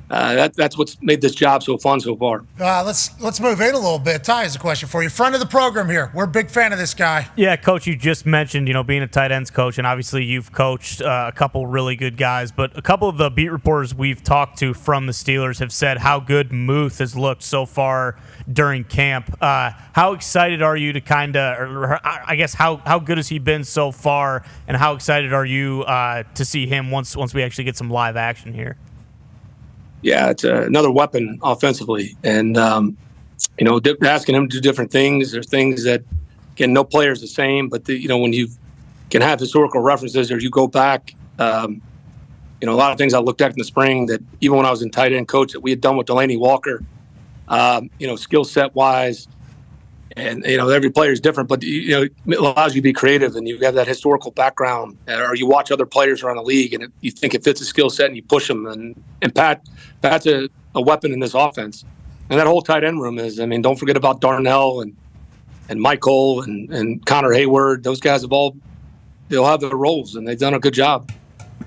That's what's made this job so fun so far. Let's move in a little bit. Ty has a question for you. Friend of the program here. We're a big fan of this guy. Yeah, Coach, you just mentioned, being a tight ends coach, and obviously you've coached a couple really good guys, but a couple of the beat reporters we've talked to from the Steelers have said how good Muth has looked so far during camp. How excited are you to how good has he been so far, and how excited are you to see him once we actually get some live action here? Yeah, it's another weapon offensively, and asking him to do different things. There's things that, again, no player is the same, but when you can have historical references, or you go back, a lot of things I looked at in the spring that even when I was in tight end coach that we had done with Delaney Walker, skill set wise, and every player is different, but it allows you to be creative, and you have that historical background, or you watch other players around the league, and you think it fits a skill set, and you push them. And Pat's a weapon in this offense, and that whole tight end room is. Don't forget about Darnell and Michael and Connor Hayward. Those guys they'll have their roles, and they've done a good job.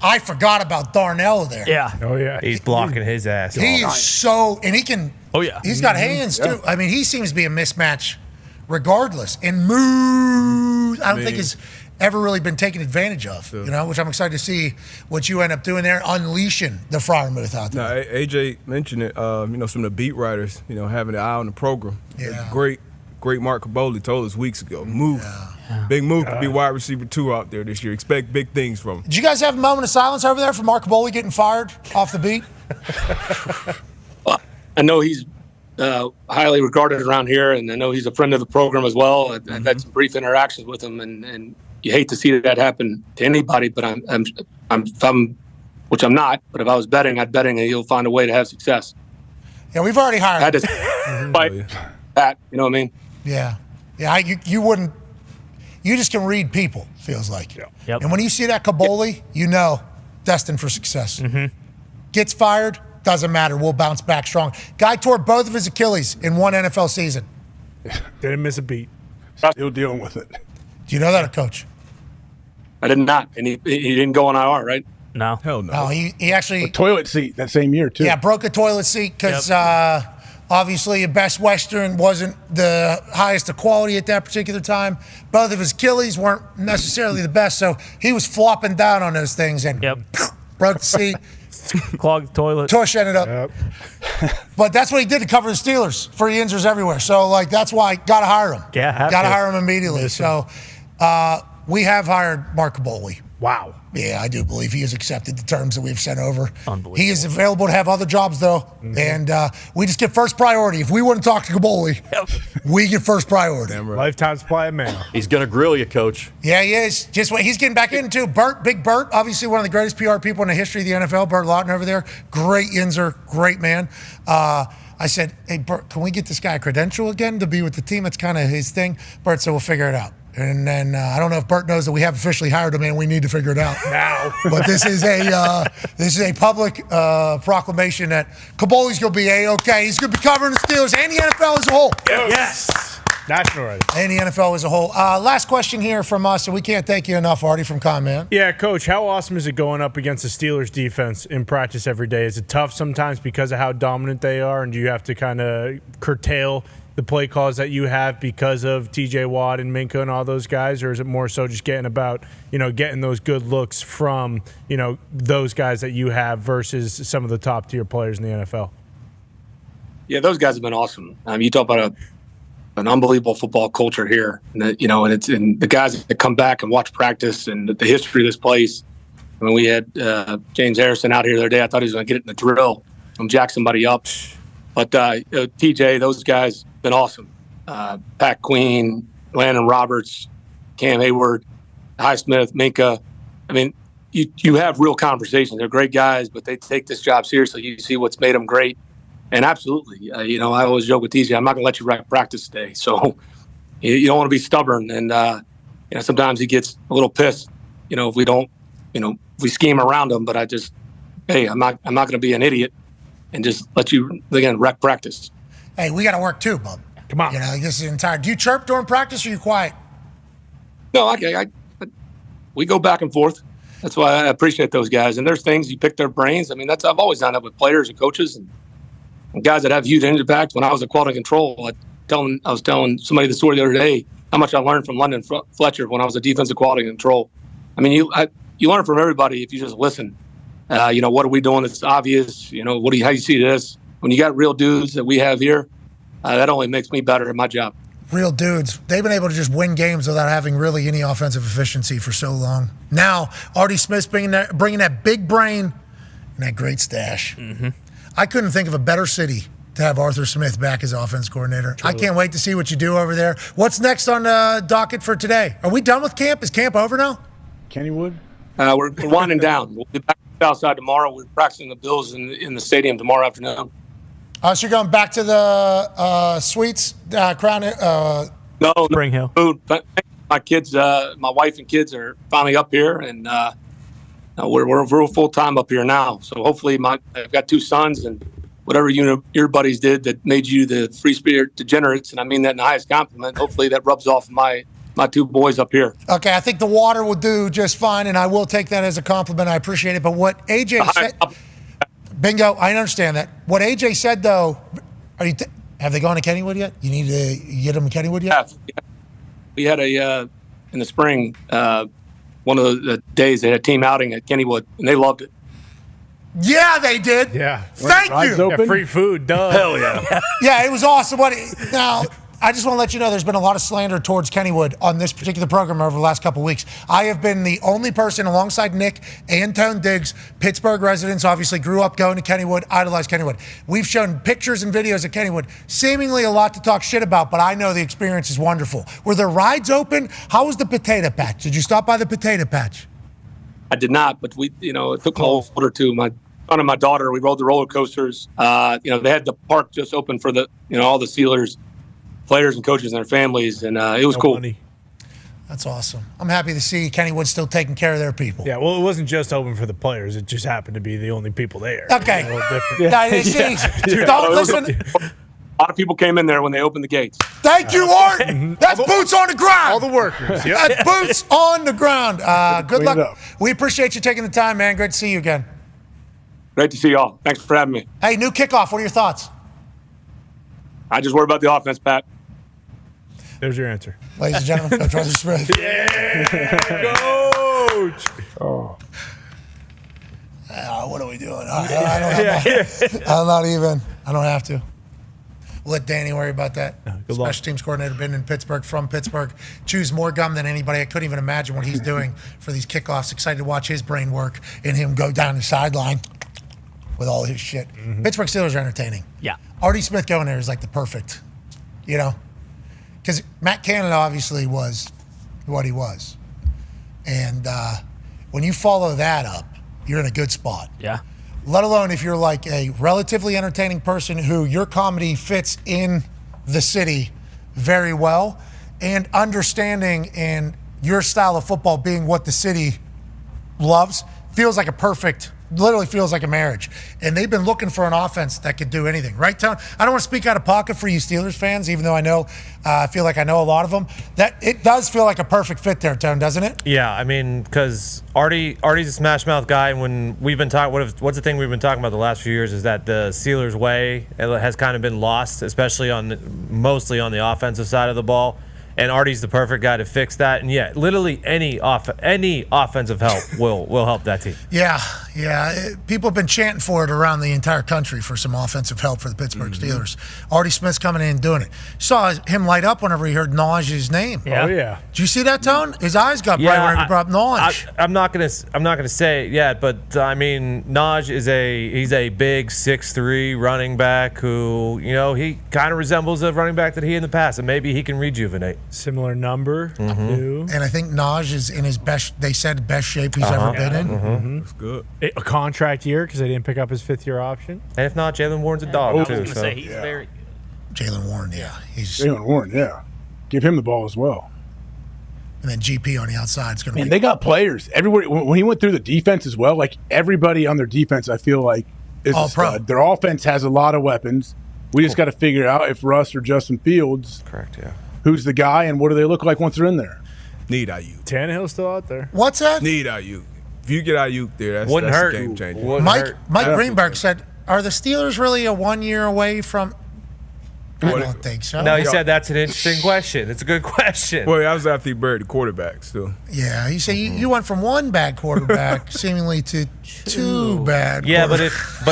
I forgot about Darnell there. Yeah. Oh yeah. He's blocking his ass. He is and he can. Oh yeah. He's got hands too. He seems to be a mismatch. Regardless, and Moose, I don't think has ever really been taken advantage of, which I'm excited to see what you end up doing there, unleashing the Freiermuth out there. Now, AJ mentioned it, some of the beat writers, having an eye on the program. Yeah. Great Mark Caboli told us weeks ago, Big Move could be wide receiver 2 out there this year. Expect big things from him. Did you guys have a moment of silence over there for Mark Caboli getting fired off the beat? Well, I know he's highly regarded around here, and I know he's a friend of the program as well. I've had some brief interactions with him, and you hate to see that happen to anybody. But I'm which I'm not. But if I was betting, I'd betting that he'll find a way to have success. Yeah, we've already hired. I had to fight Pat. You know what I mean? Yeah. You wouldn't. You just can read people. Feels like. Yep. And when you see that Caboli, destined for success. Gets fired. Doesn't matter. We'll bounce back strong. Guy tore both of his Achilles in one NFL season. Didn't miss a beat. Still dealing with it. Do you know that, Coach? I did not. And he didn't go on IR, right? No. Hell no. No, he actually... A toilet seat that same year, too. Yeah, broke a toilet seat because obviously Best Western wasn't the highest of quality at that particular time. Both of his Achilles weren't necessarily the best, so he was flopping down on those things and broke the seat. Clogged the toilet. Tush ended up. But that's what he did to cover the Steelers for Yinzers everywhere. So, that's why got to hire him. Yeah, got to hire him immediately. So, we have hired Mark Caboli. Wow. Yeah, I do believe he has accepted the terms that we've sent over. Unbelievable. He is available to have other jobs, though. And we just get first priority. If we want to talk to Caboli, we get first priority. Damn right. Lifetime supply of mail. He's going to grill you, Coach. Yeah, he is. Just what he's getting back into. Big Bert, obviously one of the greatest PR people in the history of the NFL. Bert Lawton over there. Great Yinzer, great man. I said, hey, Bert, can we get this guy a credential again to be with the team? That's kind of his thing. Bert said, we'll figure it out. And then I don't know if Bert knows that we have officially hired him, and we need to figure it out now. But this is a public proclamation that Caboli's going to be A-OK. He's going to be covering the Steelers and the NFL as a whole. Yes. National writing. And the NFL as a whole. Last question here from us, and we can't thank you enough, Artie, from Comment. Yeah, Coach, how awesome is it going up against the Steelers defense in practice every day? Is it tough sometimes because of how dominant they are, and do you have to kind of curtail the play calls that you have because of TJ Watt and Minka and all those guys, or is it more so just getting those good looks from, those guys that you have versus some of the top-tier players in the NFL? Yeah, those guys have been awesome. You talk about an unbelievable football culture here, and the guys that come back and watch practice and the history of this place. I mean, we had James Harrison out here the other day. I thought he was going to get it in the drill and jack somebody up. But TJ, those guys have been awesome. Pat Queen, Landon Roberts, Cam Hayward, Highsmith, Minka. I mean, you have real conversations. They're great guys, but they take this job seriously. You see what's made them great. And absolutely, I always joke with TJ, I'm not going to let you wreck practice today. So you don't want to be stubborn. And, sometimes he gets a little pissed, if we don't, if we scheme around him. But I'm not going to be an idiot and just let you, again, wreck practice. Hey, we got to work too, bub. Come on. This is entire. Do you chirp during practice or are you quiet? No, we go back and forth. That's why I appreciate those guys. And there's things you pick their brains. I mean, I've always done that with players and coaches and guys that have huge impact. When I was at quality control, I was telling somebody the story the other day how much I learned from London Fletcher when I was a defensive quality control. I mean, you learn from everybody if you just listen. What are we doing that's obvious? How you see this? When you got real dudes that we have here, that only makes me better at my job. Real dudes. They've been able to just win games without having really any offensive efficiency for so long. Now, Artie Smith's bringing that big brain and that great stash. Mm-hmm. I couldn't think of a better city to have Arthur Smith back as offense coordinator. I can't wait to see what you do over there. What's next on the docket for today? Are we done with camp? Is camp over now? Kennywood? We're winding down. We'll be back outside tomorrow. We're practicing the Bills in the stadium tomorrow afternoon. So you're going back to the suites, Crown? No, Spring Hill. Food. My kids, my wife and kids are finally up here, and we're real full time up here now. So hopefully, I've got two sons, and whatever your buddies did that made you the free spirit degenerates, and I mean that in the highest compliment. Hopefully, that rubs off my two boys up here. Okay, I think the water will do just fine, and I will take that as a compliment. I appreciate it. But what AJ said, bingo, I understand that. What AJ said, though, have they gone to Kennywood yet? You need to get them to Kennywood yet? Yeah. We had in the spring, one of the days they had a team outing at Kennywood, and they loved it. Yeah, they did. Yeah. Thank you. Yeah, free food, duh. Hell yeah. Yeah, it was awesome. Now, I just want to let you know there's been a lot of slander towards Kennywood on this particular program over the last couple of weeks. I have been the only person alongside Nick and Tone Diggs, Pittsburgh residents, obviously grew up going to Kennywood, idolized Kennywood. We've shown pictures and videos of Kennywood, seemingly a lot to talk shit about, but I know the experience is wonderful. Were there rides open? How was the potato patch? Did you stop by the potato patch? I did not, but it took a whole or two. My son and my daughter, we rode the roller coasters. They had the park just open for all the Steelers players and coaches and their families, and it was cool. Money. That's awesome. I'm happy to see Kennywood still taking care of their people. Yeah, well, it wasn't just open for the players. It just happened to be the only people there. Okay. Yeah. Don't listen. A lot of people came in there when they opened the gates. Thank you, Art. That's boots on the ground. All the workers. Yep. That's boots on the ground. Good luck. We appreciate you taking the time, man. Great to see you again. Great to see y'all. Thanks for having me. Hey, new kickoff. What are your thoughts? I just worry about the offense, Pat. There's your answer. Ladies and gentlemen, Coach Arthur Smith. Yeah, Coach. Oh. What are we doing? I don't have to. We'll let Danny worry about that. Special teams coordinator, been in Pittsburgh, from Pittsburgh. Chews more gum than anybody. I couldn't even imagine what he's doing for these kickoffs. Excited to watch his brain work and him go down the sideline with all his shit. Mm-hmm. Pittsburgh Steelers are entertaining. Yeah. Artie Smith going there is like the perfect, because Matt Canada obviously was what he was. And when you follow that up, you're in a good spot. Yeah. Let alone if you're like a relatively entertaining person who your comedy fits in the city very well, and understanding and your style of football being what the city loves, feels like a perfect literally feels like a marriage. And they've been looking for an offense that could do anything. Right, Tone? I don't want to speak out of pocket for you Steelers fans, even though I feel like I know a lot of them. That it does feel like a perfect fit there, Tone, doesn't it? Yeah, I mean, because Artie's a smash mouth guy, and when we've been talking, what's the thing we've been talking about the last few years is that the Steelers' way has kind of been lost, especially mostly on the offensive side of the ball. And Artie's the perfect guy to fix that. And yeah, literally any offensive help will help that team. Yeah. People have been chanting for it around the entire country for some offensive help for the Pittsburgh Steelers. Artie Smith's coming in and doing it. Saw him light up whenever he heard Naj's name. Yeah. Oh yeah. Did you see that, Tone? His eyes got bright when he brought up Naj. I'm not gonna say it yet, but I mean Naj he's a big 6'3" running back who he kind of resembles a running back that he in the past, and maybe he can rejuvenate. Similar number. And I think Naj is in his best shape he's ever been in. That's good. A contract year because they didn't pick up his 5th-year option. And if not, Jalen Warren's a dog too. I was going to say he's very good. Jalen Warren, yeah. Jalen Warren, yeah. Give him the ball as well. And then GP on the outside is going to be. And they got players. Everybody, when he went through the defense as well, like everybody on their defense, I feel like is all a stud. pro. Their offense has a lot of weapons. We just got to figure out if Russ or Justin Fields, correct, yeah, who's the guy and what do they look like once they're in there. Need Aiyuk. Tannehill's still out there. What's that? Need Aiyuk. If you get Aiyuk there, that's Wouldn't hurt. a game changer. Mike Greenberg said, "Are the Steelers really a 1 year away from?" I don't think so. No, he said that's an interesting question. It's a good question. Well, that was after he buried the quarterback still. Yeah, you say you went from one bad quarterback seemingly to two bad. Yeah, but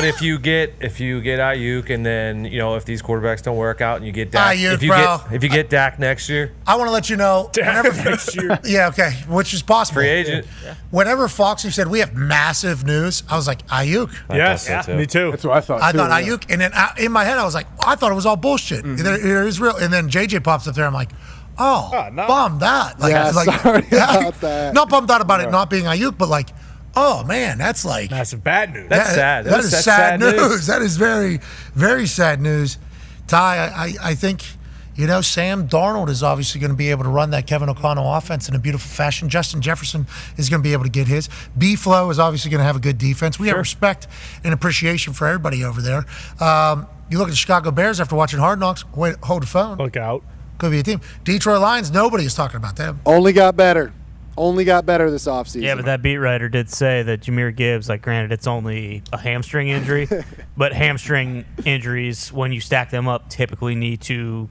if you get Aiyuk, and then if these quarterbacks don't work out, and you get Dak, Aiyuk, if you get Dak next year, I want to let you know. Next year. Yeah, okay, which is possible. free agent. Yeah. Whenever Foxy said we have massive news, I was like Aiyuk. Yes, me too. That's what I thought. I thought Aiyuk, and then in my head I was like, I thought it was all bullshit. There is real, and then JJ pops up there. I'm like, bummed out. Sorry about that. Not bummed out about it not being Aiyuk, but like, oh man, that's like massive bad news. That's sad. That is sad news. That is very, very sad news. Ty, I think Sam Darnold is obviously going to be able to run that Kevin O'Connell offense in a beautiful fashion. Justin Jefferson is going to be able to get his. B-Flow is obviously going to have a good defense. We have respect and appreciation for everybody over there. You look at the Chicago Bears after watching Hard Knocks. Wait, hold the phone. Look out. Could be a team. Detroit Lions, nobody is talking about them. Only got better this offseason. Yeah, but that beat writer did say that Jahmyr Gibbs, granted, it's only a hamstring injury, but hamstring injuries, when you stack them up, typically need to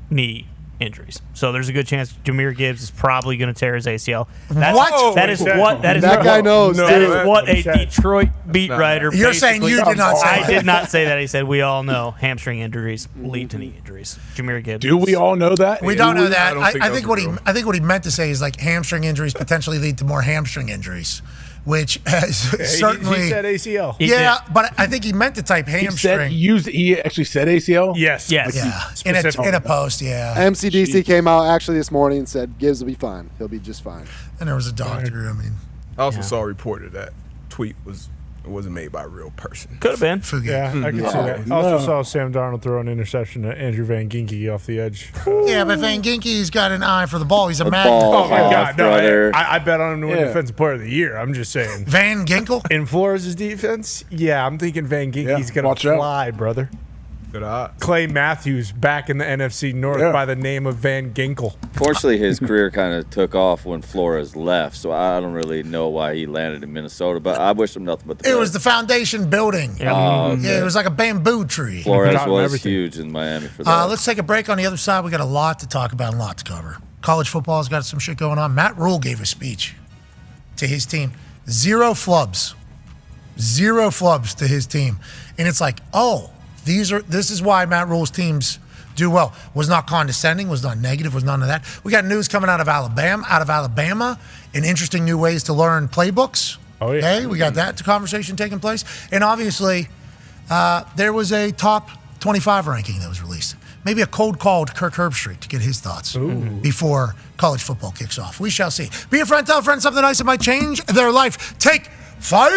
knee injuries. So there's a good chance Jahmyr Gibbs is probably going to tear his ACL. That guy knows. That is what a Detroit beat writer. You're saying you did not say that. I did not say that. He said we all know hamstring injuries lead to knee injuries. Jahmyr Gibbs. Do we all know that? We don't know that. I think what he meant to say is hamstring injuries potentially lead to more hamstring injuries, which has certainly. He said ACL. Yeah, but I think he meant to type hamstring. He actually said ACL? Yes. Yeah, in a post, yeah. MCDC came out actually this morning and said Gibbs will be fine. He'll be just fine. And there was a doctor. I also saw a report that that tweet wasn't made by a real person. Could have been. Yeah, I can see that. I also saw Sam Darnold throw an interception to Andrew Van Ginkel off the edge. Yeah, but Van Ginkel's got an eye for the ball. He's a magnet. Oh my God! No, I bet on him to win Defensive Player of the Year. I'm just saying. Van Ginkel in Flores' defense. Yeah, I'm thinking Van Ginkel's gonna fly, brother. Good odds. Clay Matthews back in the NFC North by the name of Van Ginkel. Fortunately, his career kind of took off when Flores left, so I don't really know why he landed in Minnesota, but I wish him nothing but the best. It was the foundation building. Yeah, it was like a bamboo tree. Flores was huge in Miami for that. Let's take a break. On the other side, we got a lot to talk about and a lot to cover. College football's got some shit going on. Matt Rule gave a speech to his team. Zero flubs to his team. And it's like, this is why Matt Rule's teams do well. Was not condescending, was not negative, was none of that. We got news coming out of Alabama, and interesting new ways to learn playbooks. Oh, yeah. Okay, we got that conversation taking place. And obviously, there was a top 25 ranking that was released. Maybe a cold call to Kirk Herbstreit to get his thoughts before college football kicks off. We shall see. Be a friend, tell a friend something nice that might change their life. Take 5.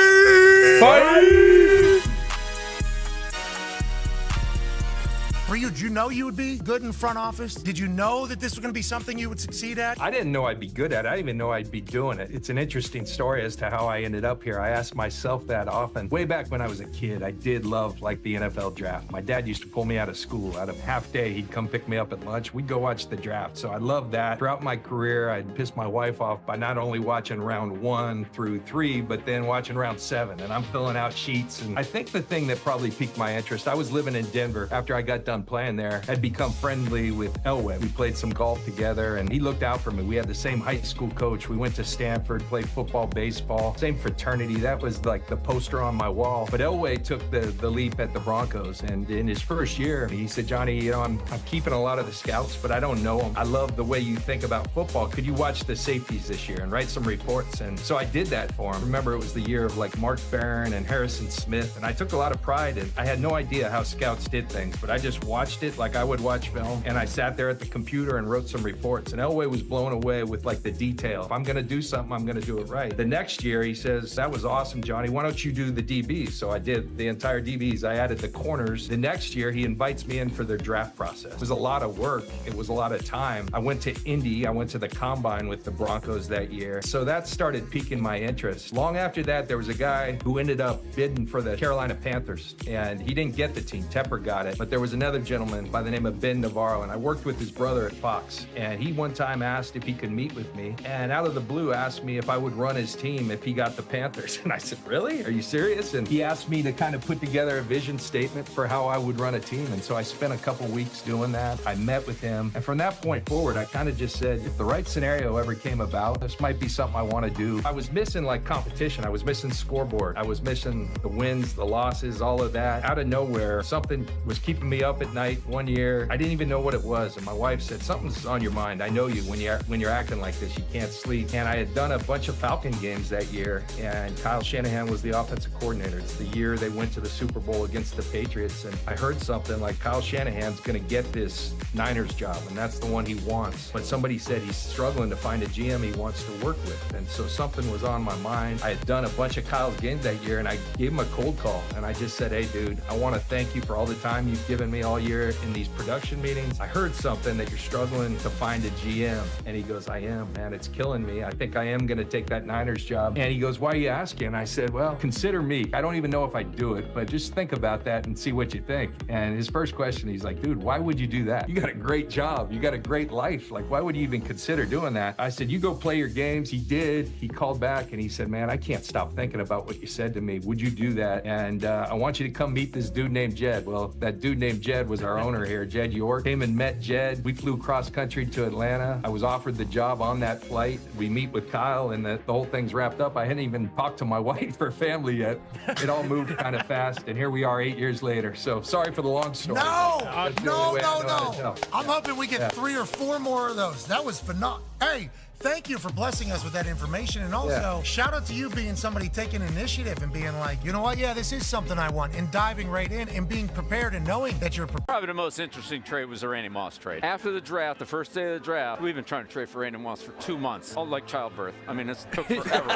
you? Did you know you would be good in front office? Did you know that this was going to be something you would succeed at? I didn't know I'd be good at it. I didn't even know I'd be doing it. It's an interesting story as to how I ended up here. I ask myself that often. Way back when I was a kid, I did love like the NFL draft. My dad used to pull me out of school. Out of half day, he'd come pick me up at lunch. We'd go watch the draft. So I loved that. Throughout my career, I'd piss my wife off by not only watching round 1 through 3, but then watching round 7. And I'm filling out sheets. And I think the thing that probably piqued my interest, I was living in Denver. After I got done playing there, I'd become friendly with Elway. We played some golf together and he looked out for me. We had the same high school coach. We went to Stanford, played football, baseball, same fraternity. That was like the poster on my wall. But Elway took the leap at the Broncos. And in his first year, he said, Johnny, I'm keeping a lot of the scouts, but I don't know them. I love the way you think about football. Could you watch the safeties this year and write some reports? And so I did that for him. Remember, it was the year of like Mark Barron and Harrison Smith. And I took a lot of pride in. I had no idea how scouts did things, but I just watched it like I would watch film. And I sat there at the computer and wrote some reports. And Elway was blown away with like the detail. If I'm going to do something, I'm going to do it right. The next year, he says, that was awesome, Johnny. Why don't you do the DBs? So I did the entire DBs. I added the corners. The next year, he invites me in for their draft process. It was a lot of work. It was a lot of time. I went to Indy. I went to the combine with the Broncos that year. So that started piquing my interest. Long after that, there was a guy who ended up bidding for the Carolina Panthers, and he didn't get the team. Tepper got it. But there was another gentleman by the name of Ben Navarro, and I worked with his brother at Fox. And he one time asked if he could meet with me, and out of the blue asked me if I would run his team if he got the Panthers. And I said, really? Are you serious? And he asked me to kind of put together a vision statement for how I would run a team. And so I spent a couple weeks doing that. I met with him. And from that point forward, I kind of just said, if the right scenario ever came about, this might be something I want to do. I was missing like competition. I was missing scoreboard. I was missing the wins, the losses, all of that. Out of nowhere, something was keeping me up at night one year. I didn't even know what it was. And my wife said, something's on your mind. I know you when you're acting like this. You can't sleep. And I had done a bunch of Falcon games that year. And Kyle Shanahan was the offensive coordinator. It's the year they went to the Super Bowl against the Patriots. And I heard something like Kyle Shanahan's going to get this Niners job. And that's the one he wants. But somebody said he's struggling to find a GM he wants to work with. And so something was on my mind. I had done a bunch of Kyle's games that year, and I gave him a cold call. And I just said, hey, dude, I want to thank you for all the time you've given me all year in these production meetings. I heard something that you're struggling to find a GM. And he goes, I am, man. It's killing me. I think I am going to take that Niners job. And he goes, why are you asking? And I said, well, consider me. I don't even know if I do it, but just think about that and see what you think. And his first question, he's like, dude, why would you do that? You got a great job. You got a great life. Like, why would you even consider doing that? I said, you go play your games. He did. He called back and he said, man, I can't stop thinking about what you said to me. Would you do that? And I want you to come meet this dude named Jed. Well, that dude named Jed was our owner here, Jed York. Came and met Jed. We flew cross country to Atlanta. I was offered the job on that flight. We meet with Kyle and the whole thing's wrapped up. I hadn't even talked to my wife or family yet. It all moved kind of fast. And here we are 8 years later. So sorry for the long story. No. No. I'm hoping we get 3 or 4 more of those. That was phenomenal. Hey, thank you for blessing us with that information. And also, shout out to you being somebody taking initiative and being like, you know what? Yeah, this is something I want. And diving right in and being prepared and knowing that you're prepared. Probably the most interesting trade was the Randy Moss trade. After the draft, the first day of the draft, we've been trying to trade for Randy Moss for 2 months. All like childbirth. I mean, it took forever.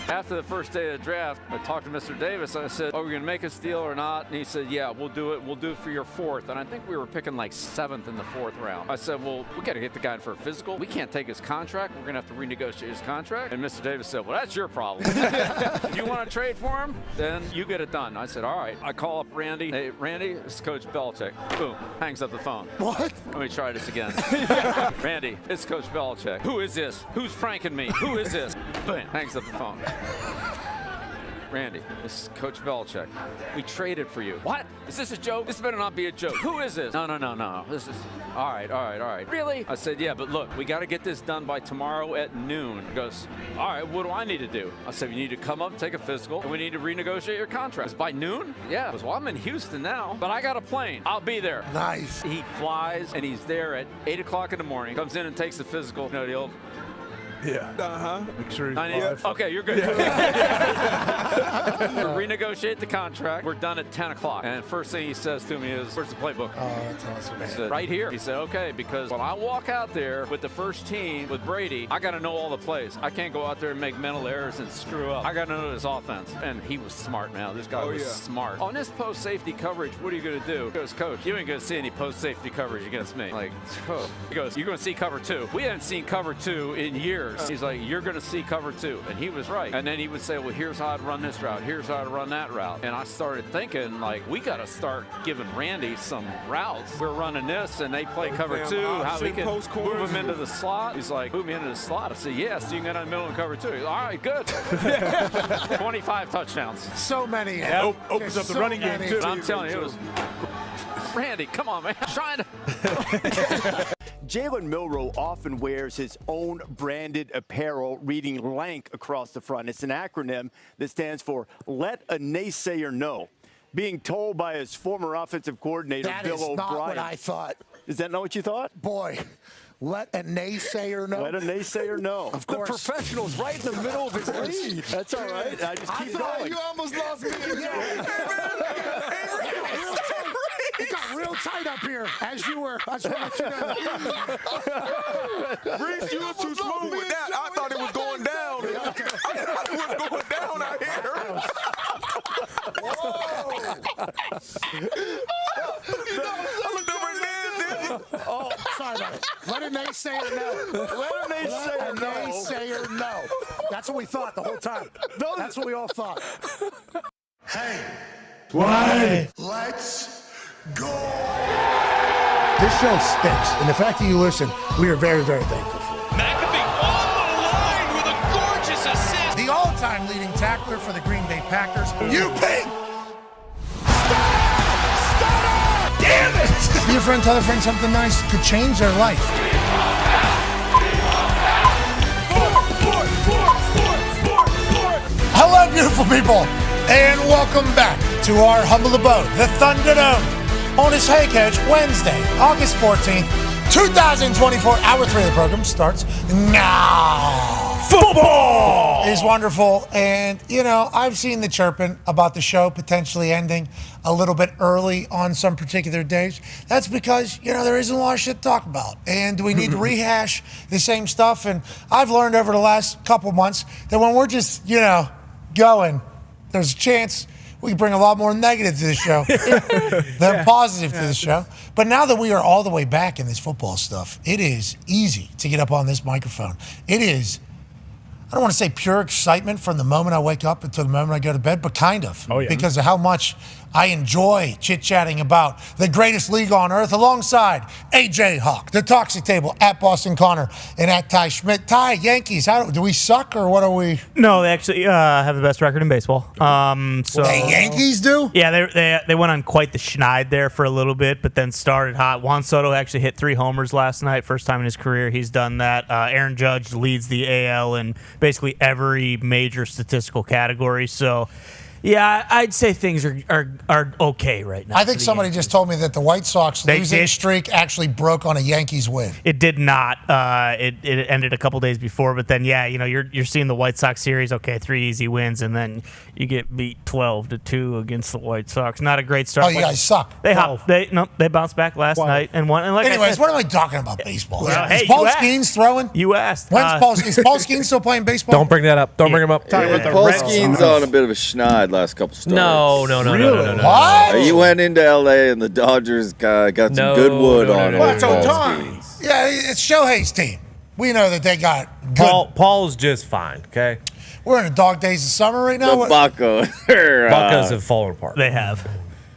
After the first day of the draft, I talked to Mr. Davis. I said, are we going to make a deal or not? And he said, yeah, we'll do it. We'll do it for your 4th. And I think we were picking like 7th in the 4th round. I said, well, we got to get the guy in for a physical. We can't take his contract. We're going to have to renegotiate his contract. And Mr. Davis said, well, that's your problem. If you want to trade for him, then you get it done. I said, all right. I call up Randy. Hey, Randy, it's Coach Belichick. Boom. Hangs up the phone. What? Let me try this again. Randy, it's Coach Belichick. Who is this? Who's pranking me? Who is this? Boom. Hangs up the phone. Randy, this is Coach Belichick. We traded for you. What? Is this a joke? This better not be a joke. Who is this? No. This is... All right. Really? I said, yeah, but look, we got to get this done by tomorrow at noon. He goes, all right, what do I need to do? I said, you need to come up, take a physical, and we need to renegotiate your contract. It's by noon? Yeah. He goes, well, I'm in Houston now, but I got a plane. I'll be there. Nice. He flies, and he's there at 8 o'clock in the morning, comes in and takes the physical. You know, the old... Yeah. Make sure he's live. Okay, you're good. Renegotiate the contract. We're done at 10 o'clock. And first thing he says to me is, where's the playbook? Oh, that's awesome. I said, right here. He said, okay, because when I walk out there with the first team with Brady, I got to know all the plays. I can't go out there and make mental errors and screw up. I got to know this offense. And he was smart, man. This guy was smart. On this post-safety coverage, what are you going to do? He goes, Coach, you ain't going to see any post-safety coverage against me. Like, he goes, you're going to see cover 2. We haven't seen cover 2 in years. He's like, you're going to see cover 2. And he was right. And then he would say, well, here's how I'd run this route. Here's how I'd run that route. And I started thinking, like, we got to start giving Randy some routes. We're running this, and they play cover 2. How we can move him into the slot. He's like, move me into the slot. I said, yes, so you can get in the middle and cover 2. He's like, all right, good. 25 touchdowns. So many. Yeah, opens up the running game, too. But I'm telling you, it was Randy, come on, man. I'm trying to. Jalen Milroe often wears his own branded apparel reading LANK across the front. It's an acronym that stands for Let a Naysayer Know. Being told by his former offensive coordinator, Bill O'Brien. That is not what I thought. Is that not what you thought? Boy, let a naysayer know. Let a naysayer know. Of course. The professional's right in the middle of his lead. That's all right. I just keep going. You almost lost me. It got real tight up here as you were. I just want to let you know. Reese, you were too smooth with that. I thought it was going down. I thought it was going down out here. I looked over at Liz. Oh, sorry about it. Let a naysayer know. Let a naysayer know. That's what we thought the whole time. That's what we all thought. Hey, Why? let's go. This show stinks, and the fact that you listen, we are very, very thankful for. McAfee on the line with a gorgeous assist. The all-time leading tackler for the Green Bay Packers. You pink. Damn it! Be a friend, tell a friend something nice could change their life. Hello, beautiful people, and welcome back to our humble abode, the Thunderdome, on this Hey Coach Wednesday, August 14th, 2024. Hour 3 of the program starts now. Football is wonderful, and you know, I've seen the chirping about the show potentially ending a little bit early on some particular days. That's because, you know, there isn't a lot of shit to talk about, and we need to rehash the same stuff. And I've learned over the last couple months that when we're just, you know, going, there's a chance we can bring a lot more negative to the show than positive to the show. But now that we are all the way back in this football stuff, it is easy to get up on this microphone. It is, I don't want to say pure excitement from the moment I wake up until the moment I go to bed, but kind of. Oh, yeah. Because of how much I enjoy chit-chatting about the greatest league on earth alongside AJ Hawk, the Toxic Table, at Boston Connor, and at Ty Schmidt. Ty, Yankees, do we suck or what are we? No, they actually have the best record in baseball. So the Yankees do? Yeah, they went on quite the schneid there for a little bit, but then started hot. Juan Soto actually hit 3 homers last night. First time in his career he's done that. Aaron Judge leads the AL in basically every major statistical category. So, yeah, I'd say things are okay right now. I think somebody just told me that the White Sox losing streak actually broke on a Yankees win. It did not. It ended a couple days before, but then you're seeing the White Sox series. Okay, 3 easy wins, and then you get beat 12-2 against the White Sox. Not a great start. Oh, you guys suck. They bounced back last night and won. And anyways, what am I talking about baseball? Well, is Paul Skeens throwing? You asked. Is Paul Skeens still playing baseball? Don't bring that up. Don't bring him up. Paul Skeens on a bit of a schneid last couple starts. No. What? You went into LA and the Dodgers got some good wood on him. That's on time. Yeah, it's Shohei's team. We know that they got good. Paul's just fine, okay? We're in the dog days of summer right now. The Buccos have fallen apart. They have.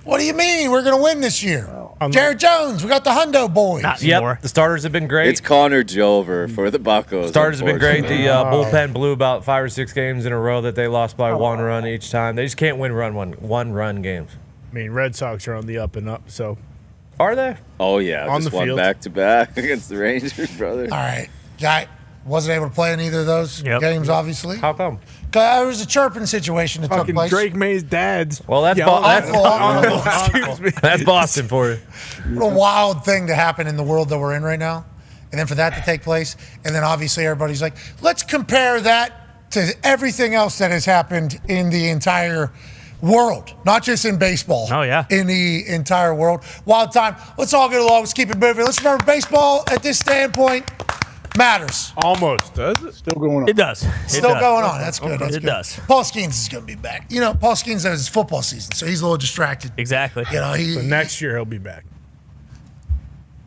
What do you mean? We're going to win this year. Jared Jones, we got the Hundo boys. Yep, the starters have been great. It's Connor Jover for the Buccos. Starters have been great. The bullpen blew about 5 or 6 games in a row that they lost by 1 run each time. They just can't win one-run games. I mean, Red Sox are on the up and up, so. Are they? Oh, yeah. On just the won field. back-to-back against the Rangers, brother. All right. Guy wasn't able to play in either of those games, obviously. How come? There was a chirping situation that took place. Drake May's dad's. Well, that's Excuse me. That's Boston for you. What a wild thing to happen in the world that we're in right now and then for that to take place, and then obviously everybody's like, let's compare that to everything else that has happened in the entire world, not just in baseball. Oh, yeah. In the entire world. Wild time. Let's all get along. Let's keep it moving. Let's remember baseball at this standpoint matters. Almost. Does it? Still going on. It does. Still going on. That's good. That's It good. does. Paul Skeens is going to be back. You know, Paul Skeens has his football season, so he's a little distracted. Exactly. You know, So next year he'll be back.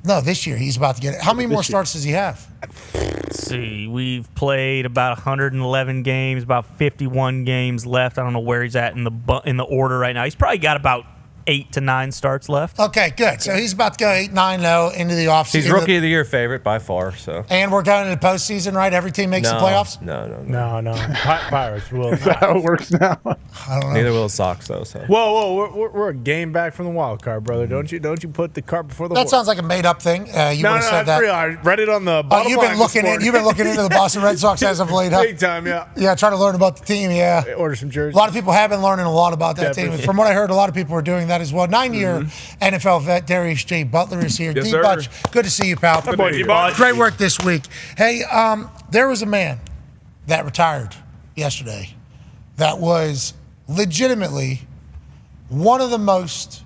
No, this year he's about to get it. How many more starts does he have? Let's see. We've played about 111 games, about 51 games left. I don't know where he's at in the order right now. He's probably got about 8 to 9 starts left. Okay, good. So he's about to go 8-9-0 into the offseason. He's rookie of the year favorite by far. So. And we're going into the postseason, right? Every team makes the playoffs? No. Pirates will. Is that how it works now? I don't know. Neither will the Sox, though. So. Whoa! We're a game back from the wild card, brother. Don't you put the cart before the horse? That sounds like a made-up thing. You would have said that's that. real. I read it on the bottom You've been looking into the Boston Red Sox as of late, huh? Big time, yeah. Yeah, trying to learn about the team, yeah. Order some jerseys. A lot of people have been learning a lot about that Definitely. team. From what I heard, a lot of people are doing that as well. 9-year NFL vet Darius J. Butler is here. Yes, D. sir. Butch, good to see you, pal. Good boy, D-Butch. Great work this week. Hey, there was a man that retired yesterday that was legitimately one of the most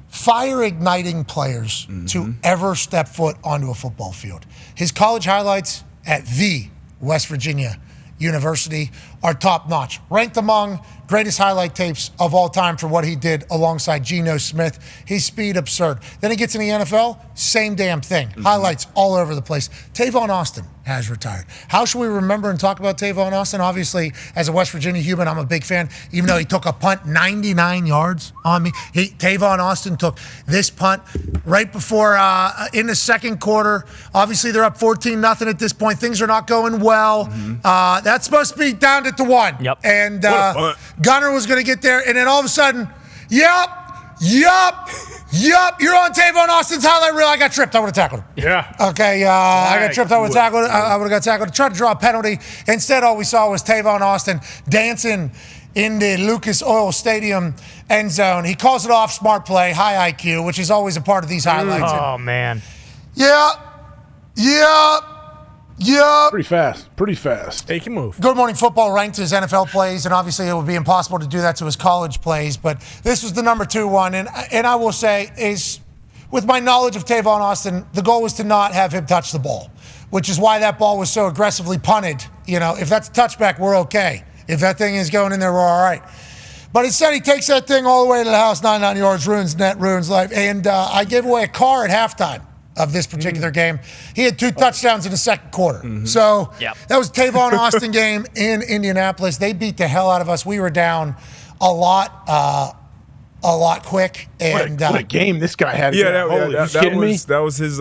fire-igniting players to ever step foot onto a football field. His college highlights at the West Virginia University are top-notch. Ranked among greatest highlight tapes of all time for what he did alongside Geno Smith. His speed, absurd. Then he gets in the NFL, same damn thing. Highlights all over the place. Tavon Austin has retired. How should we remember and talk about Tavon Austin? Obviously, as a West Virginia human, I'm a big fan, even though he took a punt 99 yards on me. Tavon Austin took this punt right before, in the second quarter. Obviously, they're up 14-0 at this point. Things are not going well. That's supposed to be down to 1. Yep. And Gunner was going to get there, and then all of a sudden, yup, you're on Tavon Austin's highlight reel. I got tripped. I would have tackled him. Yeah. Okay, I got tripped. I would have tackled. I would have got tackled. Tried to draw a penalty. Instead, all we saw was Tavon Austin dancing in the Lucas Oil Stadium end zone. He calls it off. Smart play, high IQ, which is always a part of these highlights. Oh, man. Yeah. Pretty fast. They can move. Good Morning Football ranked his NFL plays, and obviously it would be impossible to do that to his college plays, but this was the number 2 one, and I will say is, with my knowledge of Tavon Austin, the goal was to not have him touch the ball, which is why that ball was so aggressively punted. You know, if that's a touchback, we're okay. If that thing is going in there, we're all right. But instead, he takes that thing all the way to the house, 99 yards, ruins net, ruins life, and I gave away a car at halftime of this particular game. He had 2 touchdowns in the second quarter. So that was Tavon Austin game in Indianapolis. They beat the hell out of us. We were down a lot quick. And what a game this guy had. Yeah, that was his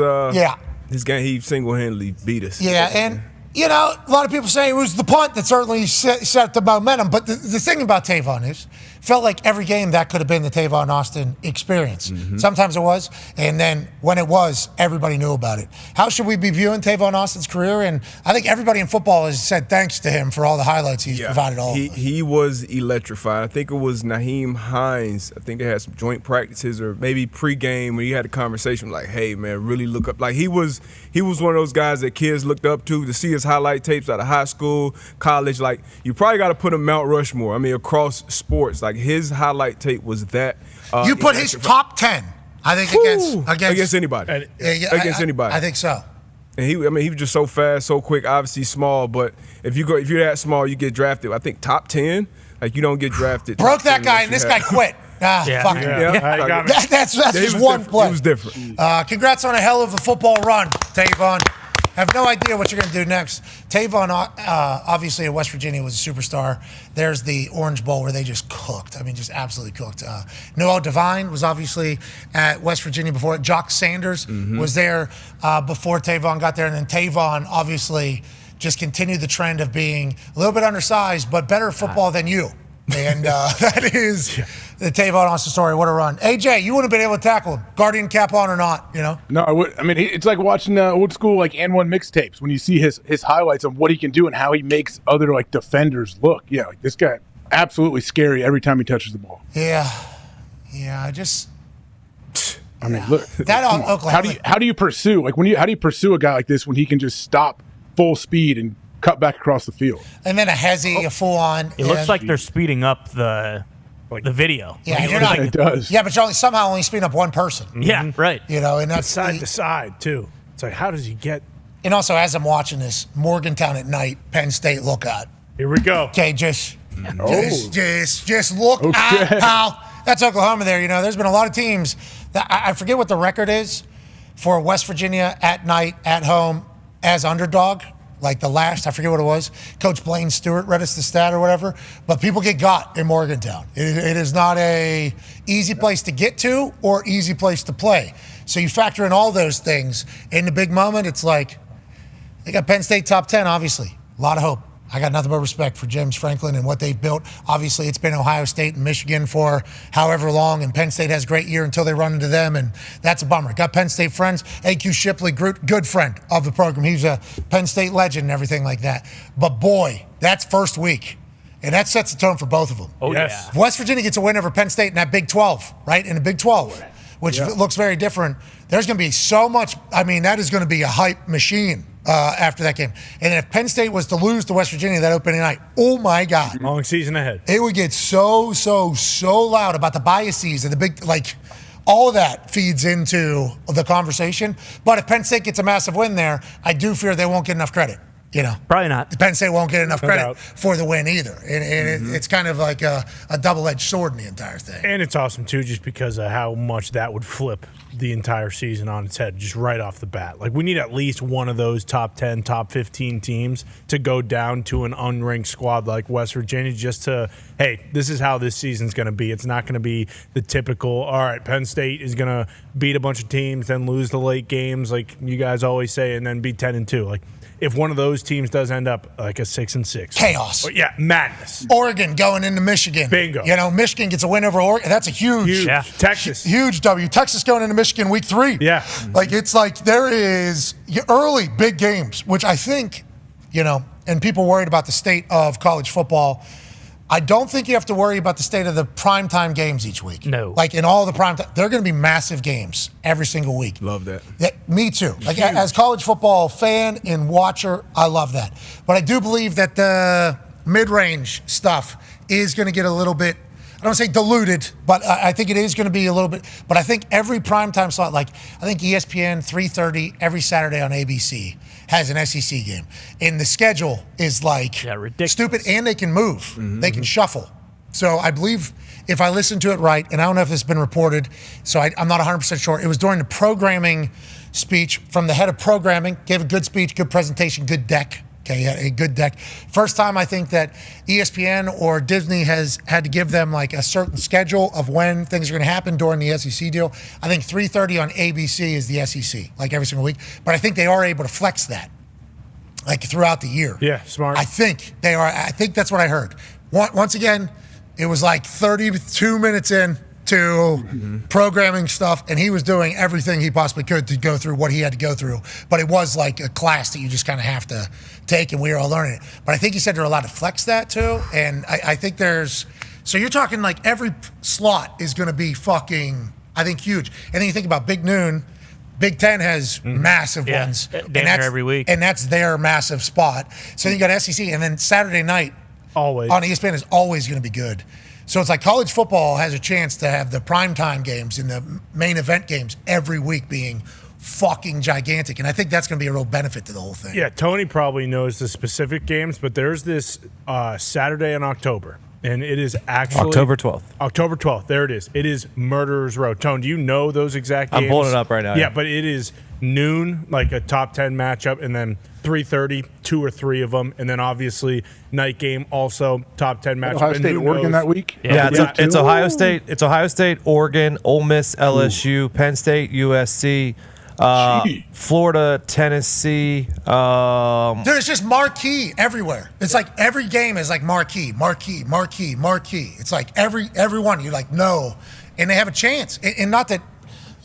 his game. He single-handedly beat us. Yeah, and you know, a lot of people say it was the punt that certainly set the momentum. But the thing about Tavon is, felt like every game that could have been the Tavon Austin experience. Sometimes it was, and then when it was, everybody knew about it. How should we be viewing Tavon Austin's career? And I think everybody in football has said thanks to him for all the highlights he's provided all of us. He was electrified. I think it was Naheem Hines. I think they had some joint practices or maybe pregame when he had a conversation like, hey, man, really look up. Like he was one of those guys that kids looked up to see his highlight tapes out of high school, college. Like you probably got to put him Mount Rushmore. I mean, across sports. Like his highlight tape was that. You put his top 10, I think, against anybody. Against anybody. I think so. And he was just so fast, so quick. Obviously small, but if you're that small, you get drafted. I think top 10. Like you don't get drafted. Broke that guy, and this guy quit. Fuck it. That's just one play. It was different. Congrats on a hell of a football run, Tavon. I have no idea what you're going to do next. Tavon, obviously, at West Virginia was a superstar. There's the Orange Bowl where they just cooked. I mean, just absolutely cooked. Noel Devine was obviously at West Virginia before it. Jock Sanders was there before Tavon got there. And then Tavon, obviously, just continued the trend of being a little bit undersized, but better at football than you. And that is the Tavon Austin story. What a run. AJ, you wouldn't have been able to tackle him, guardian cap on or not, you know? No, I would. I mean, it's like watching old school like N1 mixtapes when you see his highlights on what he can do and how he makes other like defenders look. Yeah, like this guy, absolutely scary every time he touches the ball. Yeah, I mean, look. That Oklahoma. How do you pursue how do you pursue a guy like this when he can just stop full speed and cut back across the field? And then a hezzy, a full on. It looks like they're speeding up the video. Yeah, Like, you're not. It does. Yeah, but you're somehow only speeding up one person. Yeah, right. You know, and that's side to side too. It's like, how does he get? And also, as I'm watching this, Morgantown at night, Penn State lookout. Here we go. Okay, just look at how that's Oklahoma there. You know, there's been a lot of teams that I forget what the record is for West Virginia at night, at home, as underdog. Like the last, I forget what it was. Coach Blaine Stewart read us the stat or whatever. But people get got in Morgantown. It is not a easy place to get to or easy place to play. So you factor in all those things. In the big moment, it's like, they got Penn State top 10, obviously. A lot of hope. I got nothing but respect for James Franklin and what they've built. Obviously, it's been Ohio State and Michigan for however long, and Penn State has a great year until they run into them, and that's a bummer. Got Penn State friends. AQ Shipley, good friend of the program. He's a Penn State legend and everything like that. But boy, that's first week, and that sets the tone for both of them. Oh, yes. If West Virginia gets a win over Penn State in that Big 12, right, in the Big 12, which looks very different, there's going to be so much. I mean, that is going to be a hype machine. After that game. And if Penn State was to lose to West Virginia that opening night, oh my God. Long season ahead. It would get so loud about the biases and the big, all of that feeds into the conversation. But if Penn State gets a massive win there, I do fear they won't get enough credit. You know, probably not. Penn State won't get enough No credit doubt. for the win either. And it's kind of like a double-edged sword in the entire thing. And it's awesome, too, just because of how much that would flip the entire season on its head, just right off the bat. Like, we need at least one of those top 10, top 15 teams to go down to an unranked squad like West Virginia just to, hey, this is how this season's going to be. It's not going to be the typical, all right, Penn State is going to beat a bunch of teams, then lose the late games, like you guys always say, and then be 10-2. Like, if one of those teams does end up like a 6-6. Chaos. Madness. Oregon going into Michigan. Bingo. You know, Michigan gets a win over Oregon. That's a huge. Texas. Huge W. Texas going into Michigan week 3. Yeah. Like, it's like there is early big games, which I think, and people worried about the state of college football. I don't think you have to worry about the state of the primetime games each week. No. Like, in all the primetime, they're going to be massive games every single week. Love that. Yeah, me too. Like, as college football fan and watcher, I love that. But I do believe that the mid-range stuff is going to get a little bit, I don't say diluted, but I think it is going to be a little bit. But I think every primetime slot, like I think ESPN 3:30 every Saturday on ABC has an SEC game. And the schedule is ridiculous. Stupid, and they can move. Mm-hmm. They can shuffle. So I believe, if I listen to it right, and I don't know if this has been reported, so I'm not 100% sure. It was during the programming speech from the head of programming, gave a good speech, good presentation, good deck. Okay, yeah, a good deck. First time I think that ESPN or Disney has had to give them like a certain schedule of when things are going to happen during the SEC deal. I think 3:30 on ABC is the SEC, like every single week. But I think they are able to flex that, like throughout the year. Yeah, smart. I think they are. I think that's what I heard. Once again, it was like 32 minutes in to programming stuff, and he was doing everything he possibly could to go through what he had to go through. But it was like a class that you just kind of have to take, and we were all learning it. But I think he said they're allowed to flex that too, and I think there's – so you're talking like every slot is going to be fucking, I think, huge. And then you think about Big Noon. Big Ten has massive ones. Damn near every week. And that's their massive spot. So you got SEC, and then Saturday night always on ESPN is always going to be good. So it's like college football has a chance to have the primetime games and the main event games every week being fucking gigantic. And I think that's going to be a real benefit to the whole thing. Yeah, Tony probably knows the specific games, but there's this Saturday in October, and it is actually October 12th. October 12th. There it is. It is Murderers Row. Tone, do you know those exact games? I'm pulling it up right now. Yeah, but it is noon, like a top 10 matchup, and then 3:30, 2 or 3 of them, and then obviously night game also top 10 matchup. Ohio State, Oregon that week. Yeah, it's Ohio State. It's Ohio State, Oregon, Ole Miss, LSU, Penn State, USC, Florida, Tennessee. Dude, it's just marquee everywhere. It's like every game is like marquee. It's like every one. You're like, no. And they have a chance. And not that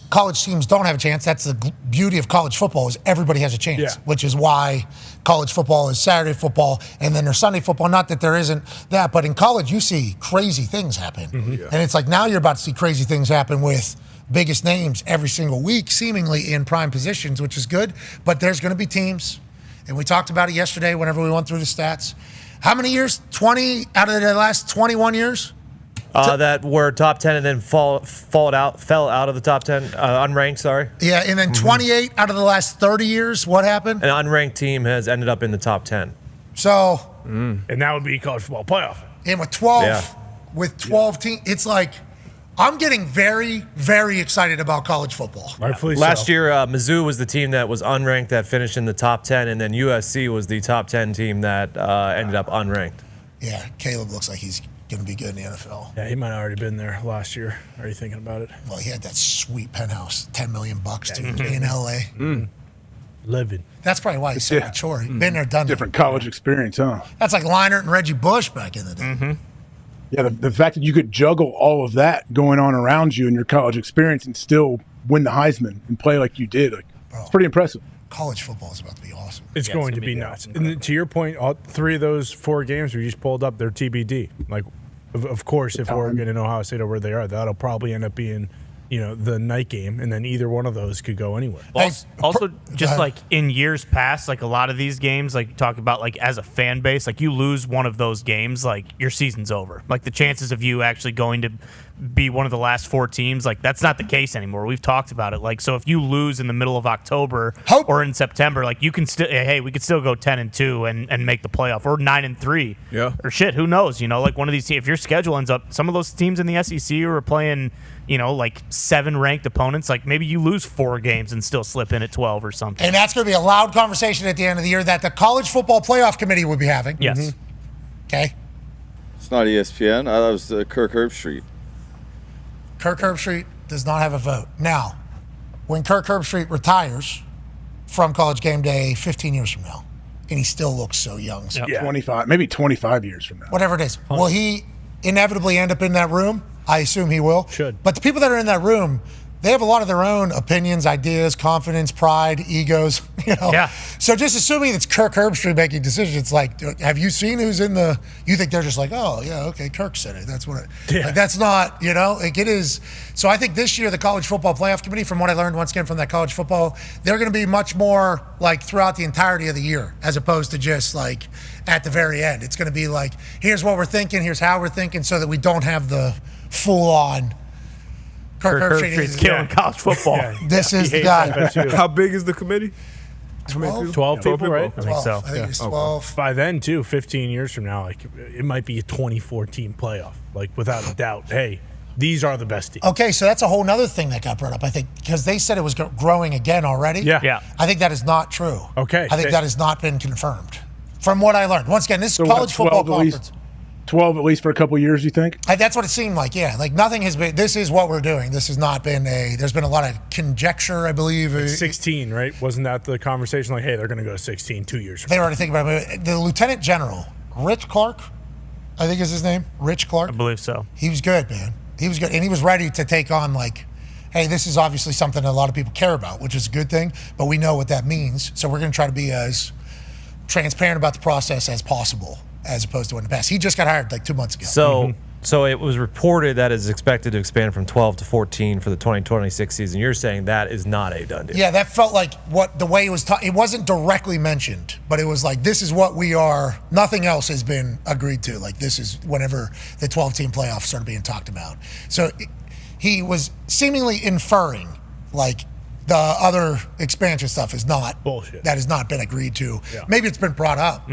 college teams don't have a chance. That's the beauty of college football is everybody has a chance, which is why college football is Saturday football and then there's Sunday football. Not that there isn't that, but in college you see crazy things happen. And it's like now you're about to see crazy things happen with biggest names every single week, seemingly in prime positions, which is good. But there's going to be teams, and we talked about it yesterday whenever we went through the stats. How many years? 20 out of the last 21 years? That were top 10 and then fell out of the top 10, unranked, sorry. Yeah, and then 28 out of the last 30 years, what happened? An unranked team has ended up in the top 10. So. And that would be college football playoff. And with 12 teams, it's like, I'm getting very, very excited about college football. Rightfully Last so. year, Mizzou was the team that was unranked that finished in the top 10, and then USC was the top 10 team that ended up unranked. Yeah, Caleb looks like he's going to be good in the NFL. Yeah, he might have already been there last year. Are you thinking about it? Well, he had that sweet penthouse, $10 million, dude, in LA. Living. That's probably why he's so mature. He's been there, done Different college experience, huh? That's like Leinart and Reggie Bush back in the day. Yeah, the fact that you could juggle all of that going on around you in your college experience and still win the Heisman and play like you did, it's pretty impressive. College football is about to be awesome. It's going to be nuts. And to your point, all three of those 4 games we just pulled up, they're TBD. Like, of course, if Oregon and Ohio State are where they are, that'll probably end up being, the night game, and then either one of those could go anywhere. Also, just like in years past, like a lot of these games, like talk about like as a fan base, like you lose one of those games, like your season's over. Like the chances of you actually going to be one of the last 4 teams, like that's not the case anymore. We've talked about it. Like, so if you lose in the middle of October or in September, like you can still, hey, we could still go 10-2 and make the playoff, or 9-3. Yeah. Or shit, who knows? Like one of these teams, if your schedule ends up, some of those teams in the SEC are playing, like 7 ranked opponents, like maybe you lose 4 games and still slip in at 12 or something. And that's going to be a loud conversation at the end of the year that the College Football Playoff Committee will be having. Yes. Okay. It's not ESPN. That was Kirk Herbstreit. Kirk Herbstreit does not have a vote. Now, when Kirk Herbstreit retires from College Game Day 15 years from now, and he still looks so young. So 25, maybe 25 years from now. Whatever it is. Will he inevitably end up in that room? I assume he will. Should. But the people that are in that room, they have a lot of their own opinions, ideas, confidence, pride, egos. Yeah. So just assuming it's Kirk Herbstreit making decisions, it's like, have you seen who's in the? You think they're just like, oh yeah, okay, Kirk said it. That's what. Like, that's not, like it is. So I think this year the College Football Playoff Committee, from what I learned once again from that college football, they're going to be much more like throughout the entirety of the year, as opposed to just like at the very end. It's going to be like, here's what we're thinking, here's how we're thinking, so that we don't have the full on. Kirk Herbstreit's killing college football. This is the guy. How big is the committee? 12 people, right? I think so. I think it's 12. By then, too, 15 years from now, like it might be a 24-team playoff, like without a doubt. Hey, these are the best teams. Okay, so that's a whole other thing that got brought up, I think, because they said it was growing again already. Yeah. I think that is not true. Okay. I think that has not been confirmed. From what I learned. Once again, this is college football conference. 12 at least for a couple of years, you think? That's what it seemed like, yeah. Like nothing has been, this is what we're doing. This has not been there's been a lot of conjecture, I believe. 16, right? Wasn't that the conversation? Like, hey, they're going to go 16 2 years from now. They were already thinking about it. The Lieutenant General, Rich Clark, I think is his name. Rich Clark. I believe so. He was good, man. He was good. And he was ready to take on, like, hey, this is obviously something that a lot of people care about, which is a good thing, but we know what that means. So we're going to try to be as transparent about the process as possible, as opposed to in the past. He just got hired like 2 months ago. So it was reported that it's expected to expand from 12 to 14 for the 2026 season. You're saying that is not a done deal. Yeah, that felt like the way it was it wasn't directly mentioned, but it was like, this is what we are. Nothing else has been agreed to. Like, this is whenever the 12-team playoffs started being talked about. So he was seemingly inferring, like, the other expansion stuff is not bullshit. That has not been agreed to. Yeah. Maybe it's been brought up.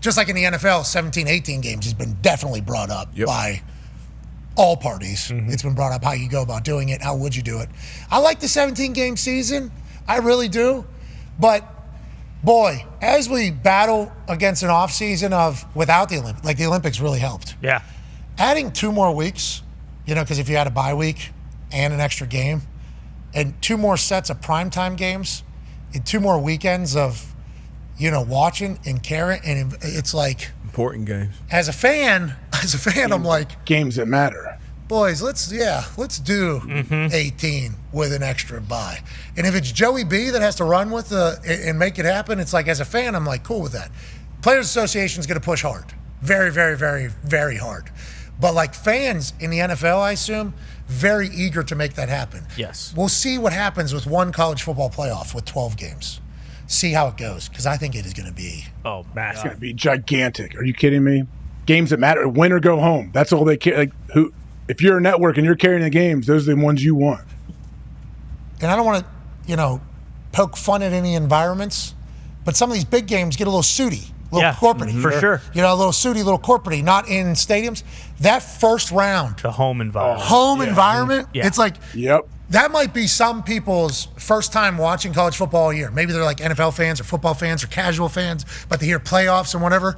Just like in the NFL, 17, 18 games has been definitely brought up by all parties. It's been brought up how you go about doing it, how would you do it. I like the 17-game season. I really do. But, boy, as we battle against an off-season without the Olympics, like the Olympics really helped. Yeah. Adding 2 more weeks, because if you had a bye week and an extra game, and 2 more sets of primetime games, and 2 more weekends of, watching and caring, and it's like important games. As a fan, I'm like, games that matter. Boys, let's do 18 with an extra bye. And if it's Joey B that has to run with and make it happen, it's like, as a fan, I'm like, cool with that. Players Association is going to push hard, very, very, very, very hard. But like fans in the NFL, I assume very eager to make that happen. Yes. We'll see what happens with one college football playoff with 12 games. See how it goes, because I think it is going to be massive. It's going to be gigantic. Are you kidding me? Games that matter, win or go home. That's all they care. Like, if you're a network and you're carrying the games, those are the ones you want. And I don't want to, poke fun at any environments, but some of these big games get a little sooty, a little corporate. For sure. A little sooty, a little corporate, not in stadiums. That first round. The home environment. Environment, Yeah. it's like, yep. That might be some people's first time watching college football all year. Maybe they're like NFL fans or football fans or casual fans, but they hear playoffs and whatever.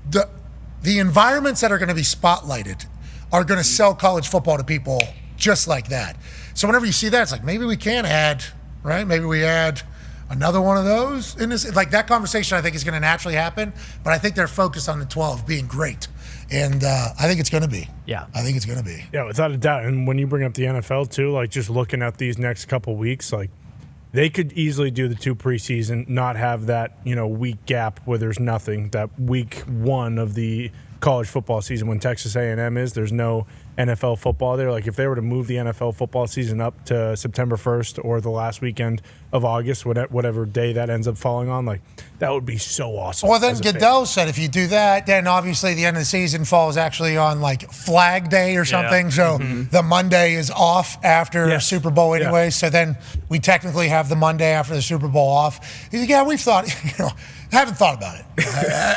The environments that are going to be spotlighted are going to sell college football to people just like that. So whenever you see that, it's like, maybe we can add, right? Maybe we add another one of those in this. Like, that conversation I think is going to naturally happen, but I think they're focused on the 12 being great. And I think it's going to be. Yeah. I think it's going to be. Yeah, without a doubt. And when you bring up the NFL too, like just looking at these next couple weeks, like they could easily do the 2 preseason, not have that, week gap where there's nothing. That week 1 of the college football season when Texas A&M there's no NFL football there. Like if they were to move the NFL football season up to September 1st or the last weekend of August, whatever day that ends up falling on, like that would be so awesome. Well, then Goodell said if you do that, then obviously the end of the season falls actually on like Flag Day or something. So the Monday is off after Super Bowl anyway. So then we technically have the Monday after the Super Bowl off. He's like, yeah, we've thought, haven't thought about it.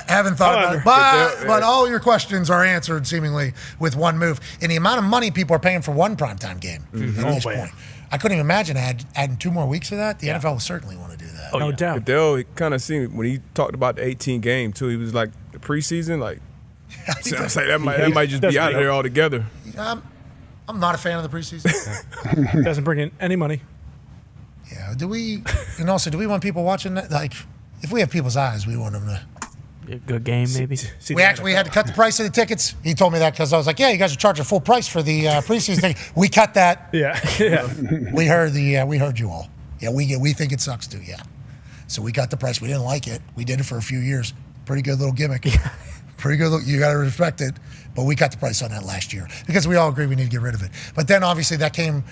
Haven't thought about it. But all your questions are answered seemingly with one move. And the amount of money people are paying for one primetime game at this point. I couldn't even imagine adding 2 more weeks of that. The NFL will certainly want to do that. No doubt. Goodell kind of seemed, when he talked about the 18 game too, he was like, the preseason, like, that might just be out of there altogether. I'm not a fan of the preseason. Doesn't bring in any money. Yeah. Do we want people watching that? Like, if we have people's eyes, we want them to. A good game, maybe. We had to cut the price of the tickets. He told me that because I was like, "Yeah, you guys are charging full price for the preseason thing." We cut that. Yeah. We heard you all. Yeah, we think it sucks too. Yeah, so we cut the price. We didn't like it. We did it for a few years. Pretty good little gimmick. Pretty good. You got to respect it. But we cut the price on that last year because we all agree we need to get rid of it. But then obviously that came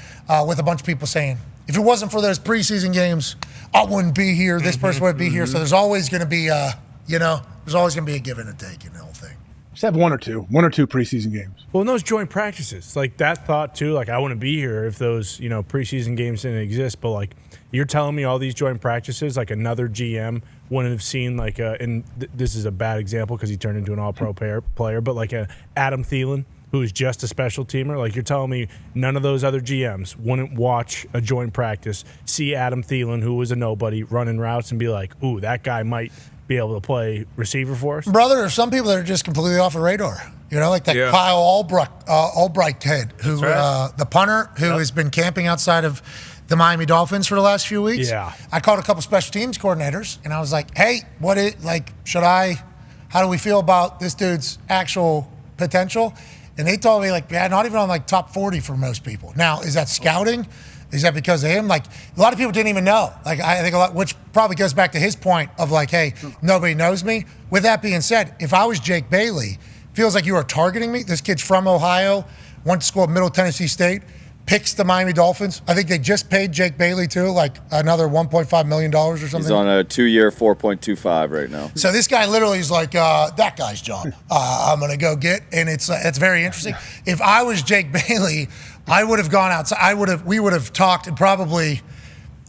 with a bunch of people saying, if it wasn't for those preseason games, I wouldn't be here. This person would be here. So there's always going to be there's always going to be a give and a take in the whole thing. Just have one or two preseason games. Well, in those joint practices, like that thought too, like I wouldn't be here if those, preseason games didn't exist. But like you're telling me all these joint practices, like another GM wouldn't have seen like, this is a bad example because he turned into an all-pro player, but like a Adam Thielen, who is just a special teamer. Like you're telling me none of those other GMs wouldn't watch a joint practice, see Adam Thielen, who was a nobody, running routes and be like, ooh, that guy might be able to play receiver for us? Brother, there's some people that are just completely off the radar. Like that Kyle Albright kid, who the punter who has been camping outside of the Miami Dolphins for the last few weeks. Yeah. I called a couple special teams coordinators, and I was like, hey, how do we feel about this dude's actual potential? And they told me, not even on top 40 for most people. Now, is that scouting? Is that because of him? Like, a lot of people didn't even know. Like, I think which probably goes back to his point of hey, nobody knows me. With that being said, if I was Jake Bailey, feels like you are targeting me. This kid's from Ohio, went to school at Middle Tennessee State, picks the Miami Dolphins. I think they just paid Jake Bailey too, another $1.5 million or something. He's on a 2-year, 4.25 right now. So this guy literally is that guy's job. I'm gonna go get, and it's very interesting. If I was Jake Bailey, I would have gone outside. We would have talked and probably,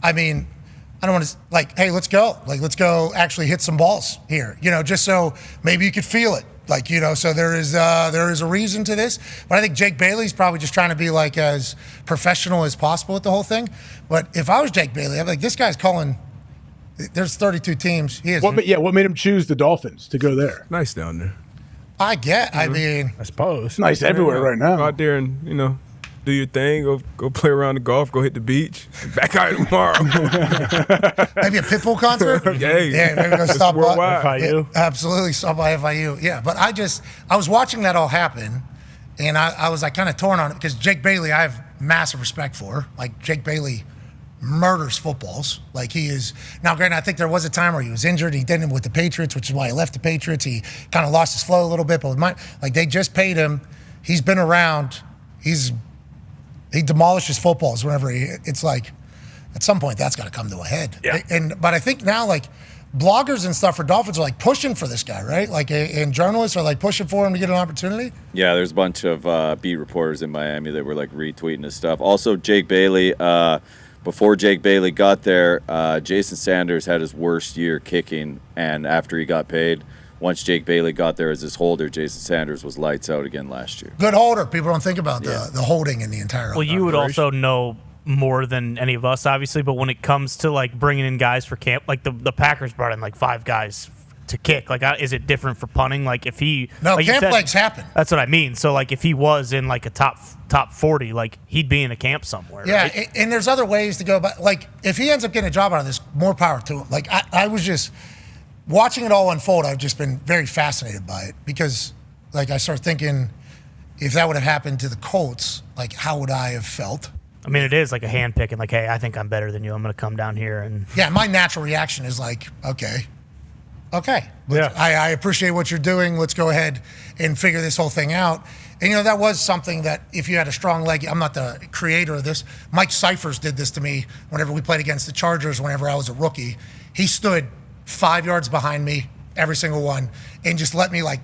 I don't want to hey, let's go. Let's go actually hit some balls here. Just so maybe you could feel it. So there is a reason to this. But I think Jake Bailey's probably just trying to be as professional as possible with the whole thing. But if I was Jake Bailey, I'm like, this guy's calling. There's 32 teams. He is. What made him choose the Dolphins to go there? Nice down there. I suppose. It's nice everywhere right now. Go out there and, do your thing, go play around the golf, go hit the beach, back out tomorrow. Maybe a Pitbull concert? Yeah, maybe go stop by FIU. Yeah, absolutely, stop by FIU. Yeah, but I was watching that all happen, and I was kind of torn on it because Jake Bailey, I have massive respect for. Jake Bailey murders footballs. He is now. Granted, I think there was a time where he was injured. He did it with the Patriots, which is why he left the Patriots. He kind of lost his flow a little bit, but with they just paid him. He's been around. He's He demolishes footballs whenever it's like, at some point that's got to come to a head. Yeah. But I think now like bloggers and stuff for Dolphins are like pushing for this guy, right? Like, and journalists are like pushing for him to get an opportunity. Yeah, there's a bunch of beat reporters in Miami that were like retweeting his stuff. Also, Jake Bailey. Before Jake Bailey got there, Jason Sanders had his worst year kicking, and after he got paid, once Jake Bailey got there as his holder, Jason Sanders was lights out again last year. Good holder. People don't think about the holding in the entire Well, you would also know more than any of us, obviously, but when it comes to like bringing in guys for camp, like the Packers brought in like 5 guys to kick. Like, is it different for punting? Like, if he like camp legs happen. That's what I mean. So, like, if he was in like a top 40, like he'd be in a camp somewhere. Yeah, right? and there's other ways to go. But like, if he ends up getting a job out of this, more power to him. Like, I was just watching it all unfold. I've just been very fascinated by it because, like, I start thinking, if that would have happened to the Colts, like, how would I have felt? I mean, it is like a hand picking. Like, hey, I think I'm better than you. I'm going to come down here and Yeah, my natural reaction is like, okay. Yeah. I appreciate what you're doing. Let's go ahead and figure this whole thing out. And, that was something that if you had a strong leg, I'm not the creator of this. Mike Cyphers did this to me whenever we played against the Chargers whenever I was a rookie. He stood 5 yards behind me, every single one, and just let me, like,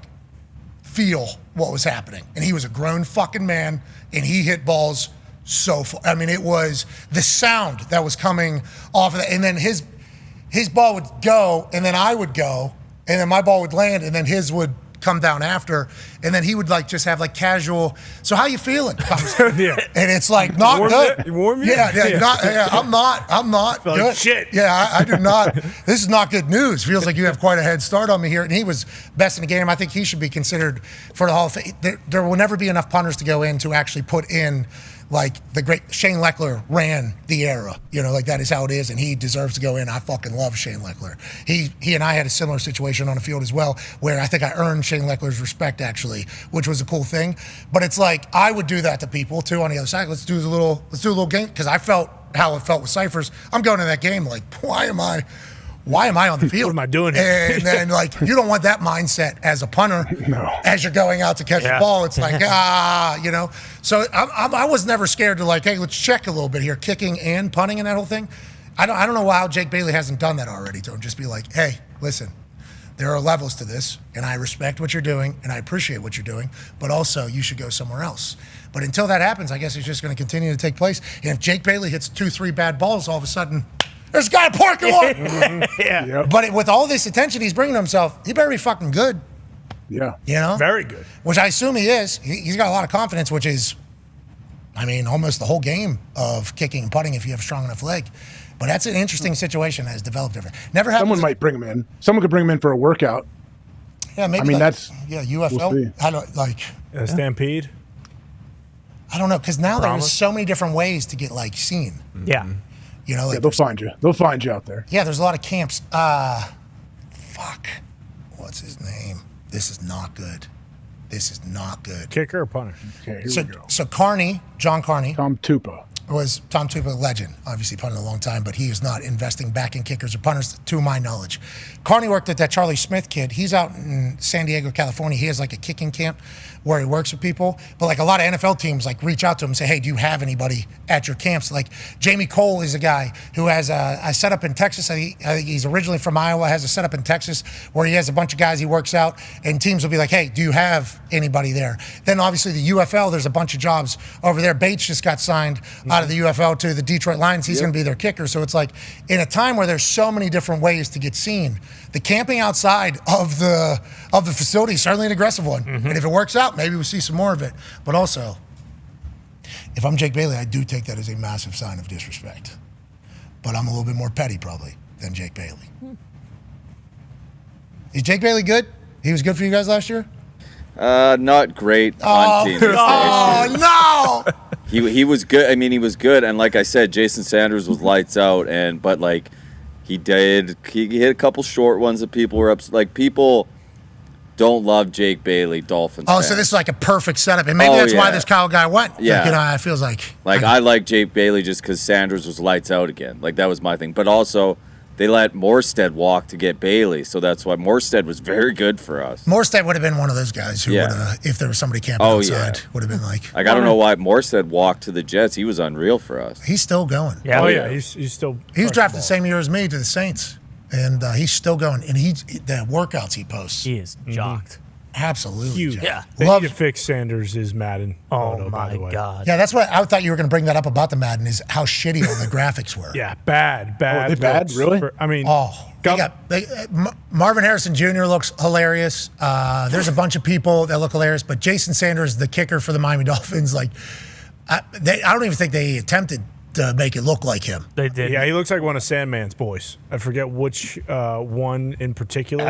feel what was happening. And he was a grown fucking man, and he hit balls I mean, it was the sound that was coming off of that. And then his ball would go, and then I would go, and then my ball would land, and then his would come down after, and then he would like just have like casual. So how you feeling? Yeah. And it's like not good. You warm Yeah. I'm not Like good. shit. Yeah, I do not. This is not good news. Feels like you have quite a head start on me here. And he was best in the game. I think he should be considered for the Hall of Fame. There will never be enough punters to go in to actually put in. Like the great Shane Leckler ran the era, like that is how it is, and he deserves to go in. I fucking love Shane Leckler. He and I had a similar situation on the field as well, where I think I earned Shane Leckler's respect actually, which was a cool thing. But it's like I would do that to people too on the other side. Let's do a little game because I felt how it felt with Cyphers. I'm going to that game like, why am I on the field? What am I doing here? And then, like, you don't want that mindset as a punter. No. As you're going out to catch the ball, it's like, So I was never scared to, like, hey, let's check a little bit here, kicking and punting and that whole thing. I don't know how Jake Bailey hasn't done that already. To just be like, hey, listen, there are levels to this, and I respect what you're doing, and I appreciate what you're doing, but also you should go somewhere else. But until that happens, I guess it's just going to continue to take place. And if Jake Bailey hits 2-3 bad balls, all of a sudden, there's a guy in a parking lot. yeah. Yep. But with all this attention he's bringing to himself, he better be fucking good. Yeah. Very good. Which I assume he is. He's got a lot of confidence, which is, I mean, almost the whole game of kicking and putting if you have a strong enough leg. But that's an interesting situation that has developed. Never happened. Someone might bring him in. Someone could bring him in for a workout. Yeah, maybe. I mean, that's UFL. We'll see. I don't like Stampede. I don't know because now there's so many different ways to get like seen. Yeah. Like they'll find you. They'll find you out there. Yeah, there's a lot of camps. Fuck. What's his name? This is not good. Kicker or punter? Okay, here we go. So Carney, John Carney. Tom Tupa. Was Tom Tupa a legend? Obviously punted a long time, but he is not investing back in kickers or punters to my knowledge. Carney worked at that Charlie Smith kid. He's out in San Diego, California. He has like a kicking camp where he works with people. But like a lot of NFL teams like reach out to him and say, hey, do you have anybody at your camps? Like Jamie Cole is a guy who has a setup in Texas. I think he's originally from Iowa, has a setup in Texas where he has a bunch of guys he works out, and teams will be like, hey, do you have anybody there? Then obviously the UFL, there's a bunch of jobs over there. Bates just got signed out of the UFL to the Detroit Lions. He's going to be their kicker. So it's like in a time where there's so many different ways to get seen, the camping outside of the facility is certainly an aggressive one. And if it works out, maybe we'll see some more of it. But also, if I'm Jake Bailey, I do take that as a massive sign of disrespect. But I'm a little bit more petty probably than Jake Bailey. Is Jake Bailey good? He was good for you guys last year? Not great punting. Oh, no! He was good. I mean, he was good. And like I said, Jason Sanders was lights out. But like he hit a couple short ones that people were upset. Like people don't love Jake Bailey, Dolphins fans. So this is like a perfect setup. And maybe that's why this Kyle guy went. Yeah. It feels like. I like Jake Bailey just because Sanders was lights out again. Like that was my thing. But also they let Morstead walk to get Bailey. So that's why Morstead was very good for us. Morstead would have been one of those guys who would have, if there was somebody camping outside, would have been like. I don't know why Morstead walked to the Jets. He was unreal for us. He's still going. Yeah, he's still. He was drafted the same year as me to the Saints, and he's still going. And the workouts he posts. He is jocked. Absolutely. Huge. jacked. They Love need to fix Sanders' Madden. Oh, by the way. God. Yeah, that's what I thought you were going to bring that up about the Madden is how shitty all the graphics were. Yeah, bad. Oh, they bad? looks Really? I mean, Marvin Harrison Jr. looks hilarious. There's a bunch of people that look hilarious, but Jason Sanders, the kicker for the Miami Dolphins, I don't even think they attempted to make it look like him. They did. Yeah, he looks like one of Sandman's boys. I forget which one in particular.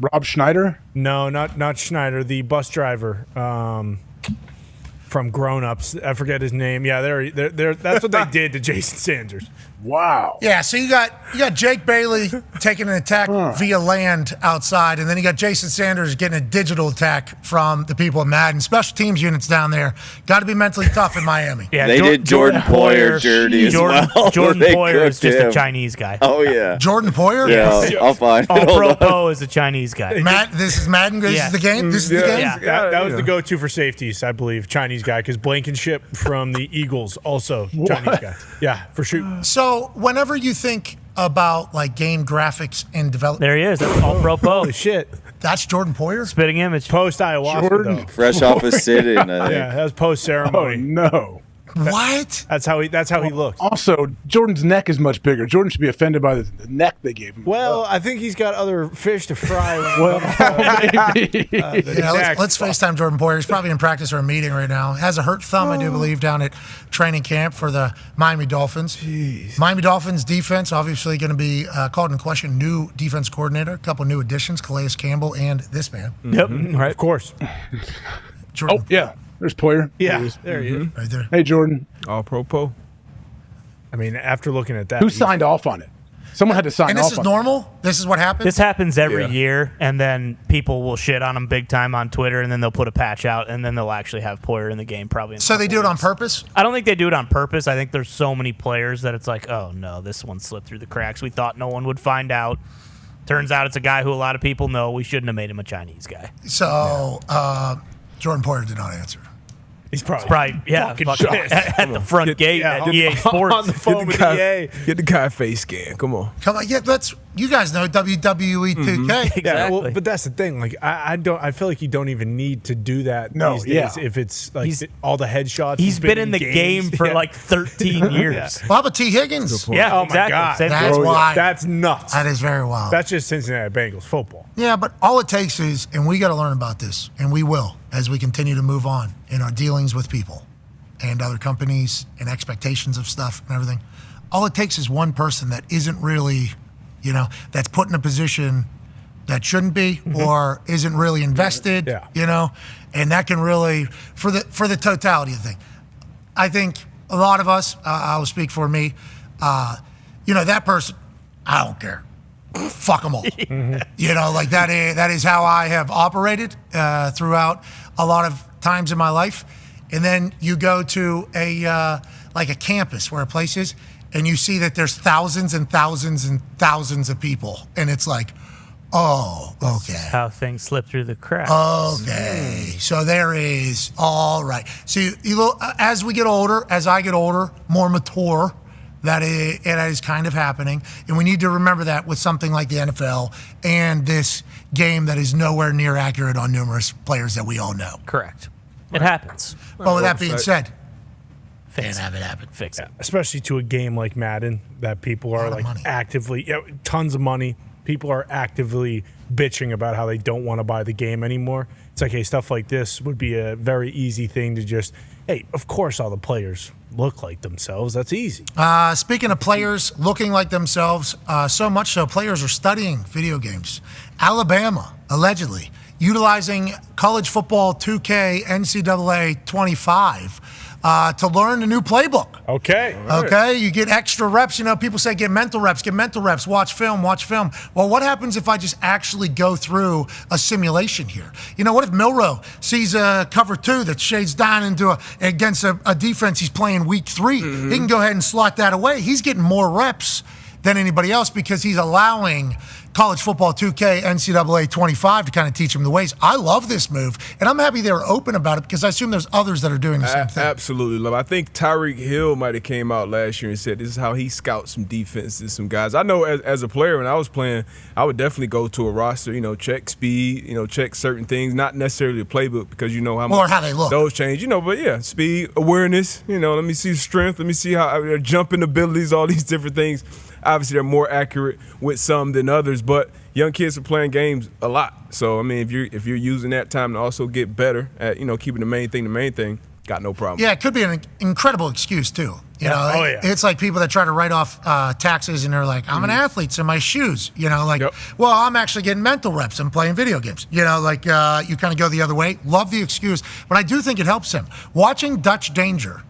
Rob Schneider? No, not Schneider. The bus driver from Grown Ups. I forget his name. Yeah, they're that's what they did to Jason Sanders. Wow. Yeah, so you got Jake Bailey taking an attack via land outside, and then you got Jason Sanders getting a digital attack from the people of Madden. Special teams units down there got to be mentally tough in Miami. Yeah, they did Jordan Poyer dirty as well. Jordan They Poyer is cooked just a him. Chinese guy. Oh, yeah. Jordan Poyer? Yeah, I'll find it. All Hold Pro on. Poe is a Chinese guy. This is Madden. This is the game. This is the game. Yeah, that was the go-to for safeties, I believe. Chinese guy, because Blankenship from the Eagles also Chinese guy. Yeah, for sure. So whenever you think about like game graphics and development, There he is. That's all Pro Poe. Holy shit. That's Jordan Poyer? Spitting image. Post ayahuasca, though. Fresh off a sit-in, I think. Yeah, that was post ceremony. Oh, no. What? That's how he looked. Also, Jordan's neck is much bigger. Jordan should be offended by the neck they gave him. Well, I think he's got other fish to fry. Maybe. Let's FaceTime Jordan Poyer. He's probably in practice or a meeting right now. Has a hurt thumb, I do believe, down at training camp for the Miami Dolphins. Jeez. Miami Dolphins defense obviously going to be called in question. New defense coordinator, a couple new additions, Calais Campbell and this man. Yep, right. Of course. Jordan. Oh, yeah. There's Poyer. Yeah, there he is. Right there. Hey, Jordan. All pro. I mean, after looking at that, Who signed off on it? Someone had to sign And off this is on normal? This is what happens? This happens every Yeah. year, and then people will shit on him big time on Twitter, and then they'll put a patch out, and then they'll actually have Poyer in the game probably. So they do it on purpose? I don't think they do it on purpose. I think there's so many players that it's like, oh no, this one slipped through the cracks. We thought no one would find out. Turns out it's a guy who a lot of people know. We shouldn't have made him a Chinese guy. So Jordan Poyer did not answer. He's probably fucking pissed. at the front gate at EA Sports. On the phone with EA. Get the guy face scan. Come on. Come on, yeah, you guys know WWE 2K. Yeah, well, but that's the thing. Like, I feel like you don't even need to do that No, these days. yeah. If it's like all the headshots. He's been in the game for like 13 years. Well, how about T. Higgins? Yeah, Oh exactly. my God, Same That's thing. why. That's nuts. That is very wild. That's just Cincinnati Bengals football. Yeah, but all it takes is, and we got to learn about this, and we will as we continue to move on in our dealings with people and other companies and expectations of stuff and everything. All it takes is one person that isn't really, that's put in a position that shouldn't be or isn't really invested, and that can really, for the totality of the thing. I think a lot of us, I'll speak for me, that person, I don't care. Fuck them all. Like that is how I have operated throughout a lot of times in my life. And then you go to a campus where a place is, and you see that there's thousands and thousands and thousands of people, and it's like, oh, okay. How things slip through the cracks. Okay, so there is, all right. So as we get older, as I get older, more mature, that is kind of happening. And we need to remember that with something like the NFL and this game that is nowhere near accurate on numerous players that we all know. Correct. It happens. But with that being said, Fix can't have it happen. Fix it. Especially to a game like Madden that people are like actively, tons of money. People are actively bitching about how they don't want to buy the game anymore. It's like, hey, stuff like this would be a very easy thing to just, hey, of course all the players look like themselves. That's easy. Speaking of players looking like themselves, so much so players are studying video games. Alabama, allegedly, utilizing college football 2K NCAA 25 to learn a new playbook. Okay. Okay, you get extra reps. People say get mental reps, watch film. Well, what happens if I just actually go through a simulation here? What if Milroe sees a cover 2 that shades down against a defense he's playing week 3? He can go ahead and slot that away. He's getting more reps than anybody else because he's allowing college football 2K, NCAA 25 to kind of teach him the ways. I love this move, and I'm happy they were open about it because I assume there's others that are doing the same thing. Absolutely love it. I think Tyreek Hill might have came out last year and said this is how he scouts some defenses, some guys. I know as a player when I was playing, I would definitely go to a roster, check speed, check certain things, not necessarily a playbook because you know how much or how they look. Those change, but yeah, speed, awareness, let me see strength, let me see how their jumping abilities, all these different things. Obviously, they're more accurate with some than others, but young kids are playing games a lot. So, I mean, if you're using that time to also get better at, keeping the main thing, got no problem. Yeah, it could be an incredible excuse, too. It's like people that try to write off taxes and they're like, I'm an athlete, so my shoes, well, I'm actually getting mental reps. I'm playing video games. You kind of go the other way. Love the excuse, but I do think it helps him. Watching Dutch Danger,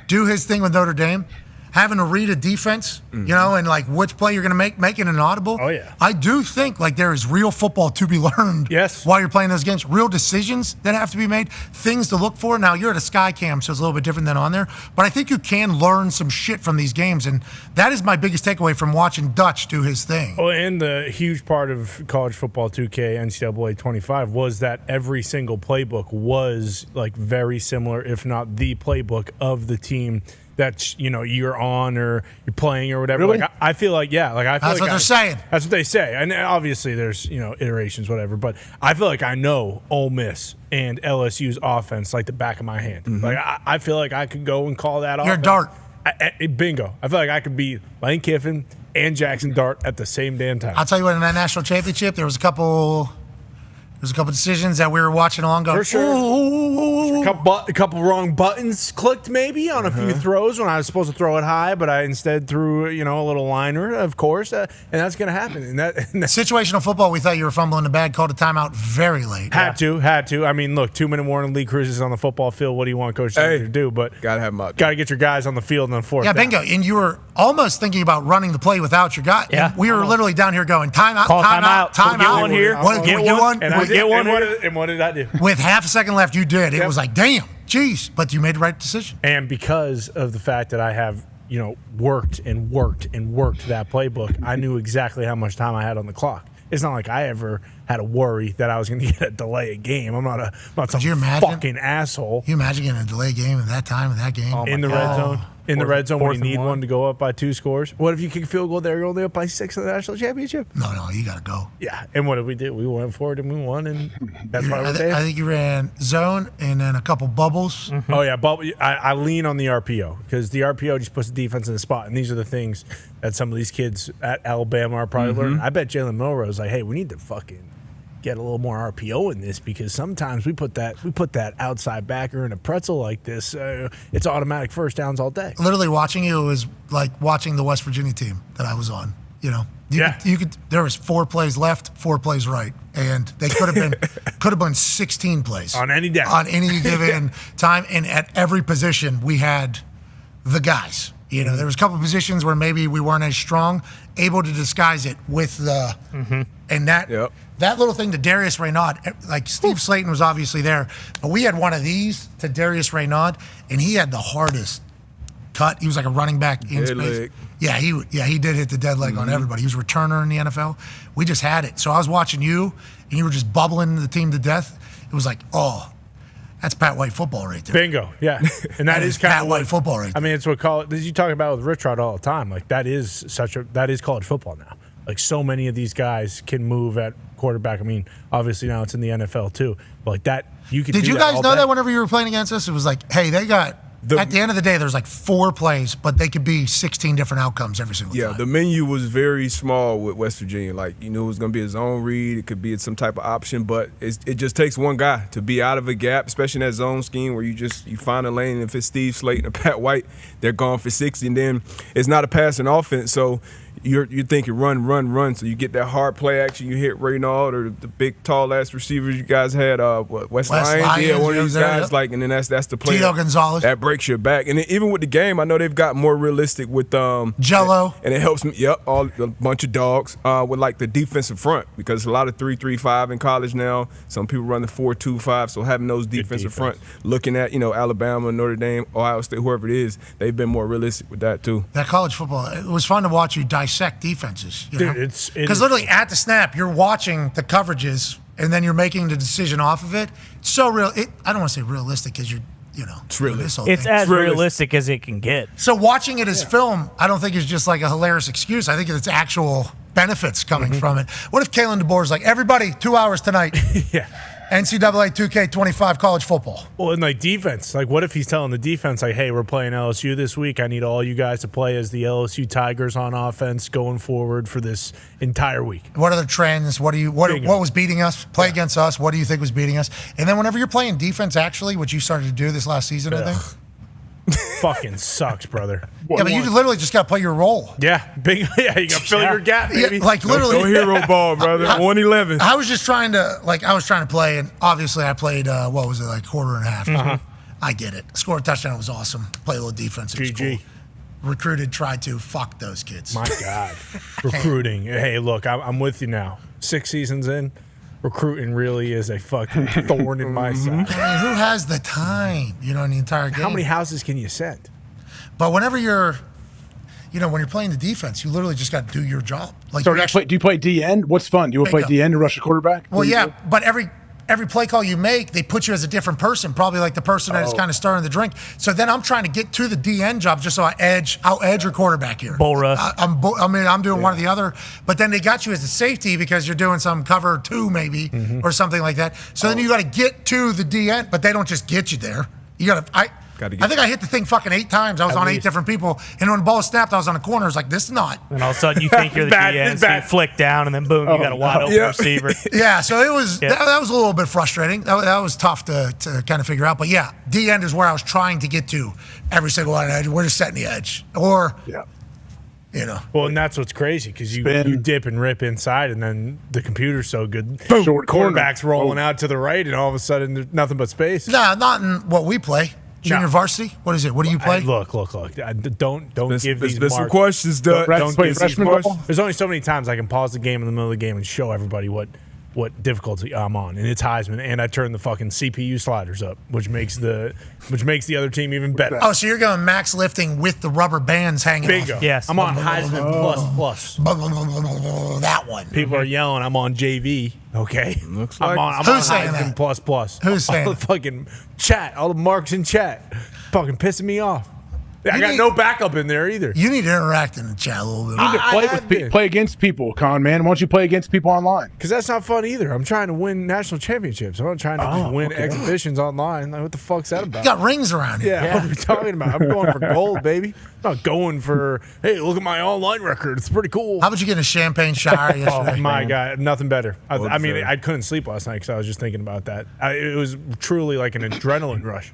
do his thing with Notre Dame, having to read a defense, and like which play you're going to make it an audible. Oh, yeah. I do think like there is real football to be learned while you're playing those games. Real decisions that have to be made, things to look for. Now, you're at a Sky Cam, so it's a little bit different than on there. But I think you can learn some shit from these games. And that is my biggest takeaway from watching Dutch do his thing. Oh, and the huge part of college football 2K, NCAA 25 was that every single playbook was like very similar, if not the playbook of the team that you're on or you're playing or whatever. Really? Like I feel like That's what they're saying. That's what they say, and obviously there's iterations, whatever. But I feel like I know Ole Miss and LSU's offense like the back of my hand. Like I feel like I could go and call that. You're offense. Dart. Bingo. I feel like I could be Lane Kiffin and Jackson Dart at the same damn time. I'll tell you what, in that national championship, there was a couple decisions that we were watching along going, For sure. Ooh. A couple wrong buttons clicked maybe on a few throws when I was supposed to throw it high, but I instead threw a little liner, of course, and that's going to happen. And that situational football, we thought you were fumbling the bag, called a timeout very late. Had to. I mean, look, 2-minute warning, Lee Cruz is on the football field. What do you want Coach Sanders to do? But gotta have him out. Got to get your guys on the field and then fourth. Yeah, bingo. And you were almost thinking about running the play without your guy. Yeah, we were literally down here going, timeout. Get one here. Get one. And I get one here. And what did I do? With half a second left, you did. It was like, damn, geez. But you made the right decision. And because of the fact that I have, worked that playbook, I knew exactly how much time I had on the clock. It's not like I ever had a worry that I was going to get a delay a game. I'm not some fucking asshole. Can you imagine getting a delay game at that time in that game? In the red zone. In the red zone, when you need one to go up by 2 scores. What if you kick a field goal there? You're only up by 6 in the national championship. No, you got to go. Yeah. And what did we do? We went for it and we won, and that's why we're there. I think you ran zone and then a couple bubbles. Mm-hmm. Oh, yeah. I lean on the RPO because the RPO just puts the defense in the spot, and these are the things that some of these kids at Alabama are probably learning. I bet Jalen Milroe is like, hey, we need to fucking get a little more RPO in this because sometimes we put that outside backer in a pretzel like this. It's automatic first downs all day. Literally watching you was like watching the West Virginia team that I was on. There was 4 plays left, 4 plays right, and they could have been 16 plays on any down on any given time. And at every position, we had the guys. There was a couple of positions where maybe we weren't as strong, able to disguise it with the and that little thing to Darius Raynaud, like Steve Slayton was obviously there, but we had one of these to Darius Raynaud, and he had the hardest cut. He was like a running back in space. Leg. Yeah, he did hit the dead leg on everybody. He was a returner in the NFL. We just had it. So I was watching you, and you were just bubbling the team to death. It was like, oh, that's Pat White football right there. Bingo, yeah. And that is kind Pat of White football right there. I mean, it's what you talk about with Rich Rod all the time. Like that is college football now. Like so many of these guys can move at quarterback. I mean, obviously now it's in the NFL too. But like that, you can. Did you guys know that whenever you were playing against us, it was like, hey, they got. At the end of the day, there's like 4 plays, but they could be 16 different outcomes every single time. Yeah, the menu was very small with West Virginia. Like, you knew it was going to be a zone read. It could be some type of option, but it just takes one guy to be out of a gap, especially in that zone scheme where you find a lane. If it's Steve Slayton or Pat White, they're gone for 60, and then it's not a passing offense. So, you're thinking run. So you get that hard play action. You hit Reynald or the big tall ass receivers you guys had. West Lyons? Yeah, one of these guys. Like, and then that's the play. Tito Gonzalez. That breaks your back. And then even with the game, I know they've got more realistic with Jello. And it helps me. Yep, a bunch of dogs with like the defensive front because a lot of 3-3-5 in college now. Some people run the 4-2-5. So having those defensive front, looking at Alabama, Notre Dame, Ohio State, whoever it is, they've been more realistic with that too. That college football, it was fun to watch you dissect defenses. Dude, because literally at the snap, you're watching the coverages and then you're making the decision off of it. It's so real. I don't want to say realistic because it's realistic. It's as realistic as it can get. So watching it as film, I don't think is just like a hilarious excuse. I think it's actual benefits coming from it. What if Kalen DeBoer's like, everybody, 2 hours tonight? Yeah. NCAA 2K25 college football. Well, in like defense, like what if he's telling the defense, like, hey, we're playing LSU this week. I need all you guys to play as the LSU Tigers on offense going forward for this entire week. What are the trends? What was beating us? Play against us. What do you think was beating us? And then whenever you're playing defense, actually, which you started to do this last season, I think. Fucking sucks, brother. Yeah, but you literally just got to play your role. Yeah, big. Yeah, you got to fill your gap, baby. Yeah, like literally, no hero ball, brother. 111. I was just trying to play, and obviously I played. What was it, like quarter and a half? Uh-huh. I get it. Scored a touchdown was awesome. Play a little defense. It was GG. cool. Recruited, tried to fuck those kids. My God, recruiting. Hey, look, I'm with you now. 6 seasons in. Recruiting really is a fucking thorn in my side. I mean, who has the time, in the entire game? How many houses can you send? But whenever you're, when you're playing the defense, you literally just got to do your job. Like, So do you play D end? What's fun? Do you want to play D end and rush a quarterback? Well, yeah, but every play call you make, they put you as a different person, probably like the person that is kind of stirring the drink. So then I'm trying to get to the DN job just so I'll edge your quarterback here. Bull rush. I'm doing one or the other. But then they got you as a safety because you're doing some cover 2 maybe or something like that. So then you got to get to the DN, but they don't just get you there. You got to. I think I hit the thing fucking 8 times. I was on 8 different people. And when the ball snapped, I was on the corner. I was like, this is not. And all of a sudden you think you're the DN, so you flick down, and then boom, you got a wide open receiver. Yeah, so it was that was a little bit frustrating. That was tough to kind of figure out. But yeah, D end is where I was trying to get to every single line edge. We're just setting the edge. Or, Well, and that's what's crazy because you dip and rip inside, and then the computer's so good. Boom, short quarterback's rolling out to the right, and all of a sudden there's nothing but space. No, not in what we play. Junior varsity? What is it? What do you play? Look. Don't give these some marks. questions, Doug. Don't give these freshman marks. ball? There's only so many times I can pause the game in the middle of the game and show everybody what difficulty I'm on, and it's Heisman, and I turn the fucking CPU sliders up, which makes the other team even better. Oh, so you're going max lifting with the rubber bands hanging Bingo. off. Yes. I'm on Heisman plus. That one. People are yelling I'm on JV. Okay. Looks like I'm on Who's saying Heisman that? plus. Who's saying all the fucking chat, all the marks in chat, fucking pissing me off. I got no backup in there either. You need to interact in the chat a little bit. You need to play against people, Con, man. Why don't you play against people online? Because that's not fun either. I'm trying to win national championships. I'm not trying to just win exhibitions online. Like, what the fuck's that about? You got rings around here. Yeah, what are we talking about? I'm going for gold, baby. I'm not going for, hey, look at my online record. It's pretty cool. How about you getting a champagne shower yesterday? Oh, my God. Nothing better. I mean, I couldn't sleep last night because I was just thinking about that. It was truly like an adrenaline rush.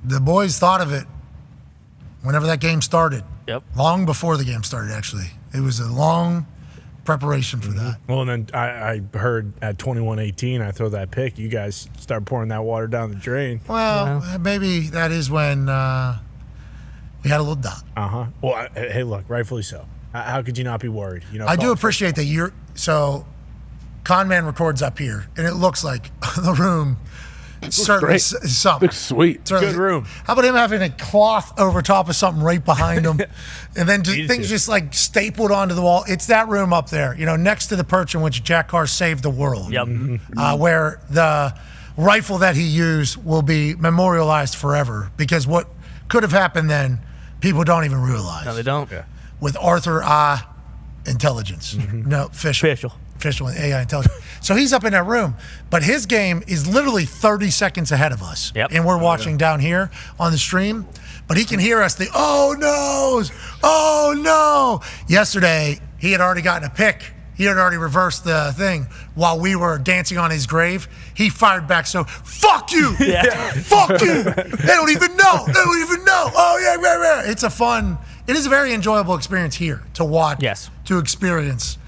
The boys thought of it whenever that game started. Yep. Long before the game started, actually. It was a long preparation for that. Well, and then I heard at 21-18, I throw that pick. You guys start pouring that water down the drain. Well, maybe that is when we had a little doubt. Uh-huh. Well, hey, look, rightfully so. How could you not be worried? I do appreciate that Conman records up here, and it looks like the room certainly something. Looks sweet. Good room. How about him having a cloth over top of something right behind him, and then things just like stapled onto the wall? It's that room up there, next to the perch in which Jack Carr saved the world. Yep. Where the rifle that he used will be memorialized forever, because what could have happened then, people don't even realize. No, they don't. Yeah. With Arthur intelligence. No, official and AI intelligence. So he's up in that room, but his game is literally 30 seconds ahead of us. Yep. And we're watching down here on the stream, but he can hear us. Oh no. Yesterday, he had already gotten a pick. He had already reversed the thing while we were dancing on his grave. He fired back, so fuck you. Yeah. Fuck you. They don't even know. Oh, yeah. It's a fun it is a very enjoyable experience here to watch, Yes. to experience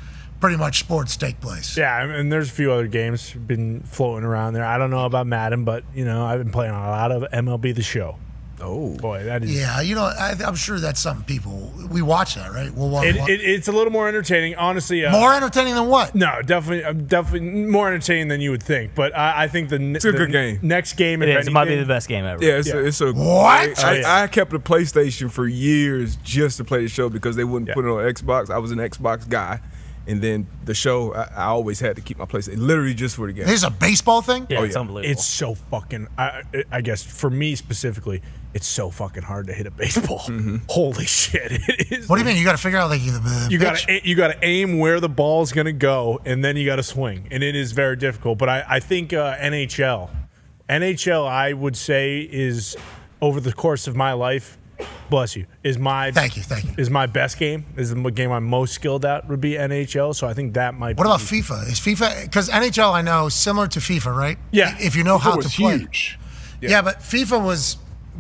pretty much sports take place. Yeah, and there's a few other games been floating around there. I don't know about Madden, but I've been playing a lot of MLB The Show. Oh boy, that is. Yeah, I'm sure that's something people we watch that, right? We'll watch. It's a little more entertaining, honestly. More entertaining than what? No, definitely more entertaining than you would think. But I think It's a good game. Next game, It might be the best game ever. Yeah, it's a what? I kept a PlayStation for years just to play the show because they wouldn't put it on Xbox. I was an Xbox guy, and then the show I always had to keep my PlayStation literally just for the game. This is a baseball thing? Yeah, it's unbelievable. It's so fucking. I guess for me specifically, it's so fucking hard to hit a baseball. Holy shit! It is. What do you mean? You got to figure out like the You pitch? got to aim where the ball's gonna go, and then you got to swing, and it is very difficult. But I think NHL, I would say is over the course of my life. Bless you. Thank you. Is my best game. Is the game I'm most skilled at would be NHL. So I think that might. What about FIFA? Is FIFA because NHL I know is similar to FIFA, right? Yeah. If you know how It was to play. huge. Yeah, but FIFA was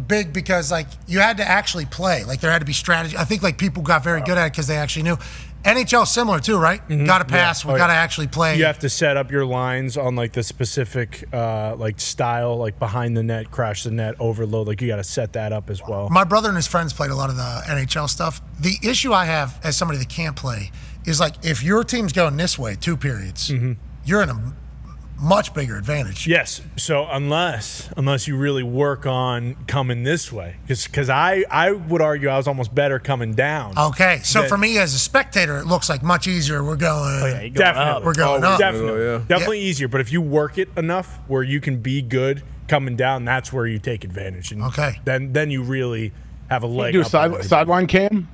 big because like you had to actually play. Like there had to be strategy. I think like people got very good at it because they actually knew. NHL similar too, right? Got to pass. Yeah. We got to actually play. You have to set up your lines on like the specific like style, like behind the net, crash the net, overload. Like you got to set that up as well. My brother and his friends played a lot of the NHL stuff. The issue I have as somebody that can't play is like if your team's going this way, 2 periods, you're in a much bigger advantage. Yes. So unless you really work on coming this way, because I would argue I was almost better coming down. Okay, so for me as a spectator, it looks like much easier. We're going. Definitely. We're going up. Definitely easier. But if you work it enough where you can be good coming down, that's where you take advantage. And then you really have a leg. Do a sideline cam.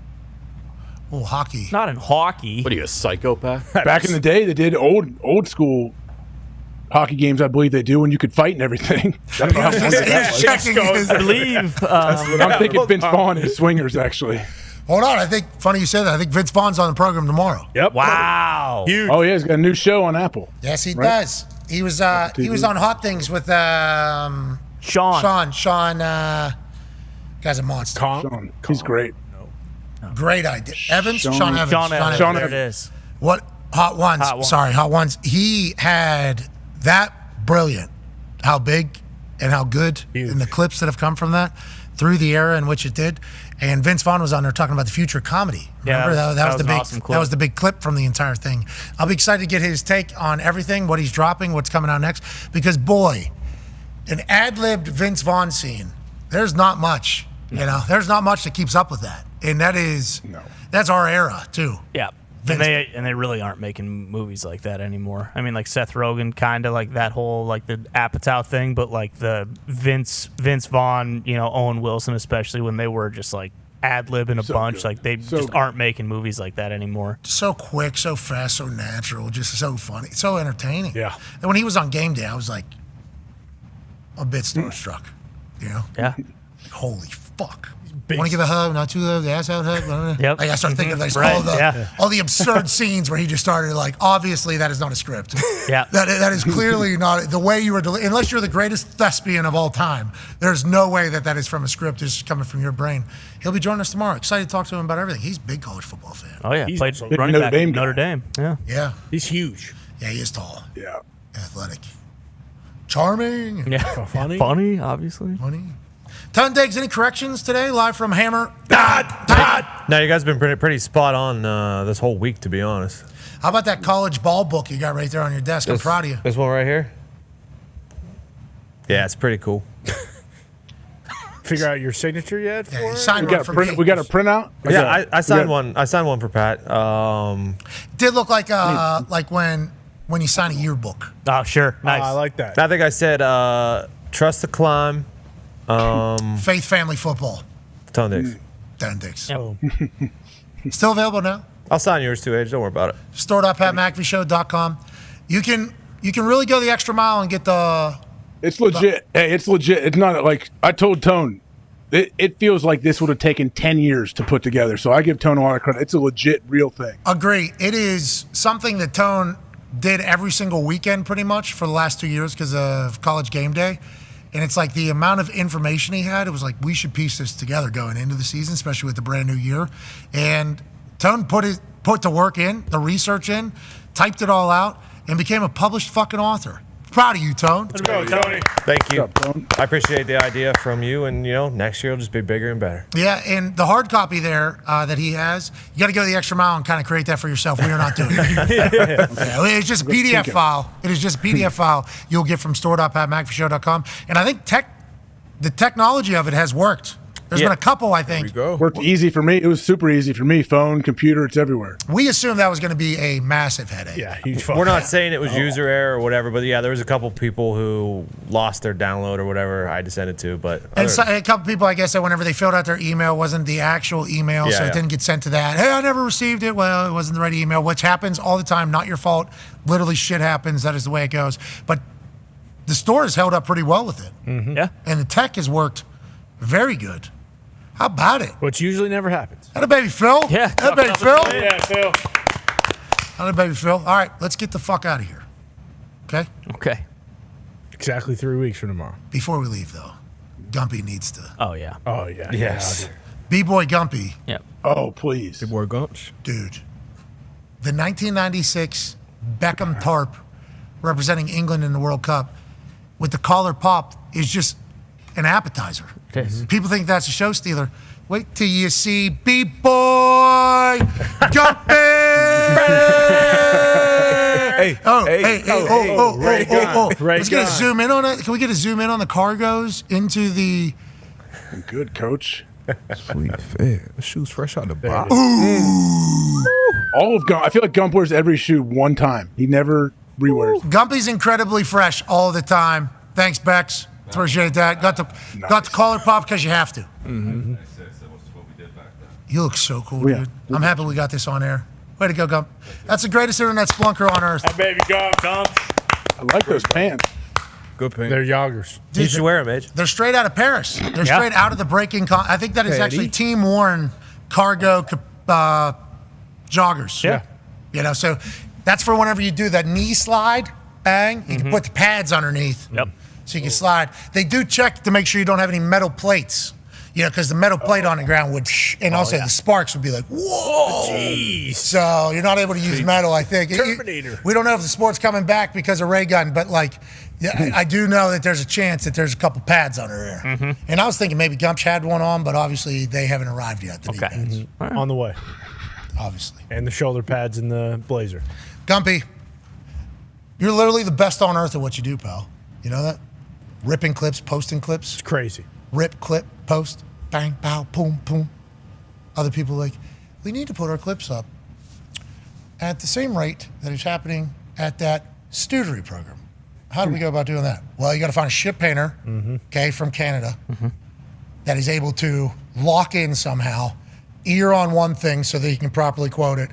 Oh, hockey. Not in hockey. What are you, a psychopath? Back in the day, they did old school hockey games. I believe they do when you could fight and everything. I don't know how fun that was. I believe. I'm thinking Vince Vaughn and Swingers actually. Hold on, I think funny you said that. I think Vince Vaughn's on the program tomorrow. Yep. Wow. Huge. Oh yeah, he's got a new show on Apple. Yes, he Right? does. He was on Hot Things with Sean. Sean, guy's a monster. Sean. He's great. Great idea. Evans? Sean Evans. Sean Evans. Sean There Evans. it is. What? Hot Ones. Hot Ones. Sorry, Hot Ones. He had that brilliant, how big and how good in the clips that have come from that through the era in which it did. And Vince Vaughn was on there talking about the future of comedy. Yeah, Remember that was the an big awesome clip. that was the big clip from the entire thing. I'll be excited to get his take on everything, what he's dropping, what's coming out next. Because boy, an ad-libbed Vince Vaughn scene, there's not much. There's not much that keeps up with that. And that's our era too. Yeah. And they really aren't making movies like that anymore. I mean, like Seth Rogen, kind of like that whole like the Apatow thing, but like the Vince Vaughn, Owen Wilson, especially when they were just like ad-libbing a bunch, good. like they just aren't making movies like that anymore. So quick, so fast, so natural, just so funny, so entertaining. Yeah. And when he was on Game Day, I was like a bit starstruck. Yeah. Holy fuck. Want to give a hug, not too low, the ass out hug. Yep. Like I started thinking of like, Right, all the absurd scenes where he just started like, obviously that is not a script. Yeah. That is clearly not the way you were, unless you're the greatest thespian of all time, there's no way that is from a script. It's coming from your brain. He'll be joining us tomorrow. Excited to talk to him about everything. He's a big college football fan. Oh yeah, He's played also running Notre back Dame at guy. Notre Dame. Yeah. Yeah. He's huge. Yeah, he is tall. Yeah. Athletic. Charming. Yeah. Funny. Funny, obviously. Funny. Ton Diggs, any corrections today? Live from Hammer. No, you guys have been pretty spot on this whole week, to be honest. How about that college ball book you got right there on your desk? I'm proud of you. This one right here? Yeah, it's pretty cool. Figure out your signature yet for Yeah, it? sign We one got for a print. me. We got a printout. Yeah, I signed one. I signed one for Pat. Did look like when you sign a yearbook. Oh, sure. Nice. I like that. I think I said trust the climb. Faith Family Football. Ton Diggs. Ton Diggs. Yep. Still available now. I'll sign yours too, Age. Don't worry about it. Store.patmcafeeshow.com. You can really go the extra mile and get the. It's legit. Hey, it's legit. It's not like I told Tone. It feels like this would have taken 10 years to put together. So I give Tone a lot of credit. It's a legit, real thing. Agree. It is something that Tone did every single weekend pretty much for the last 2 years because of College Game Day. And it's like the amount of information he had, it was like, we should piece this together going into the season, especially with the brand new year. And Tone put the work in, the research in, typed it all out, and became a published fucking author. Proud of you, Tone. Let's go, Tony. Thank you. I appreciate the idea from you, and next year will just be bigger and better. Yeah, and the hard copy there that he has, you got to go the extra mile and kind of create that for yourself. We are not doing it. Okay, it's just a PDF file. It is just a PDF file you'll get from store.patmcafeeshow.com. And I think the technology of it has worked. There's been a couple, I think. Worked easy for me. It was super easy for me. Phone, computer, it's everywhere. We assumed that was going to be a massive headache. Yeah, huge. We're not saying it was user error or whatever, but yeah, there was a couple people who lost their download or whatever I had to send it to. But And so, a couple people, I guess, that whenever they filled out their email, wasn't the actual email, so it didn't get sent to that. Hey, I never received it. Well, it wasn't the right email, which happens all the time. Not your fault. Literally, shit happens. That is the way it goes. But the store has held up pretty well with it. Mm-hmm. Yeah. And the tech has worked very good. How about it? Which usually never happens. Had a baby Phil. Yeah. Had a baby Phil. Yeah, Phil. Had a baby Phil. All right, let's get the fuck out of here. Okay? Okay. Exactly 3 weeks from tomorrow. Before we leave, though, Gumpy needs to. Oh, yeah. Oh, yeah. Yes. B-Boy Gumpy. Yep. Oh, please. B-Boy Gumps. Dude. The 1996 Beckham tarp representing England in the World Cup with the collar popped is just an appetizer. It is. People think that's a show stealer. Wait till you see B-Boy Gumpy! Let's get a zoom in on it. Can we get a zoom in on the cargoes into the... Good, coach. Sweet fit. The shoe's fresh out the box. All of Gump. I feel like Gump wears every shoe one time. He never rewears. Gumpy's incredibly fresh all the time. Thanks, Bex. Appreciate that. Got the collar pop because you have to. Mm-hmm. You look so cool, dude. I'm happy we got this on air. Way to go, Gump. That's the greatest internet splunker on earth. Hey, baby, Gump. I like those pants. Good pants. They're joggers. You should wear them, Edge. They're straight out of Paris. They're straight out of the breaking. I think that is actually team-worn cargo joggers. Yeah. You know, so that's for whenever you do that knee slide, bang, you can put the pads underneath. Yep. So you can slide. They do check to make sure you don't have any metal plates. You know, because the metal plate on the ground would, and also the sparks would be like, whoa. Jeez. So you're not able to use metal, I think. Terminator. We don't know if the sport's coming back because of ray gun, but like, yeah, I do know that there's a chance that there's a couple pads under there. And I was thinking maybe Gump's had one on, but obviously they haven't arrived yet. The knee pads. On the way. Obviously. And the shoulder pads in the blazer. Gumpy, you're literally the best on earth at what you do, pal. You know that? Ripping clips, posting clips. It's crazy. Rip, clip, post, bang, pow, boom, boom. Other people like, we need to put our clips up at the same rate that is happening at that Studery program. How do we go about doing that? Well, you got to find a ship painter, okay, from Canada, that is able to lock in somehow, ear on one thing so that he can properly quote it,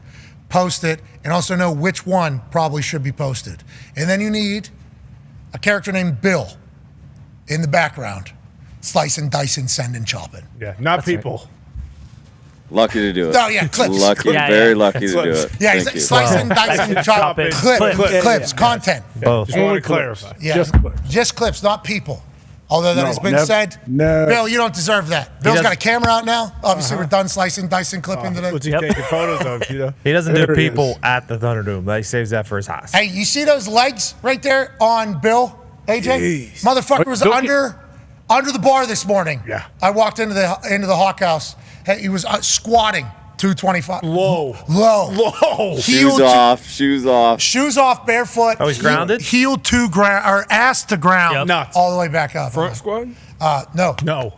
post it, and also know which one probably should be posted. And then you need a character named Bill in the background, slicing, dicing, sending, chopping. Yeah, not people. Lucky to do it. Oh, yeah, clips. Lucky, very lucky to do it. Yeah, Thank you. slicing, dicing, chopping, clips, content. Both. Just want to clarify. Yeah, just clips, not people. Although that has been said. No. Bill, you don't deserve that. Bill's got a camera out now. Obviously, we're done slicing, dicing, clipping today. What's he taking photos of, you know? He doesn't do people at the Thunderdome. He saves that for his house. Hey, you see those legs right there on Bill, AJ? Motherfucker was under the bar this morning. Yeah. I walked into the Hawk House. Hey, he was squatting 225. Low. Shoes off. Shoes off, barefoot. Oh, he's grounded? Heel to ground, or ass to ground. Nuts. All the way back up. Front squad? No.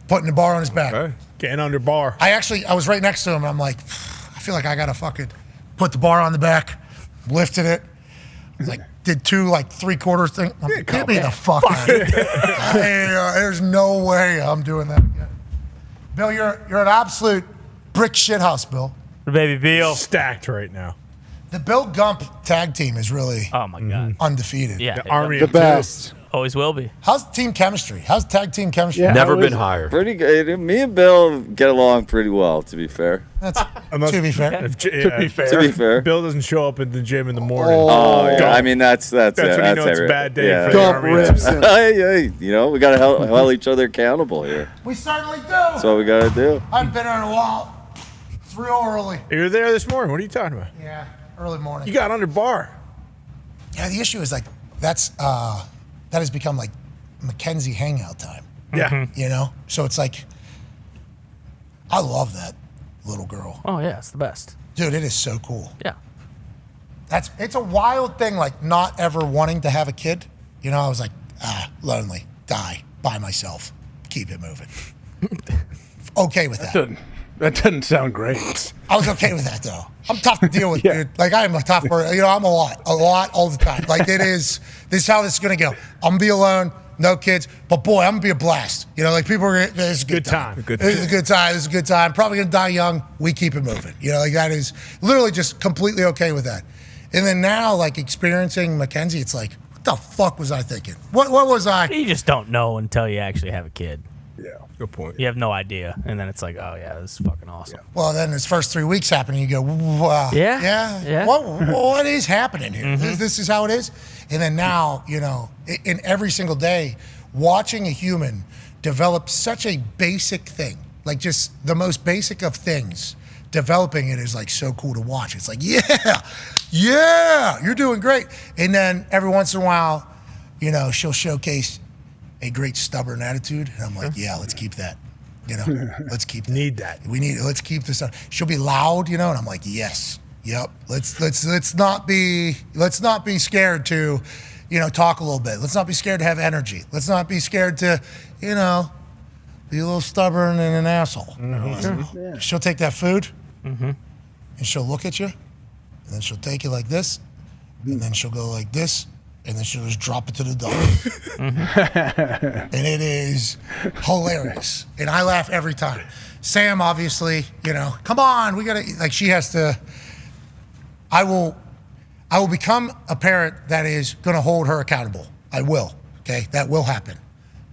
Putting the bar on his back. Okay. Getting under bar. I was right next to him. And I'm like, I feel like I got to fucking put the bar on the back, lifted it. I was like, did two, like, 3/4 thing. Get me the fuck out of here. There's no way I'm doing that again. Bill, you're an absolute brick shithouse, Bill. The baby Bill. Stacked right now. The Bill Gump tag team is really Oh, my God. undefeated. Yeah. The army The of two. best. Always will be. How's team chemistry? How's tag team chemistry? Never been higher. Pretty good. Me and Bill get along pretty well, to be fair. That's to be fair. To be fair. Bill doesn't show up in the gym in the morning. Oh, yeah. I mean, that's when you know it's a bad day for the Army. Hey, you know, we got to held each other accountable here. We certainly do. That's what we got to do. I haven't been here in a while. It's real early. You were there this morning. What are you talking about? Yeah, early morning. You got under bar. Yeah, the issue is like that has become like Mackenzie hangout time. Yeah. You know? So it's like I love that little girl. Oh yeah, it's the best. Dude, it is so cool. Yeah. It's a wild thing, like not ever wanting to have a kid. You know, I was like, lonely, die by myself, keep it moving. Okay with that. That doesn't sound great. I was okay with that though. I'm tough to deal with, dude. Like I am a tough person. You know, I'm a lot all the time. Like this is how this is gonna go. I'm gonna be alone, no kids, but boy, I'm gonna be a blast. You know, like people are. This is a good time. This is a good time. This is a good time. Probably gonna die young. We keep it moving. You know, like that is literally just completely okay with that. And then now, like experiencing Mackenzie, it's like, what the fuck was I thinking? What was I? You just don't know until you actually have a kid. Yeah, good point. You have no idea, and then it's like, oh yeah, this is fucking awesome. Well, then his first 3 weeks happen, and you go, wow. Yeah. What is happening here? This is how it is. And then now, you know, in every single day, watching a human develop such a basic thing, like just the most basic of things, developing it is like so cool to watch. It's like, yeah, you're doing great. And then every once in a while, you know, she'll showcase a great stubborn attitude, and I'm like, yeah, let's keep that. You know, let's keep that. Let's keep this up. She'll be loud, you know, and I'm like, yes, yep. Let's not be scared to, you know, talk a little bit. Let's not be scared to have energy. Let's not be scared to, you know, be a little stubborn and an asshole. Mm-hmm. She'll take that food, and she'll look at you, and then she'll take it like this, and then she'll go like this. And then she'll just drop it to the dog. And it is hilarious. And I laugh every time. Sam, obviously, you know, come on, we gotta, like she has to, I will become a parent that is gonna hold her accountable. I will, okay? That will happen.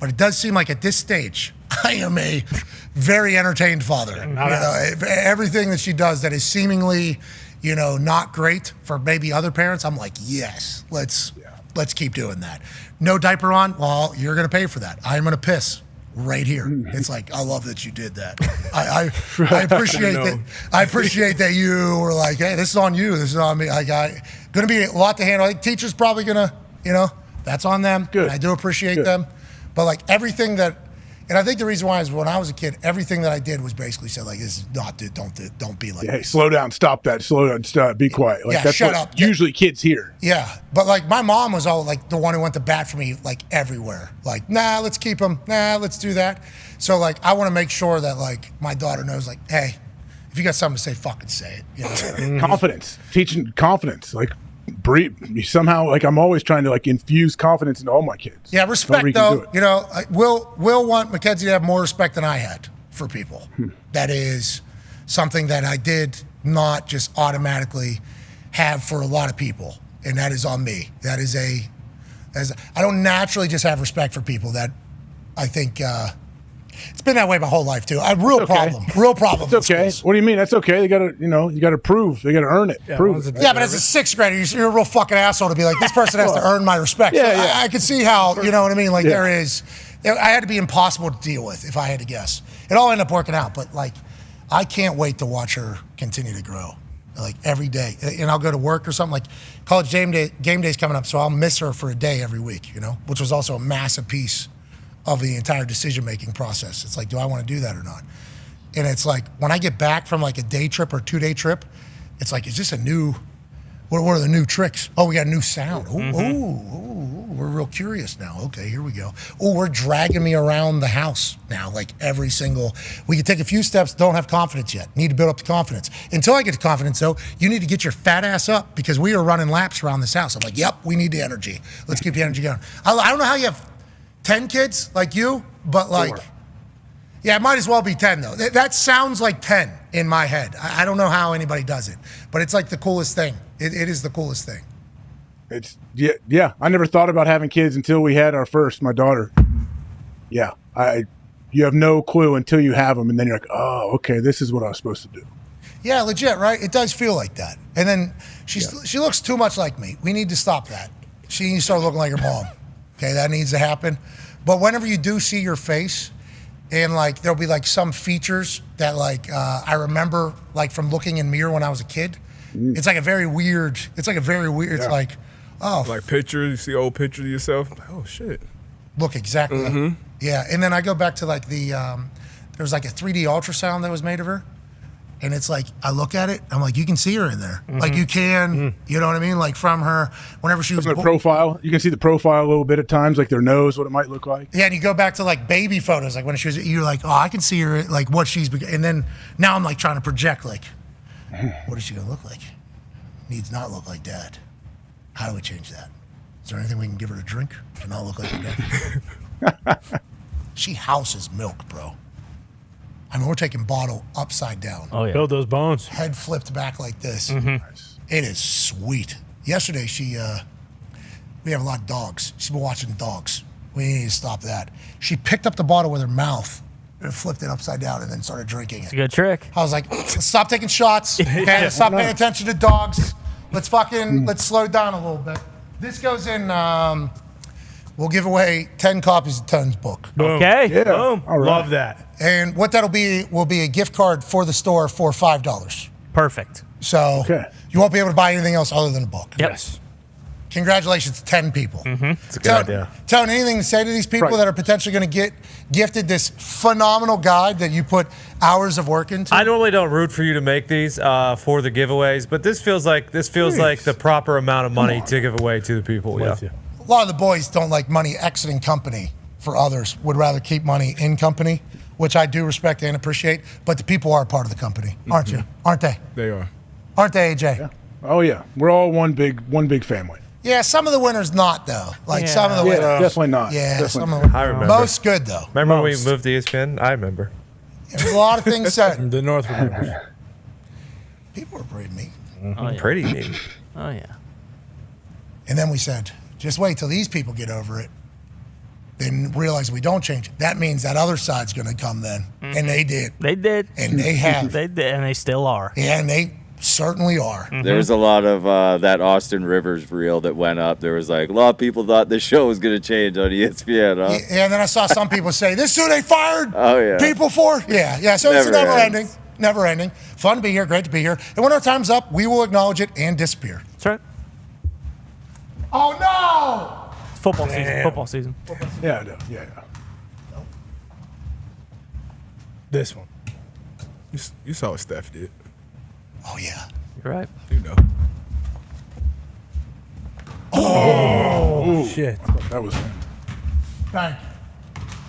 But it does seem like at this stage, I am a very entertained father. You know, everything that she does that is seemingly, you know, not great for maybe other parents, I'm like, yes, let's keep doing that. No diaper on? Well, you're going to pay for that. I'm going to piss right here. It's like, I love that you did that. I appreciate that. I appreciate that you were like, hey, this is on you. This is on me. Like, going to be a lot to handle. I think teachers probably going to, you know, that's on them. Good. I do appreciate them. But like everything that, and I think the reason why is when I was a kid, everything that I did was basically said like, this is not, don't be like Hey, this. slow down, stop that, slow down, stop, be quiet. Like, Yeah, that's shut what up. usually kids hear. Yeah, but like my mom was all like the one who went to bat for me like everywhere. Like, nah, let's keep him. Nah, let's do that. So like, I want to make sure that like my daughter knows like, hey, if you got something to say, fucking say it. You know? Confidence, teaching confidence, like breathe. Somehow, like I'm always trying to like infuse confidence into all my kids. Yeah, respect However you can do though. it. You know, Will want Mackenzie to have more respect than I had for people. That is something that I did not just automatically have for a lot of people, and that is on me. That is I don't naturally just have respect for people. That I think it's been that way my whole life too. Real problem. It's okay. What do you mean? That's okay. They gotta, you gotta prove. They gotta earn it. Prove it. Yeah, but as a sixth grader, you're a real fucking asshole to be like, this person has to earn my respect. Yeah, So yeah. I could see how, you know what I mean? Like I had to be impossible to deal with if I had to guess. It all ended up working out, but like, I can't wait to watch her continue to grow. Like every day. And I'll go to work or something, like college game day's coming up, so I'll miss her for a day every week, you know, which was also a massive piece of the entire decision-making process. It's like, do I want to do that or not? And it's like, when I get back from like a day trip or 2 day trip, it's like, is this a new, what are the new tricks? Oh, we got a new sound. Ooh, we're real curious now. Okay, here we go. Oh, we're dragging me around the house now, like every single, we can take a few steps, don't have confidence yet. Need to build up the confidence. Until I get the confidence though, you need to get your fat ass up because we are running laps around this house. I'm like, yep, we need the energy. Let's keep the energy going. I don't know how you have 10 kids like you, but like, 4. Yeah, it might as well be 10 though. That sounds like 10 in my head. I don't know how anybody does it, but it's like the coolest thing. It is the coolest thing. Yeah. I never thought about having kids until we had our first, my daughter. Yeah, you have no clue until you have them, and then you're like, oh, okay, this is what I was supposed to do. Yeah, legit, right? It does feel like that. And then she looks too much like me. We need to stop that. She needs to start looking like her mom. Okay, that needs to happen. But whenever you do see your face, and like there'll be like some features that like I remember like from looking in mirror when I was a kid. It's like a very weird. It's like, oh, like pictures. You see old pictures of yourself. Like, oh shit. Look exactly. Like, yeah, and then I go back to like the there was like a 3D ultrasound that was made of her. And it's like, I look at it, I'm like, you can see her in there. Like you can, you know what I mean? Like from her, whenever she was from the profile, you can see the profile a little bit at times, like their nose, what it might look like. Yeah, and you go back to like baby photos, like when she was, you're like, oh, I can see her, like what she's, and then now I'm like trying to project, like, what is she gonna look like? Needs not look like dad. How do we change that? Is there anything we can give her to drink to not look like her dad? She houses milk, bro. I mean, we're taking bottle upside down. Oh, yeah. Build those bones. Head flipped back like this. Nice. It is sweet. Yesterday, we have a lot of dogs. She's been watching dogs. We need to stop that. She picked up the bottle with her mouth and flipped it upside down and then started drinking it. It's a good trick. I was like, let's stop taking shots. Okay, let's stop paying attention to dogs. Let's slow it down a little bit. This goes in, we'll give away 10 copies of Tone's book. Boom. Okay. Yeah. Boom. All right. Love that. And what that'll be will be a gift card for the store for $5. Perfect. So you won't be able to buy anything else other than a book. Yes. Congratulations to 10 people. It's a good idea. Tone, anything to say to these people that are potentially going to get gifted this phenomenal guide that you put hours of work into? I normally don't root for you to make these for the giveaways, but this feels like the proper amount of money to give away to the people. Yeah. A lot of the boys don't like money exiting company for others, would rather keep money in company, which I do respect and appreciate, but the people are a part of the company, aren't you? Aren't they? They are. Aren't they, AJ? Yeah. Oh yeah, we're all one big family. Yeah, some of the winners not though. Like some of the winners, definitely not. Yeah, Definitely some of them. I remember. Most good though. Remember when we moved to ESPN? I remember. There's a lot of things said. The North remembers. People are pretty mean. Oh, yeah. Pretty mean. Oh, yeah. And then we said, just wait till these people get over it. Then realize we don't change it. That means that other side's going to come then. And they did. They did. And they have. They did, and they still are. Yeah, and they certainly are. There's a lot of that Austin Rivers reel that went up. There was like a lot of people thought this show was going to change on ESPN. Huh? Yeah, and then I saw some people say, this is who they fired people for? Yeah. So it's never ending. Never ending. Fun to be here. Great to be here. And when our time's up, we will acknowledge it and disappear. That's right. Oh, no! It's football season. Football season. Yeah, no, yeah. This one. You saw what Steph did. Oh, yeah. You're right. You know. Oh, shit. That was Thank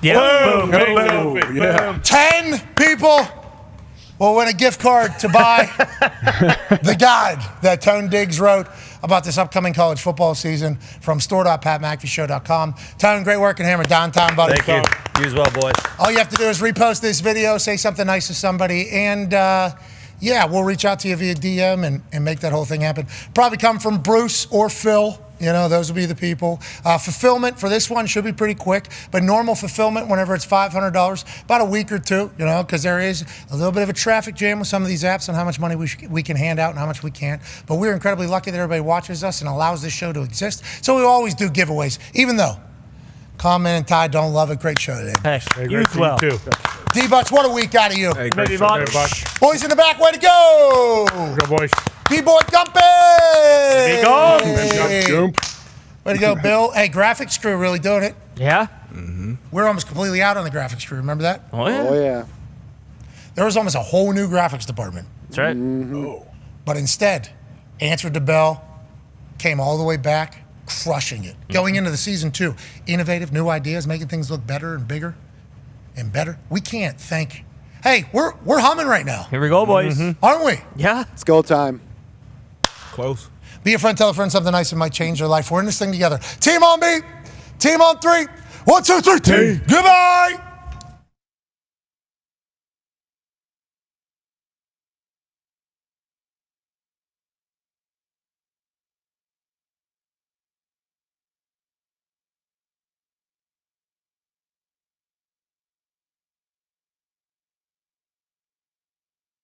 you. Yeah. Boom. Boom. yeah. 10 people will win a gift card to buy the guide that Tone Diggs wrote about this upcoming college football season from store.patmcafeeshow.com. Tone, great work and hammer downtown, buddy. Thank you. You as well, boys. All you have to do is repost this video, say something nice to somebody, and we'll reach out to you via DM and make that whole thing happen. Probably come from Bruce or Phil. You know, those will be the people. Fulfillment for this one should be pretty quick, but normal fulfillment whenever it's $500, about a week or two, you know, because there is a little bit of a traffic jam with some of these apps on how much money we can hand out and how much we can't. But we're incredibly lucky that everybody watches us and allows this show to exist. So we always do giveaways, even though Common and Ty don't love it. Great show today. Hey, you as well. Too. D-Bucks, what a week out of you. Hey, Maybe great show, Bucks. everybody. Boys in the back, way to go. Go, boys. D-Boy Gumpy. Big on. Jump. Way to go, Bill. Hey, graphics crew really doing it. Yeah. We're almost completely out on the graphics crew. Remember that? Oh, yeah. Oh, yeah. There was almost a whole new graphics department. That's right. Oh. But instead, answered the bell, came all the way back, crushing it. Going into the season 2, innovative, new ideas, making things look better and bigger and better. We can't thank. Hey, we're humming right now, Here we go, boys. aren't we? Yeah. It's go time. Close. Be a friend, tell a friend something nice that might change their life. We're in this thing together. Team on me. Team on 3. 1, 2, 3. Team. Goodbye.